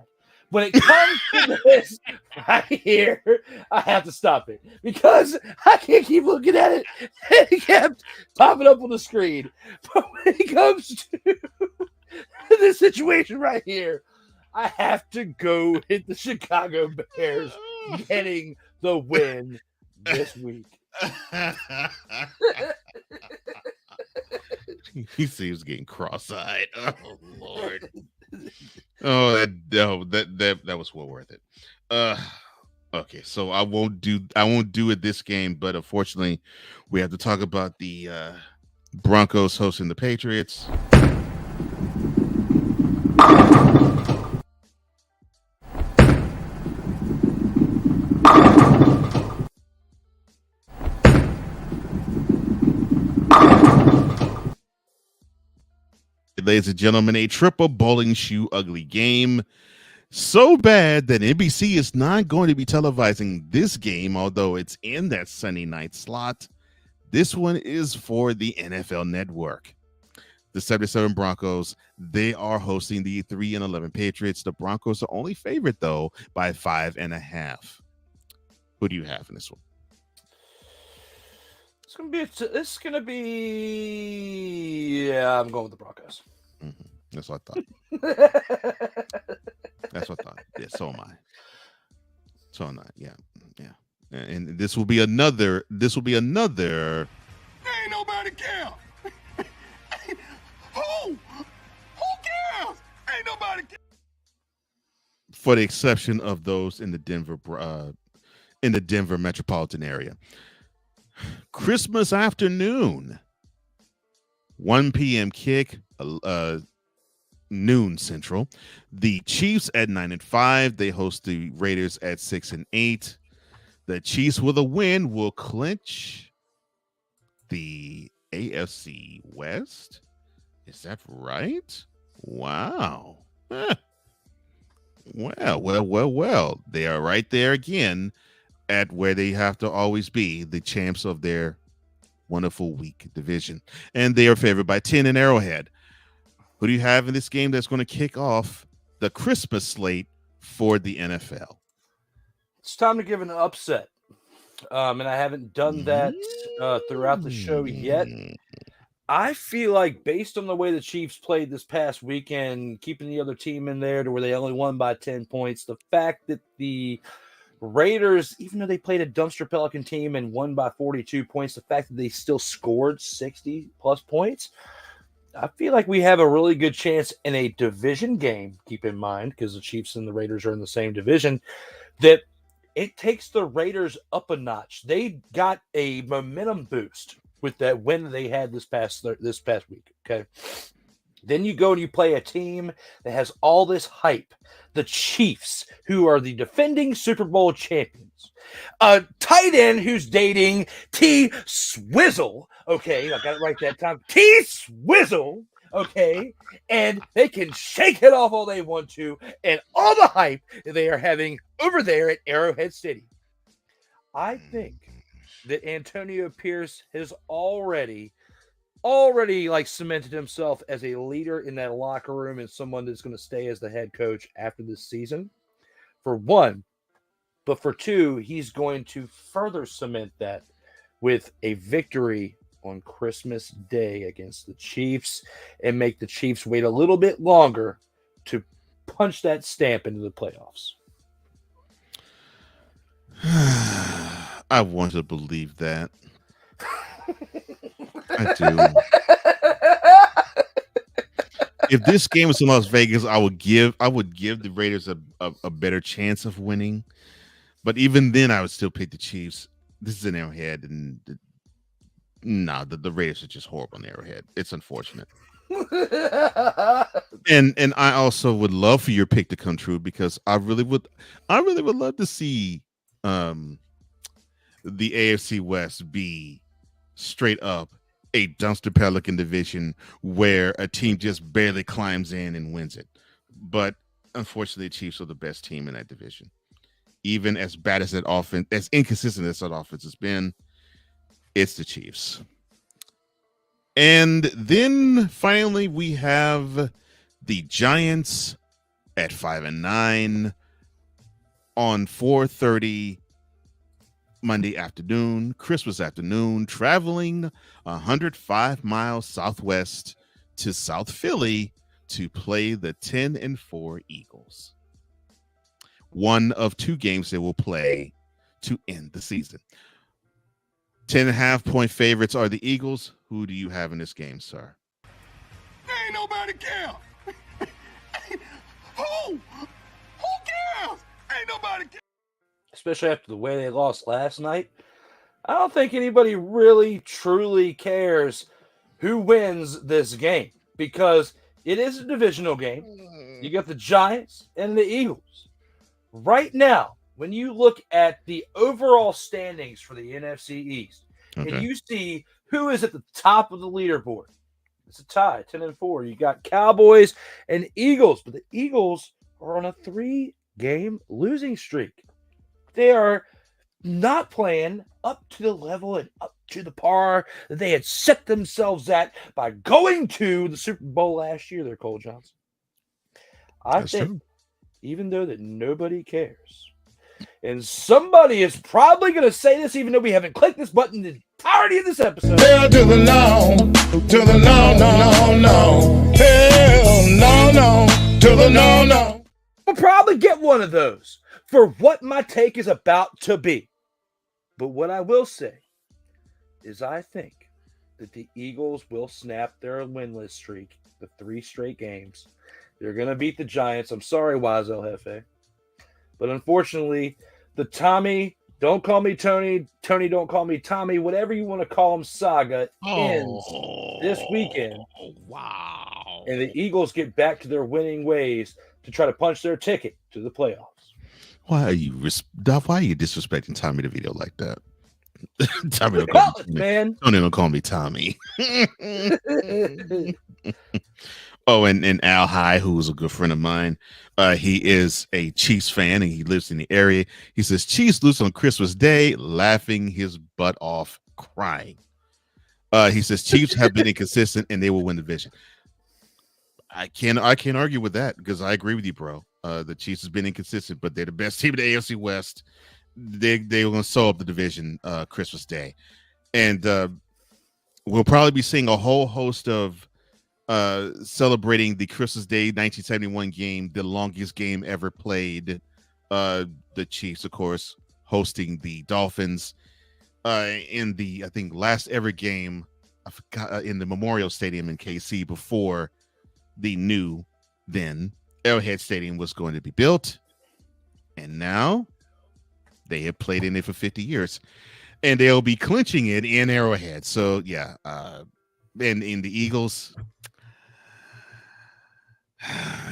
When it comes to this right here, I have to stop it because I can't keep looking at it. It kept popping up on the screen. But when it comes to this situation right here, I have to go with the Chicago Bears getting the win this week. He seems getting cross-eyed. Oh Lord. Oh, that was well worth it. Okay, so I won't do it this game, but unfortunately, we have to talk about the Broncos hosting the Patriots. Ladies and gentlemen, a triple bowling shoe ugly game. So bad that NBC is not going to be televising this game, although it's in that Sunday night slot. This one is for the NFL Network. The 77 Broncos, they are hosting the 3-11 Patriots. The Broncos are only favored, though, by 5.5. Who do you have in this one? It's gonna be. Yeah, I'm going with the Broncos. That's what I thought. That's what I thought. Yeah, so am I. So am I. Yeah. And this will be another. Ain't nobody care. Who cares? Ain't nobody care. For the exception of those in the Denver metropolitan area. Christmas afternoon, 1 p.m. kick, noon Central. The Chiefs at 9-5. They host the Raiders at 6-8. The Chiefs with a win will clinch the AFC West. Is that right? Wow. Well. They are right there again at where they have to always be, the champs of their wonderful week division. And they are favored by 10 in Arrowhead. Who do you have in this game that's going to kick off the Christmas slate for the NFL? It's time to give an upset. And I haven't done that throughout the show yet. I feel like based on the way the Chiefs played this past weekend, keeping the other team in there to where they only won by 10 points, the fact that the Raiders, even though they played a dumpster Pelican team and won by 42 points, the fact that they still scored 60-plus points, I feel like we have a really good chance in a division game, keep in mind, because the Chiefs and the Raiders are in the same division, that it takes the Raiders up a notch. They got a momentum boost with that win they had this past week, okay? Then you go and you play a team that has all this hype. The Chiefs, who are the defending Super Bowl champions. A tight end who's dating T Swizzle. Okay, I got it right that time. T Swizzle. Okay, and they can shake it off all they want to, and all the hype that they are having over there at Arrowhead City. I think that Antonio Pierce has already like cemented himself as a leader in that locker room and someone that's going to stay as the head coach after this season, for one. But for two, he's going to further cement that with a victory on Christmas Day against the Chiefs and make the Chiefs wait a little bit longer to punch that stamp into the playoffs. I want to believe that. I do. If this game was in Las Vegas, I would give the Raiders a better chance of winning. But even then, I would still pick the Chiefs. This is an Arrowhead, and the Raiders are just horrible in Arrowhead. It's unfortunate. and I also would love for your pick to come true, because I really would love to see the AFC West be straight up a dumpster Pelican division where a team just barely climbs in and wins it. But unfortunately, the Chiefs are the best team in that division. Even as bad as that offense, as inconsistent as that offense has been, it's the Chiefs. And then finally, we have the Giants at 5-9 on 4:30 Monday afternoon, Christmas afternoon, traveling 105 miles southwest to South Philly to play the 10-4 Eagles. One of two games they will play to end the season. 10.5-point favorites are the Eagles. Who do you have in this game, sir? Ain't nobody care. Who cares? Ain't nobody care. Especially after the way they lost last night. I don't think anybody really, truly cares who wins this game because it is a divisional game. You got the Giants and the Eagles. Right now, when you look at the overall standings for the NFC East, and you see who is at the top of the leaderboard, it's a tie, 10-4. You got Cowboys and Eagles, but the Eagles are on a 3-game losing streak. They are not playing up to the level and up to the par that they had set themselves at by going to the Super Bowl last year there, Cole Johnson. I think, even though that nobody cares, and somebody is probably going to say this even though we haven't clicked this button the entirety of this episode. Hell to the no, to the no, no, no. Hell no, to the no. We'll probably get one of those for what my take is about to be. But what I will say is I think that the Eagles will snap their winless streak, the 3 straight games. They're going to beat the Giants. I'm sorry, Wiseau Hefe. But unfortunately, the Tommy, don't call me Tony, Tony, don't call me Tommy, whatever you want to call him, saga ends this weekend. Wow. And the Eagles get back to their winning ways to try to punch their ticket to the playoffs. Why are you disrespecting Tommy DeVito like that? Tommy don't call me, man. Tony don't call me Tommy. Oh, and Al High, who's a good friend of mine, he is a Chiefs fan and he lives in the area. He says Chiefs lose on Christmas Day, laughing his butt off, crying. He says Chiefs have been inconsistent and they will win the division. I can't argue with that because I agree with you, bro. The Chiefs has been inconsistent, but they're the best team in the AFC West. They're going to sew up the division Christmas Day, and we'll probably be seeing a whole host of celebrating the Christmas Day 1971 game, the longest game ever played. The Chiefs, of course, hosting the Dolphins in the, I think, last ever game in the Memorial Stadium in KC before the new then Arrowhead Stadium was going to be built. And now they have played in it for 50 years and they'll be clinching it in Arrowhead. So yeah, and in the Eagles,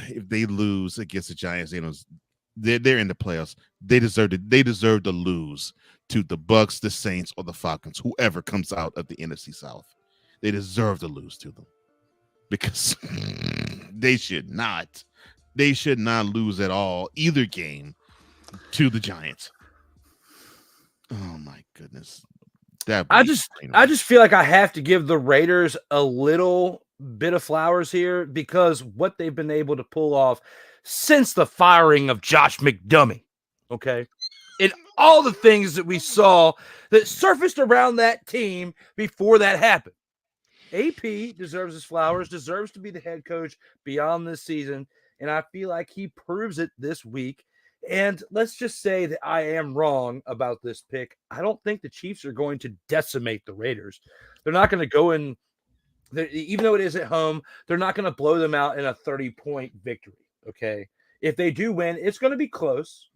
if they lose against the Giants, they're in the playoffs. They deserve to lose to the Bucks, the Saints, or the Falcons, whoever comes out of the NFC South. They deserve to lose to them because they should not lose at all either game to the Giants. Oh my goodness. I just feel like I have to give the Raiders a little bit of flowers here because what they've been able to pull off since the firing of Josh McDummy, okay? And all the things that we saw that surfaced around that team before that happened. AP deserves his flowers, deserves to be the head coach beyond this season, and I feel like he proves it this week. And let's just say that I am wrong about this pick. I don't think the Chiefs are going to decimate the Raiders. They're not going to go in, even though it is at home, they're not going to blow them out in a 30-point victory, okay? If they do win, it's going to be close.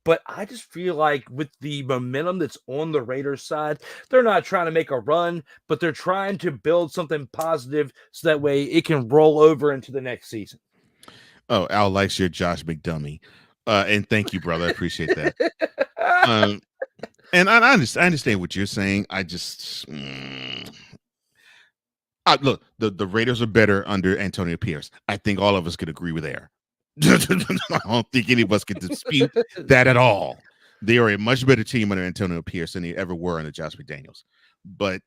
But I just feel like with the momentum that's on the Raiders side, they're not trying to make a run, but they're trying to build something positive so that way it can roll over into the next season. Oh, Al likes your Josh McDummy. And thank you, brother. I appreciate that. And I understand what you're saying. I just look, the Raiders are better under Antonio Pierce. I think all of us could agree with there. I don't think any of us can dispute that at all. They are a much better team under Antonio Pierce than they ever were under Josh McDaniels. But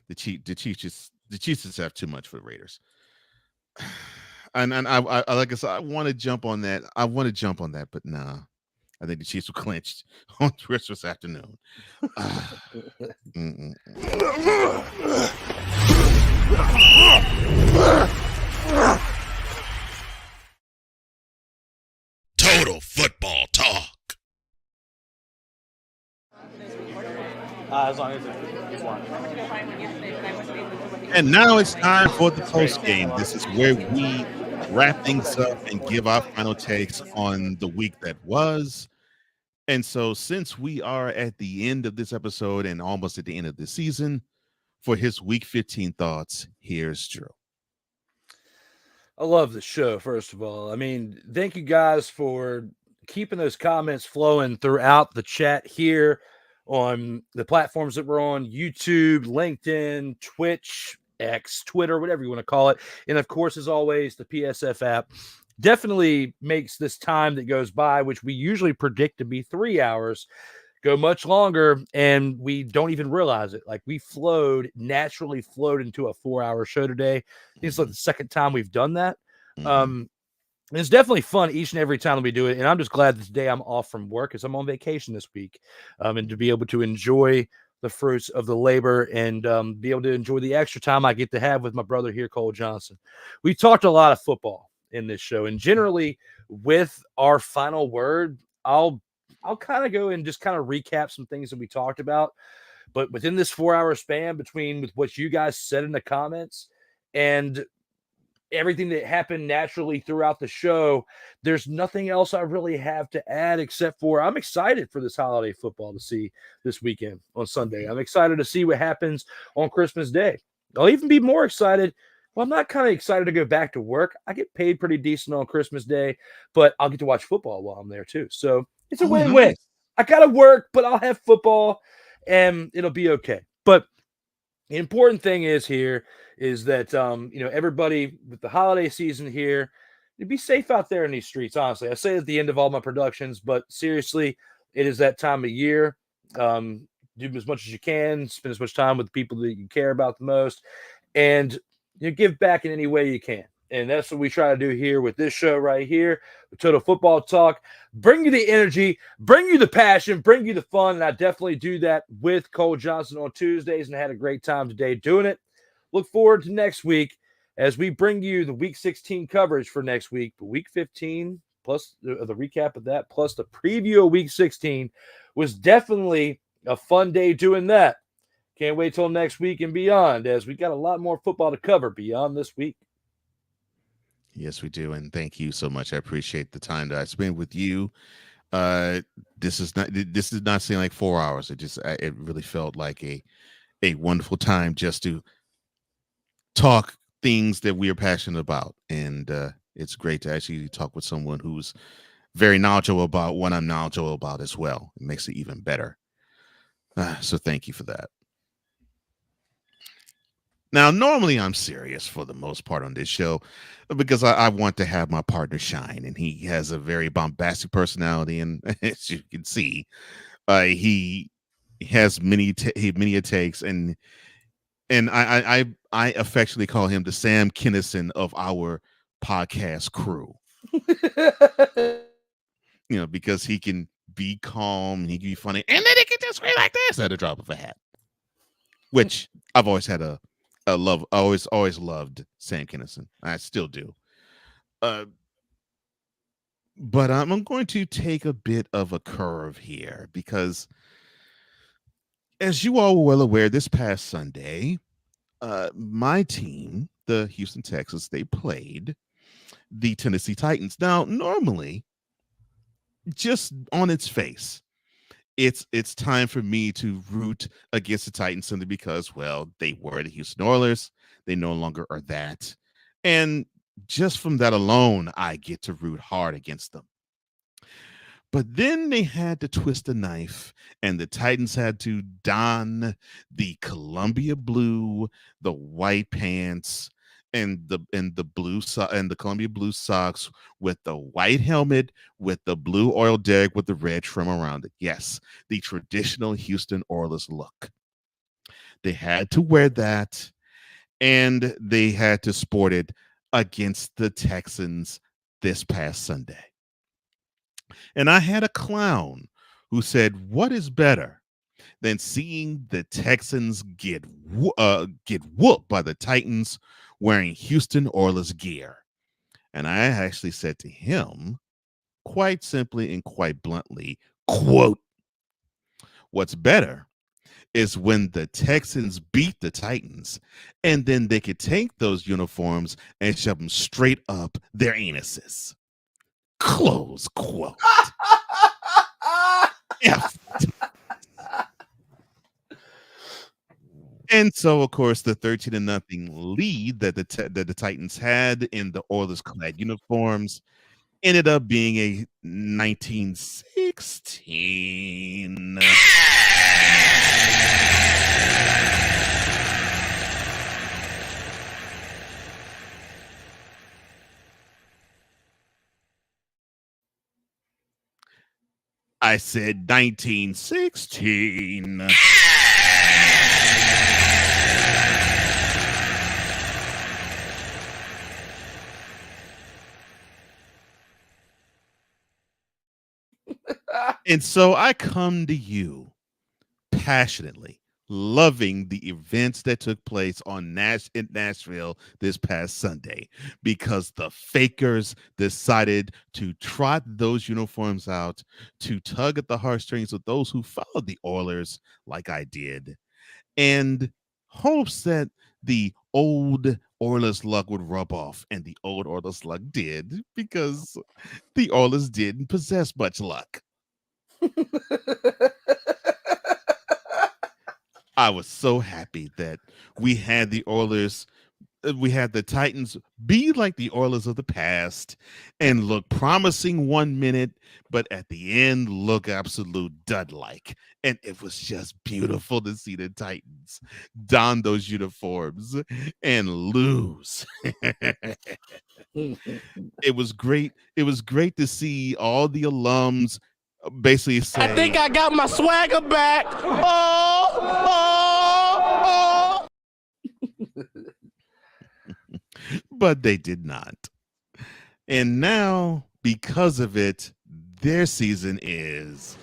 the Chiefs just have too much for the Raiders. And I like I said, I want to jump on that. But nah. I think the Chiefs were clinched on Christmas afternoon. Total football talk. As long as it's one. And now it's time for the post game. This is where we wrap things up and give our final takes on the week that was. And so since we are at the end of this episode and almost at the end of the season, for his week 15 thoughts, here's Drew. I love the show, first of all. I mean, thank you guys for keeping those comments flowing throughout the chat here on the platforms that we're on: YouTube, LinkedIn, Twitch, X, Twitter, whatever you want to call it. And of course, as always, the PSF app definitely makes this time that goes by, which we usually predict to be 3 hours, go much longer, and we don't even realize it. Like, we naturally flowed into a 4-hour show today. I think it's like the second time we've done that. And it's definitely fun each and every time we do it. And I'm just glad that today I'm off from work because I'm on vacation this week, and to be able to enjoy the fruits of the labor and be able to enjoy the extra time I get to have with my brother here, Cole Johnson. We talked a lot of football in this show, and generally with our final word, I'll kind of go and just kind of recap some things that we talked about. But within this 4-hour span between with what you guys said in the comments and everything that happened naturally throughout the show, there's nothing else I really have to add except for I'm excited for this holiday football to see this weekend on Sunday. I'm excited to see what happens on Christmas Day. I'll even be more excited. Well, I'm not kind of excited to go back to work. I get paid pretty decent on Christmas Day, but I'll get to watch football while I'm there too. So it's a win-win. Nice. I got to work, but I'll have football and it'll be okay. But the important thing is that, everybody with the holiday season here, be safe out there in these streets. Honestly, I say at the end of all my productions, but seriously, it is that time of year. Do as much as you can, spend as much time with the people that you care about the most, and give back in any way you can. And that's what we try to do here with this show right here, with Total Football Talk. Bring you the energy, bring you the passion, bring you the fun. And I definitely do that with Cole Johnson on Tuesdays, and I had a great time today doing it. Look forward to next week as we bring you the Week 16 coverage for next week. But Week 15, plus the recap of that, plus the preview of Week 16, was definitely a fun day doing that. Can't wait till next week and beyond, as we got a lot more football to cover beyond this week. Yes, we do. And thank you so much. I appreciate the time that I spent with you. This does not seem like 4 hours. It really felt like a wonderful time just to talk things that we are passionate about. And it's great to actually talk with someone who's very knowledgeable about what I'm knowledgeable about as well. It makes it even better. So thank you for that. Now, normally I'm serious for the most part on this show because I want to have my partner shine, and he has a very bombastic personality, and as you can see, he has many takes, and I affectionately call him the Sam Kinison of our podcast crew. Because he can be calm, and he can be funny, and then he can just scream like this at a drop of a hat, which I've always had a love. I always loved Sam Kinison. I still do. But I'm going to take a bit of a curve here because, as you all were well aware, this past Sunday, my team, the Houston Texans, they played the Tennessee Titans. Now, normally, just on its face, it's time for me to root against the Titans simply because, well, they were the Houston Oilers. They no longer are that. And just from that alone, I get to root hard against them. But then they had to twist the knife, and the Titans had to don the Columbia blue, the white pants, and the blue and the Columbia blue socks with the white helmet with the blue oil derrick with the red trim around it. Yes, the traditional Houston Oilers look. They had to wear that, and they had to sport it against the Texans this past Sunday. And I had a clown who said, "What is better than seeing the Texans get whooped by the Titans wearing Houston Oilers gear?" And I actually said to him, quite simply and quite bluntly, quote, "What's better is when the Texans beat the Titans, and then they could take those uniforms and shove them straight up their anuses." Close quote. Yeah. And so, of course, the 13-0 lead that the Titans had in the Oilers clad uniforms ended up being a 1916. I said 1916. And so I come to you passionately, loving the events that took place in Nashville this past Sunday, because the fakers decided to trot those uniforms out to tug at the heartstrings of those who followed the Oilers like I did, and hopes that the old Oilers luck would rub off, and the old Oilers luck did, because the Oilers didn't possess much luck. I was so happy that we had the Titans be like the Oilers of the past and look promising 1 minute, but at the end look absolute dud-like. And it was just beautiful to see the Titans don those uniforms and lose. It was great. It was great to see all the alums basically saying, I think I got my swagger back. Oh. But they did not. And now, because of it, their season is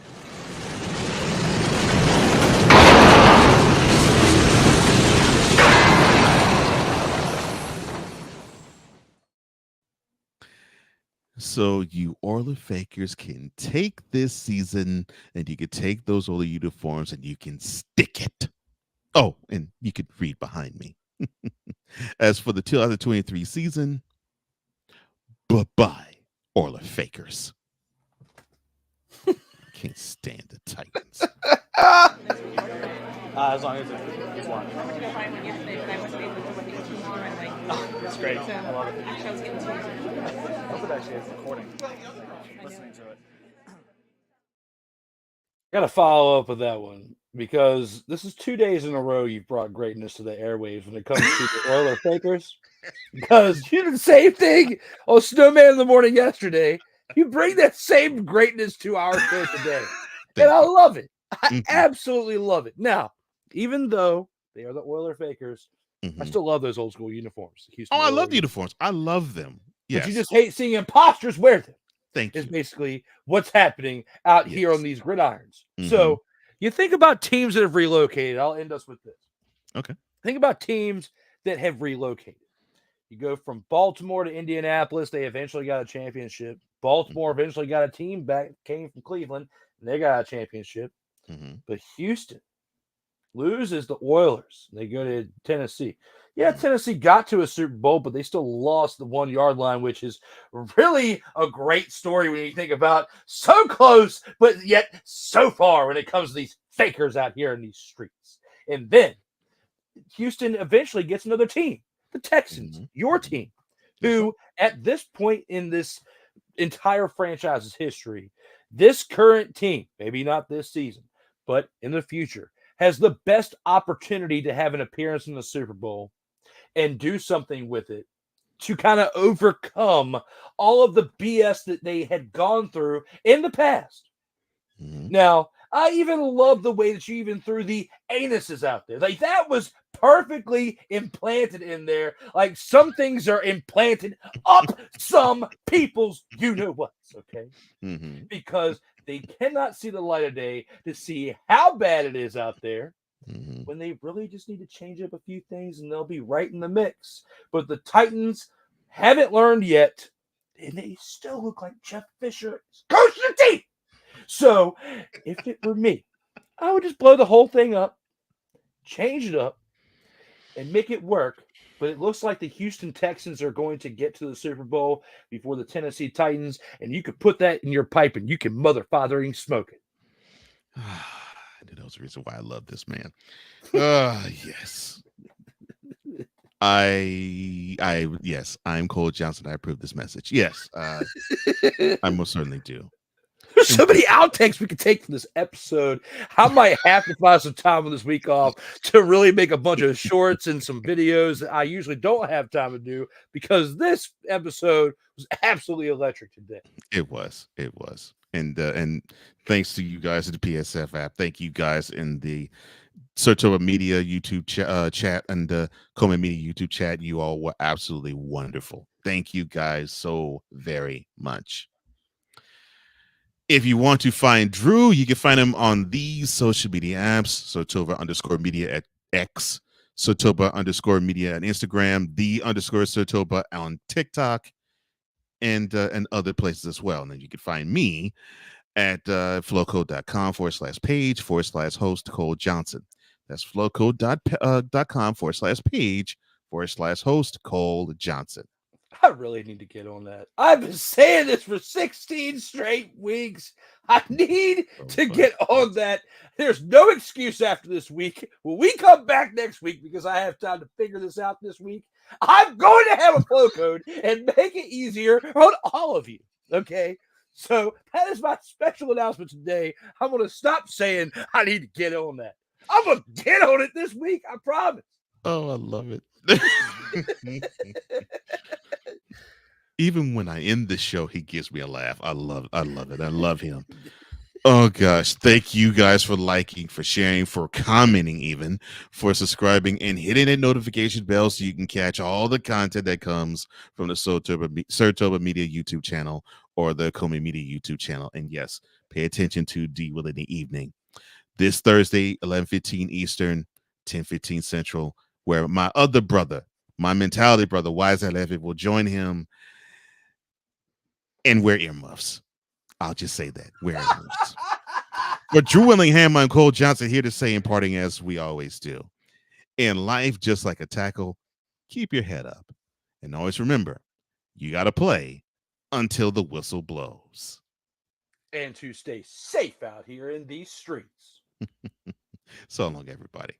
so you Oiler fakers can take this season and you can take those Oiler uniforms and you can stick it. Oh, and you could read behind me. As for the 2023 season, bye-bye, Oiler fakers. Can't stand the Titans. As long as it's one. It's great. I love it. I hope it actually is recording. Listening to it. Got to follow up with that one, because this is 2 days in a row you've brought greatness to the airwaves when it comes to the Oiler fakers. Because you did the same thing on Snowman in the Morning yesterday. You bring that same greatness to our show today. And I love it. I absolutely love it. Now, even though they are the Oiler fakers, I still love those old school uniforms. I love the uniforms. I love them. Yes. But you just hate seeing imposters wear them. Thank you. Is basically what's happening out here on these gridirons. So you think about teams that have relocated. I'll end us with this. Okay. Think about teams that have relocated. You go from Baltimore to Indianapolis. They eventually got a championship. Baltimore eventually got a team back, came from Cleveland, and they got a championship. But Houston loses the Oilers. They go to Tennessee. Yeah, Tennessee got to a Super Bowl, but they still lost the 1 yard line, which is really a great story when you think about so close, but yet so far when it comes to these fakers out here in these streets. And then Houston eventually gets another team, the Texans, your team, who at this point in this entire franchise's history, this current team, maybe not this season, but in the future, has the best opportunity to have an appearance in the Super Bowl. and do something with it to kind of overcome all of the BS that they had gone through in the past. Now, I even love the way that you even threw the anuses out there. Like, that was perfectly implanted in there. Like, some things are implanted up some people's you-know-whats, okay? Because they cannot see the light of day to see how bad it is out there when they really just need to change up a few things and they'll be right in the mix. But the Titans haven't learned yet, and they still look like Jeff Fisher. Coach the team! So, if it were me, I would just blow the whole thing up, change it up, and make it work. But it looks like the Houston Texans are going to get to the Super Bowl before the Tennessee Titans, and you could put that in your pipe and you can mother-fathering smoke it. I knew that was the reason why I love this man. Yes. Yes, I'm Cole Johnson. I approve this message. Yes, I most certainly do. There's so many outtakes we could take from this episode. I might have to find some time on this week off to really make a bunch of shorts and some videos that I usually don't have time to do, because this episode was absolutely electric today. It was. And thanks to you guys at the PSF app. Thank you guys in the Sartoga Media YouTube chat and the Coma Media YouTube chat. You all were absolutely wonderful. Thank you guys so very much. If you want to find Drew, you can find him on these social media apps: Sartoba_media at X, Sartoba_media on Instagram, _Sartoba on TikTok, and other places as well. And then you can find me at flowcode.com/page/host Cole Johnson. That's flowcode.com/page/host Cole Johnson. I really need to get on that. I've been saying this for 16 straight weeks. I need to get on that. There's no excuse after this week. When we come back next week, because I have time to figure this out this week, I'm going to have a flow code and make it easier on all of you. Okay? So that is my special announcement today. I'm going to stop saying I need to get on that. I'm going to get on it this week. I promise. Oh, I love it. Even when I end the show, he gives me a laugh. I love it. I love him. Oh gosh, thank you guys for liking, for sharing, for commenting, even for subscribing and hitting that notification bell so you can catch all the content that comes from the Sartoba Media YouTube channel or the Comey Media YouTube channel. And yes, pay attention to D Will in the evening this Thursday, 11:15 Eastern, 10:15 Central, where my other brother, my mentality brother, Wise Levitt, will join him and wear earmuffs. I'll just say that. Wear earmuffs. But Drew Willingham, I'm Cole Johnson, here to say, imparting as we always do. In life, just like a tackle, keep your head up. And always remember, you got to play until the whistle blows. And to stay safe out here in these streets. So long, everybody.